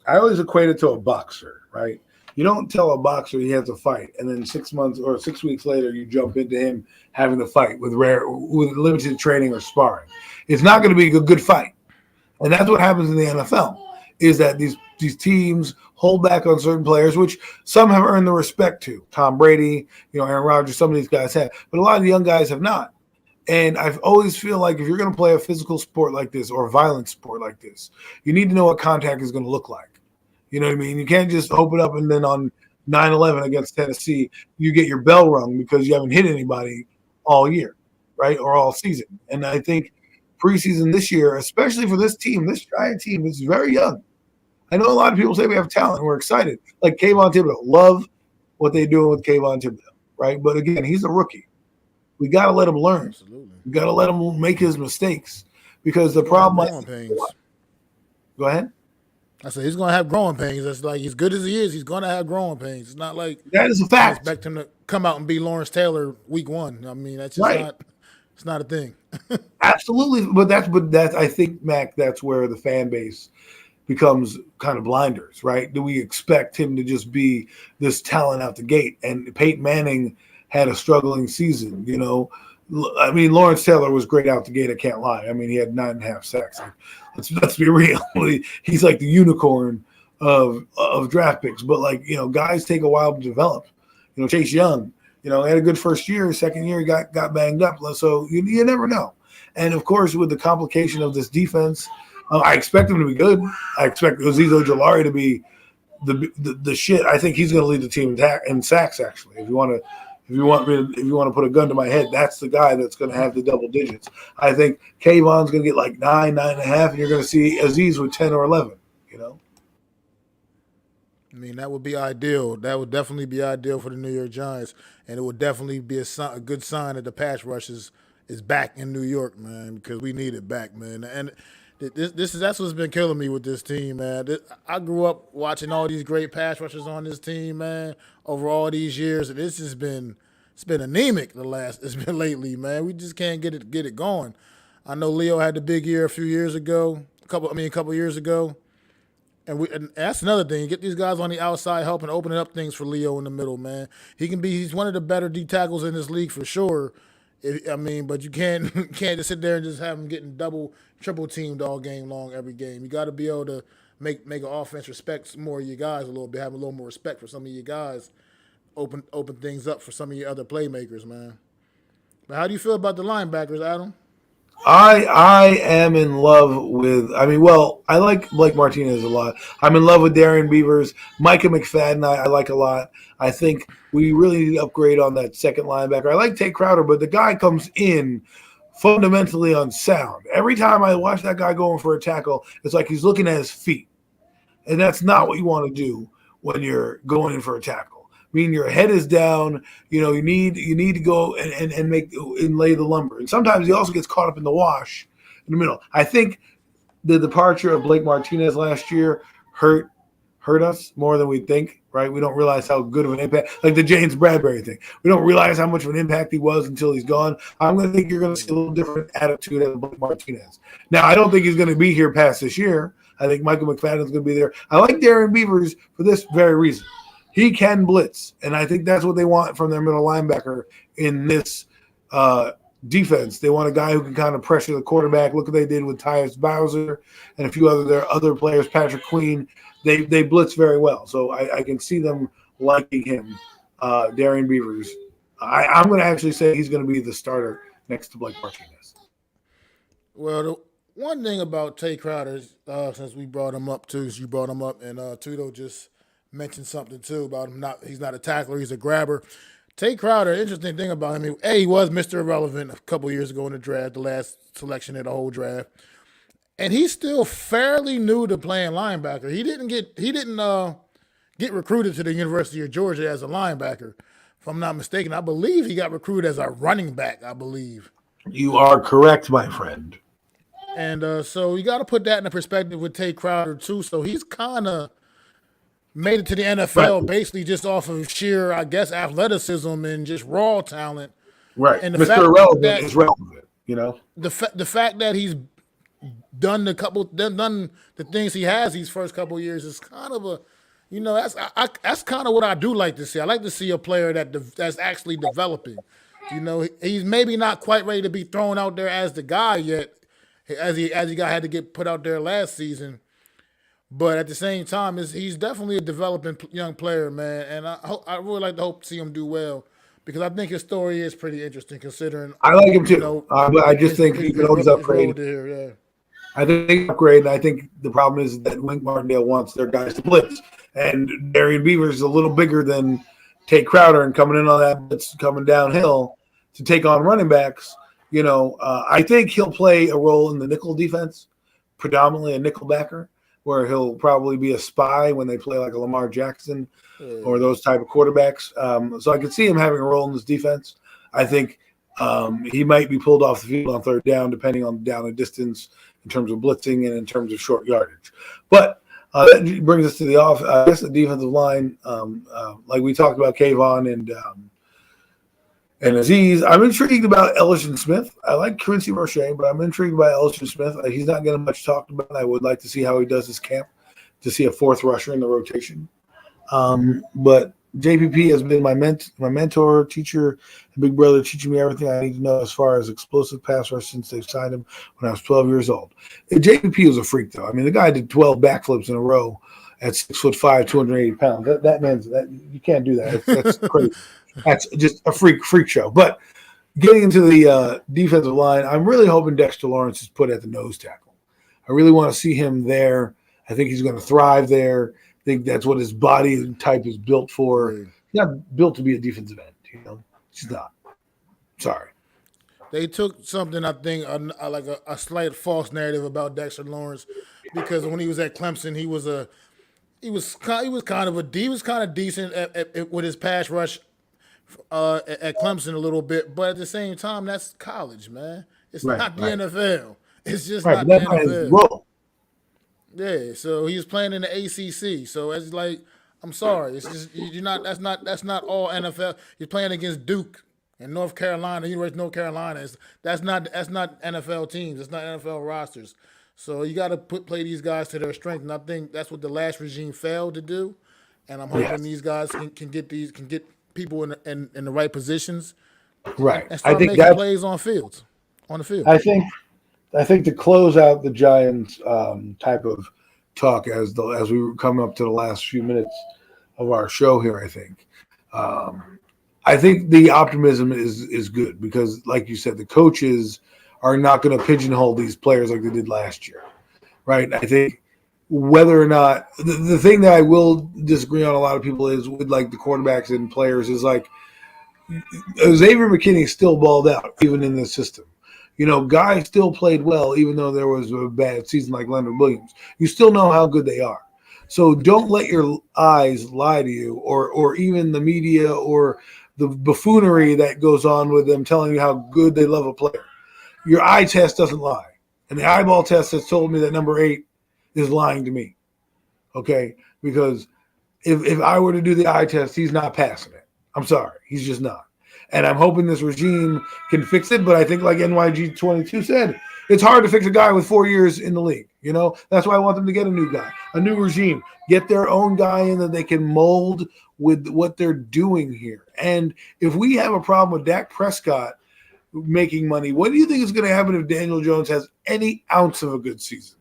I always equate it to a boxer, right? You don't tell a boxer he has a fight, and then 6 months or 6 weeks later, you jump into him having the fight with limited training or sparring. It's not going to be a good fight, and that's what happens in the NFL. Is that these teams hold back on certain players, which some have earned the respect to. Tom Brady, Aaron Rodgers, some of these guys have, but a lot of the young guys have not. And I always feel like if you're going to play a physical sport like this or a violent sport like this, you need to know what contact is going to look like. You know what I mean? You can't just open up and then on 9/11 against Tennessee, you get your bell rung because you haven't hit anybody all year, right, or all season. And I think preseason this year, especially for this team, this Giant team is very young. I know a lot of people say we have talent and we're excited. Like Kayvon Thibodeau, love what they're doing with Kayvon Thibodeau, right? But again, he's a rookie. We got to let him learn. Absolutely. We got to let him make his mistakes because the problem. Go ahead. I said he's going to have growing pains. That's like as good as he is, he's going to have growing pains. It's not like that is a fact. Expect him to come out and be Lawrence Taylor week one. I mean, that's just not. It's not a thing. Absolutely, but that's I think, Mac, that's where the fan base becomes kind of blinders, right? Do we expect him to just be this talent out the gate? And Peyton Manning had a struggling season, I mean, Lawrence Taylor was great out the gate. I can't lie. I mean, he had 9.5 sacks. Let's be real. He's like the unicorn of draft picks. But guys take a while to develop. Chase Young, had a good first year. Second year, he got banged up. So you never know. And of course, with the complication of this defense, I expect him to be good. I expect Azeez Ojulari to be the shit. I think he's going to lead the team in sacks. Actually, if you want to put a gun to my head, that's the guy that's going to have the double digits. I think Kayvon's going to get like 9.5, and you're going to see Azeez with 10 or 11. I mean, that would be ideal. That would definitely be ideal for the New York Giants, and it would definitely be a good sign that the pass rush is back in New York, man, because we need it back, man. And that's what's been killing me with this team, man. I grew up watching all these great pass rushers on this team, man, over all these years, and it's been anemic it's been lately, man. We just can't get it going. I know Leo had the big year a few years ago, a couple years ago. And that's another thing. Get these guys on the outside helping opening up things for Leo in the middle, man. He's one of the better D tackles in this league for sure. But you can't just sit there and just have him getting triple teamed all game long every game. You got to be able to make an offense respect more of your guys a little bit, have a little more respect for some of your guys, open things up for some of your other playmakers, man. But how do you feel about the linebackers, Adam? I am in love with. I like Blake Martinez a lot. I'm in love with Darren Beavers, Micah McFadden. I like a lot. I think we really need to upgrade on that second linebacker. I like Tate Crowder, but the guy comes in fundamentally unsound. Every time I watch that guy going for a tackle, it's like he's looking at his feet, and that's not what you want to do when you're going in for a tackle. I mean, your head is down. You need to go and lay the lumber. And sometimes he also gets caught up in the wash in the middle. I think the departure of Blake Martinez last year hurt us more than we think, right? We don't realize how good of an impact, like the James Bradbury thing. We don't realize how much of an impact he was until he's gone. I'm going to think you're going to see a little different attitude out of Blake Martinez. Now, I don't think he's going to be here past this year. I think Michael McFadden's going to be there. I like Darren Beavers for this very reason. He can blitz, and I think that's what they want from their middle linebacker in this defense. They want a guy who can kind of pressure the quarterback. Look what they did with Tyus Bowser and a few other players, Patrick Queen. They blitz very well, so I can see them liking him, Darren Beavers. I'm going to actually say he's going to be the starter next to Blake Martinez. Well, the one thing about Tate Crowder, since we brought him up too, you brought him up, and Tudo just mentioned something too about him. He's not a tackler; he's a grabber. Tate Crowder, interesting thing about him, he was Mr. Irrelevant a couple years ago in the draft, the last selection of the whole draft, and he's still fairly new to playing linebacker. He didn't get recruited to the University of Georgia as a linebacker, if I'm not mistaken. I believe he got recruited as a running back. I believe you are correct, my friend. And so you got to put that in the perspective with Tate Crowder too. So he's kind of made it to the NFL basically just off of sheer, I guess, athleticism and just raw talent. Right. And Mr. Irrelevant is relevant, The fact that he's done the things he has these first couple of years is kind of that's kind of what I do like to see. I like to see a player that's actually developing. He's maybe not quite ready to be thrown out there as the guy yet, as he had to get put out there last season. But at the same time, he's definitely a developing young player, man. And I really like to hope to see him do well because I think his story is pretty interesting considering. I like him too. But I just think he can always upgrade. I think upgrade, and I think the problem is that Wink Martindale wants their guys to blitz. And Darren Beavers is a little bigger than Tate Crowder and coming in on that blitz, coming downhill to take on running backs. I think he'll play a role in the nickel defense, predominantly a nickel backer, where he'll probably be a spy when they play like a Lamar Jackson or those type of quarterbacks. So I could see him having a role in this defense. I think he might be pulled off the field on third down, depending on down and distance in terms of blitzing and in terms of short yardage. But that brings us to the defensive line. Like we talked about Kayvon and Aziz. I'm intrigued about Ellison Smith. I like Quincy Roche, but I'm intrigued by Ellison Smith. He's not getting much talked about. I would like to see how he does his camp, to see a fourth rusher in the rotation. But JPP has been my mentor, teacher, and big brother, teaching me everything I need to know as far as explosive pass rush since they've signed him when I was 12 years old. JPP was a freak, though. I mean, the guy did 12 backflips in a row at 6'5", 280 pounds. That man's you can't do that. That's crazy. That's just a freak show. But getting into the defensive line, I'm really hoping Dexter Lawrence is put at the nose tackle. I really want to see him there. I think he's going to thrive there. I think that's what his body type is built for. He's not built to be a defensive end. He's not. Sorry. They took something, I think, like a slight false narrative about Dexter Lawrence because when he was at Clemson, he was he was kind of decent with his pass rush at Clemson a little bit, but at the same time, that's college, man. It's not the NFL. It's just not the NFL. Yeah, so he was playing in the ACC. So it's like, I'm sorry, it's just you're not. That's not all NFL. You're playing against Duke and North Carolina, University of North Carolina. That's not NFL teams. It's not NFL rosters. So you got to play these guys to their strength, and I think that's what the last regime failed to do. And I'm hoping these guys can get people in the right positions, right? And start making plays on the field. I think to close out the Giants type of talk as we were coming up to the last few minutes of our show here, I think the optimism is good because, like you said, the coaches are not going to pigeonhole these players like they did last year, right? I think whether or not the thing that I will disagree on a lot of people is with like the quarterbacks and players is like Xavier McKinney still balled out even in this system. Guy still played well, even though there was a bad season like Leonard Williams. You still know how good they are. So don't let your eyes lie to you or even the media or the buffoonery that goes on with them telling you how good they love a player. Your eye test doesn't lie. And the eyeball test has told me that number 8 is lying to me. Okay? Because if I were to do the eye test, he's not passing it. I'm sorry. He's just not. And I'm hoping this regime can fix it. But I think like NYG22 said, it's hard to fix a guy with 4 years in the league. That's why I want them to get a new guy, a new regime, get their own guy in that they can mold with what they're doing here. And if we have a problem with Dak Prescott making money, what do you think is going to happen if Daniel Jones has any ounce of a good season?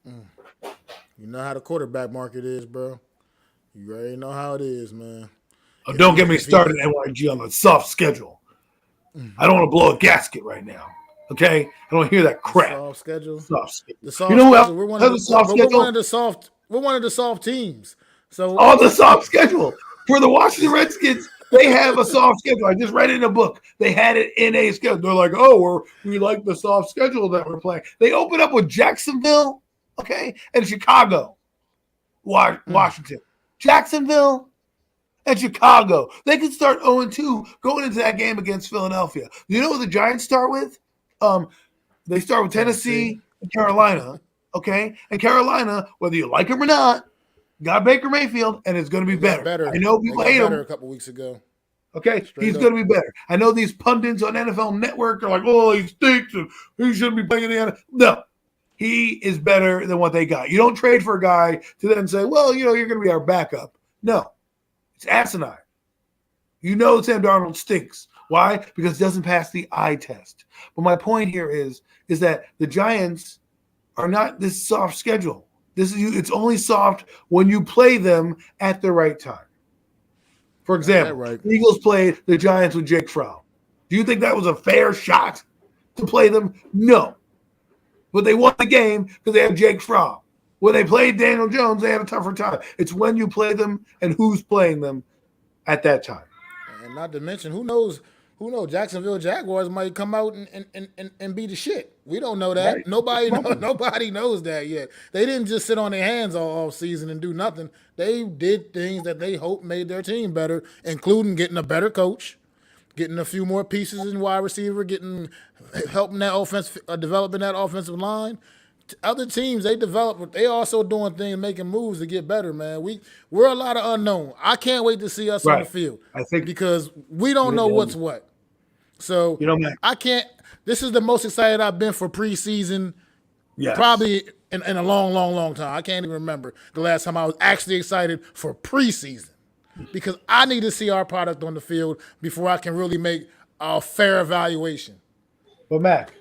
You know how the quarterback market is, bro. You already know how it is, man. Oh, don't get me started, NYG, on the soft schedule. I don't want to blow a gasket right now. Okay? I don't hear that crap. Soft schedule. The soft schedule. We're one of the soft teams. So on the soft schedule. For the Washington Redskins, they have a soft schedule. I just read it in a book. They had it in a schedule. They're like, we like the soft schedule that we're playing. They open up with Jacksonville, okay, and Chicago, Washington. Jacksonville and Chicago. They could start 0-2 going into that game against Philadelphia. You know what the Giants start with? They start with Tennessee and Carolina, okay? And Carolina, whether you like them or not, got Baker Mayfield, and it's going to be better. I know people hate him. A couple weeks ago. Okay, he's going to be better. I know these pundits on NFL Network are like, he stinks and he shouldn't be playing in the NFL. No, he is better than what they got. You don't trade for a guy to then say, you're going to be our backup. No, it's asinine. Sam Darnold stinks. Why? Because it doesn't pass the eye test. But my point here is that the Giants are not this soft schedule. It's only soft when you play them at the right time. For example, the Eagles played the Giants with Jake Fromm. Do you think that was a fair shot to play them? No. But they won the game because they have Jake Fromm. When they played Daniel Jones, they have a tougher time. It's when you play them and who's playing them at that time. And not to mention, who knows, Jacksonville Jaguars might come out and be the shit. We don't know that. Right. Nobody knows that yet. They didn't just sit on their hands all season and do nothing. They did things that they hope made their team better, including getting a better coach, getting a few more pieces in wide receiver, helping that offense, developing that offensive line. Other teams, they also doing things, making moves to get better, man. We're a lot of unknown. I can't wait to see us on the field. I think because we don't know what's what. So I can't. This is the most excited I've been for preseason, probably in a long, long, long time. I can't even remember the last time I was actually excited for preseason because I need to see our product on the field before I can really make a fair evaluation. But Mac,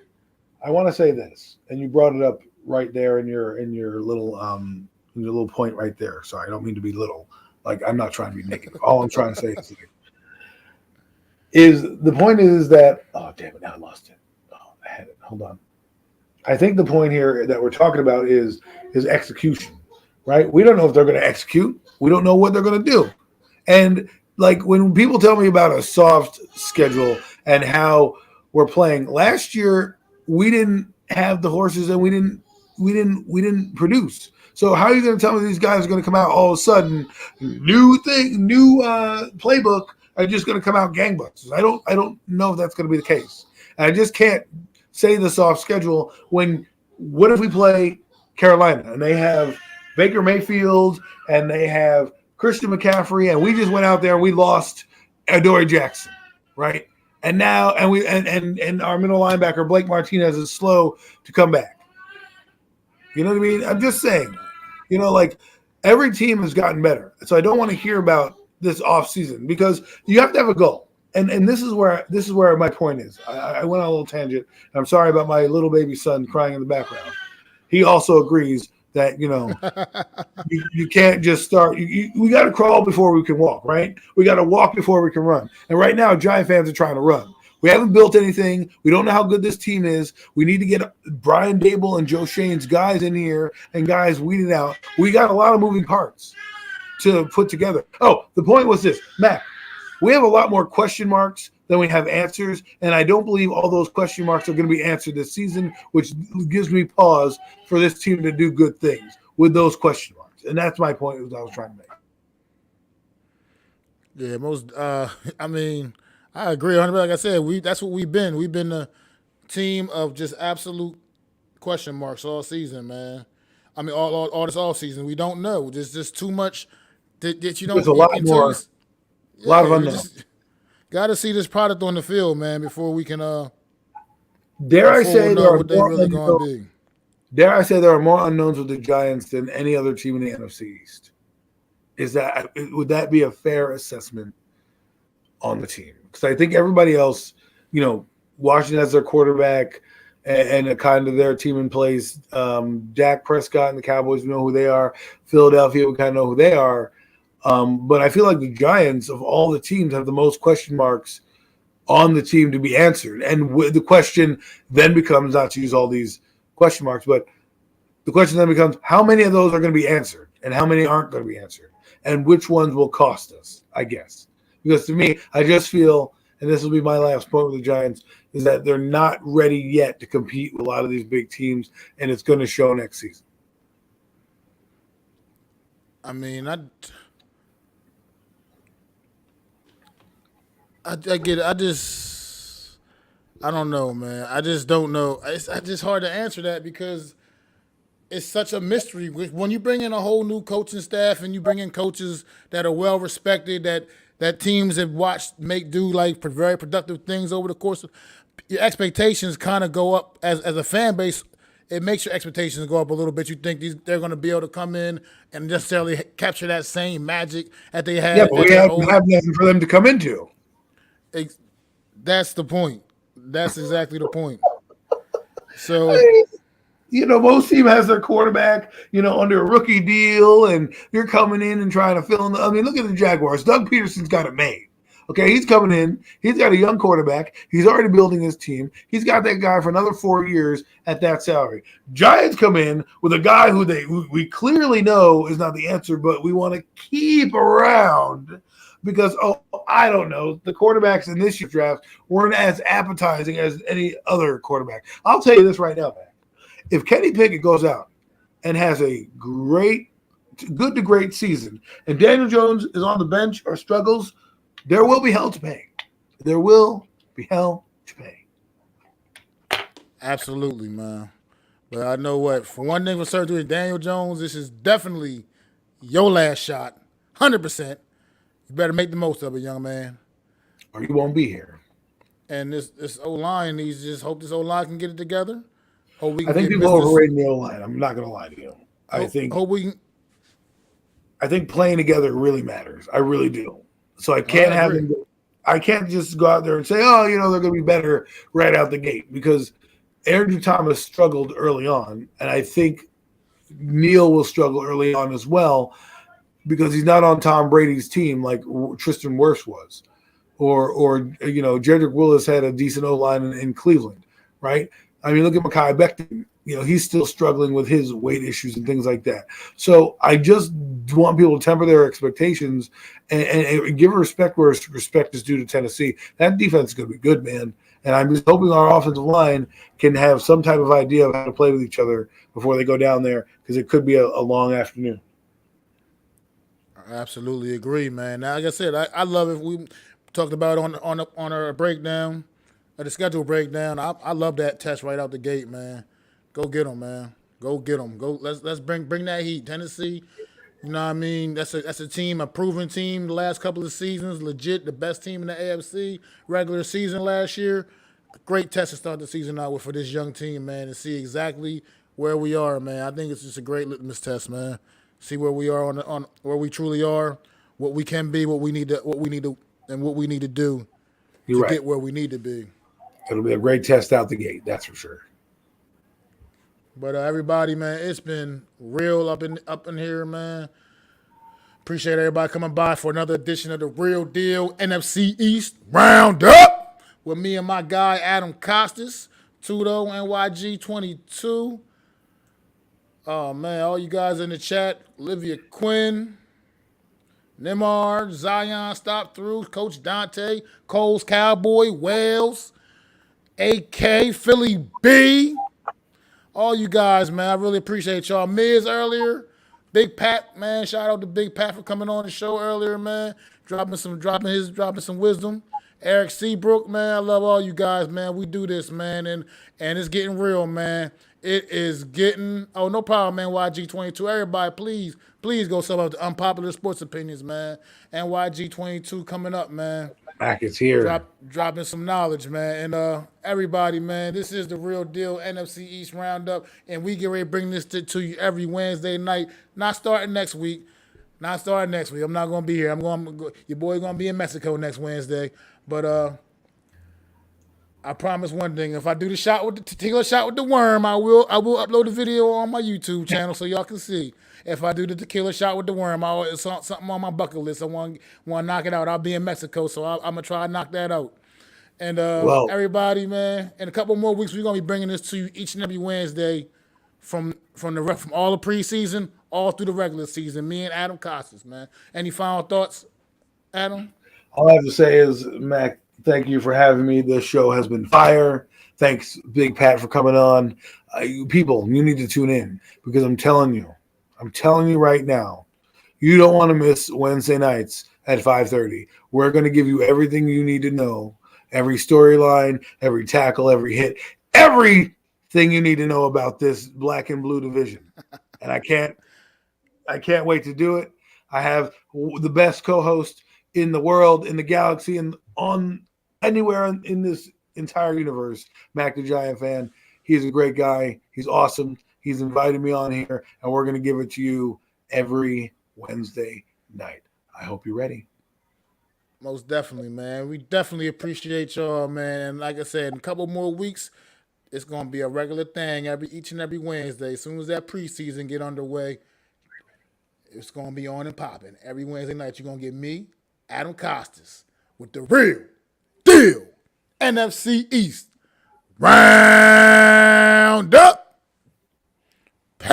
I want to say this, and you brought it up right there in your little point right there. Sorry, I don't mean to be little. Like, I'm not trying to be negative. All I'm trying to say is the point is that damn it, now I lost it. I had it. Hold on. I think the point here that we're talking about is execution, right? We don't know if they're going to execute. We don't know what they're going to do. And like when people tell me about a soft schedule and how we're playing last year, we didn't have the horses and we didn't produce. So how are you going to tell me these guys are going to come out all of a sudden, new playbook, are just going to come out gangbusters? I don't know if that's going to be the case. And I just can't say this off schedule when what if we play Carolina and they have Baker Mayfield and they have Christian McCaffrey and we just went out there and we lost Adoree Jackson, right? And now and our middle linebacker Blake Martinez is slow to come back. You know what I mean? I'm just saying, like every team has gotten better. So I don't want to hear about this offseason because you have to have a goal. And this is where my point is. I went on a little tangent. And I'm sorry about my little baby son crying in the background. He also agrees that, you can't just start. We got to crawl before we can walk, right? We got to walk before we can run. And right now, Giant fans are trying to run. We haven't built anything. We don't know how good this team is. We need to get Brian Dable and Joe Shane's guys in here and guys weeded out. We got a lot of moving parts to put together. Oh, the point was this, Mac, we have a lot more question marks than we have answers, and I don't believe all those question marks are going to be answered this season, which gives me pause for this team to do good things with those question marks. And that's my point that I was trying to make. Yeah, I agree 100%. Like I said, that's what we've been. We've been a team of just absolute question marks all season, man. All this off season. We don't know. There's just too much that you don't. There's a lot more. A lot of unknowns. Got to see this product on the field, man, before we can. Dare I say there are what they really going to be? Dare I say there are more unknowns with the Giants than any other team in the NFC East? Would that be a fair assessment on the team? Because I think everybody else, Washington has their quarterback and a kind of their team in place. Dak Prescott and the Cowboys, we know who they are. Philadelphia, we kind of know who they are. But I feel like the Giants, of all the teams, have the most question marks on the team to be answered. And the question then becomes, not to use all these question marks, but the question then becomes, how many of those are going to be answered and how many aren't going to be answered? And which ones will cost us, I guess. Because to me, I just feel, and this will be my last point with the Giants, is that they're not ready yet to compete with a lot of these big teams, and it's going to show next season. I get it. I don't know, man. I just don't know. It's just hard to answer that because it's such a mystery. When you bring in a whole new coaching staff and you bring in coaches that are well respected, that teams have watched do like very productive things over the course of your expectations kind of go up as a fan base. It makes your expectations go up a little bit. You think they're going to be able to come in and necessarily capture that same magic that they had. Yeah, but we have nothing for them to come into. That's the point. That's exactly the point. So, most team has their quarterback, under a rookie deal, and you're coming in and trying to fill in. Look at the Jaguars. Doug Peterson's got it made. Okay, he's coming in. He's got a young quarterback. He's already building his team. He's got that guy for another 4 years at that salary. Giants come in with a guy who we clearly know is not the answer, but we want to keep around because, I don't know, the quarterbacks in this year's draft weren't as appetizing as any other quarterback. I'll tell you this right now, man. If Kenny Pickett goes out and has a good to great season and Daniel Jones is on the bench or struggles, there will be hell to pay. There will be hell to pay. Absolutely, man. But I know what, for one thing for certain, with Daniel Jones, this is definitely your last shot, 100%. You better make the most of it, young man. Or you won't be here. And this O-line needs to just hope this O-line can get it together. I think people overrating the O-line. I'm not going to lie to you. I think playing together really matters. I really do. So I can't have them. I can't just go out there and say, they're going to be better right out the gate because Andrew Thomas struggled early on, and I think Neal will struggle early on as well because he's not on Tom Brady's team like Tristan Wirfs was, or Jedrick Willis had a decent O-line in Cleveland, right? I mean, look at Mekhi Becton. He's still struggling with his weight issues and things like that. So I just want people to temper their expectations and give respect where respect is due to Tennessee. That defense is going to be good, man. And I'm just hoping our offensive line can have some type of idea of how to play with each other before they go down there, because it could be a long afternoon. I absolutely agree, man. Now, like I said, I love it. We talked about on our breakdown, the schedule breakdown. I love that test right out the gate, man. Go get them, man. Go get them. Go. Let's bring that heat, Tennessee. You know what I mean? That's a team, a proven team the last couple of seasons, legit the best team in the AFC regular season last year. Great test to start the season out with for this young team, man, and see exactly where we are, man. I think it's just a great litmus test, man. See where we are on where we truly are, what we can be, what we need to do to get where we need to be. It'll be a great test out the gate, that's for sure. But everybody, man, it's been real up in here, man. Appreciate everybody coming by for another edition of the Real Deal NFC East Round-Up with me and my guy Adam Costas, Tudo NYG 22. Oh man, all you guys in the chat: Olivia Quinn, Neymar, Zion, Stop Through, Coach Dante, Cole's Cowboy, Wales, AK, Philly B. All you guys, man, I really appreciate y'all. Miz earlier, Big Pat, man, shout out to Big Pat for coming on the show earlier, man, dropping some wisdom. Eric Seabrook, man, I love all you guys, man. We do this, man, and it's getting real, man. It is getting. Oh, no problem, man. YG22. Everybody, please go sub up the Unpopular Sports Opinions, man. NYG22 coming up, man. Back is here. Dropping some knowledge, man. And everybody, man, this is the Real Deal NFC East Roundup, and we get ready to bring this to you every Wednesday night. Not starting next week. I'm not going to be here. Your boy going to be in Mexico next Wednesday. But I promise one thing: if I do the tequila shot with the worm, I will upload the video on my YouTube channel so y'all can see. If I do the tequila shot with the worm, it's something on my bucket list. I want to knock it out. I'll be in Mexico, so I'm gonna try to knock that out. And everybody, man, in a couple more weeks, we're gonna be bringing this to you each and every Wednesday from all the preseason all through the regular season. Me and Adam Costas, man. Any final thoughts, Adam? All I have to say is, Mac, thank you for having me. This show has been fire. Thanks, Big Pat, for coming on. People, you need to tune in, because I'm telling you right now, you don't want to miss Wednesday nights at 5:30. We're going to give you everything you need to know, every storyline, every tackle, every hit, everything you need to know about this black and blue division. And I can't wait to do it. I have the best co-host in the world, in the galaxy, and on anywhere in this entire universe, MacDaGiantsFan. He's a great guy. He's awesome. He's invited me on here, and we're going to give it to you every Wednesday night. I hope you're ready. Most definitely, man. We definitely appreciate y'all, man. And like I said, in a couple more weeks, it's going to be a regular thing each and every Wednesday. As soon as that preseason get underway, it's going to be on and popping. Every Wednesday night, you're going to get me, Adam Costas, with the Real Deal NFC East Round-Up. Peace.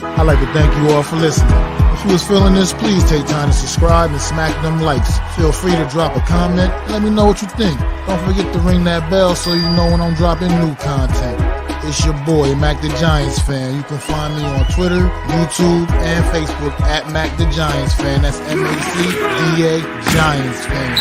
I'd like to thank you all for listening. If you was feeling this, please take time to subscribe and smack them likes. Feel free to drop a comment and let me know what you think. Don't forget to ring that bell so you know when I'm dropping new content. It's your boy, MacDaGiantsFan. You can find me on Twitter, YouTube, and Facebook at MacDaGiantsFan. That's MacDa Giants Fan.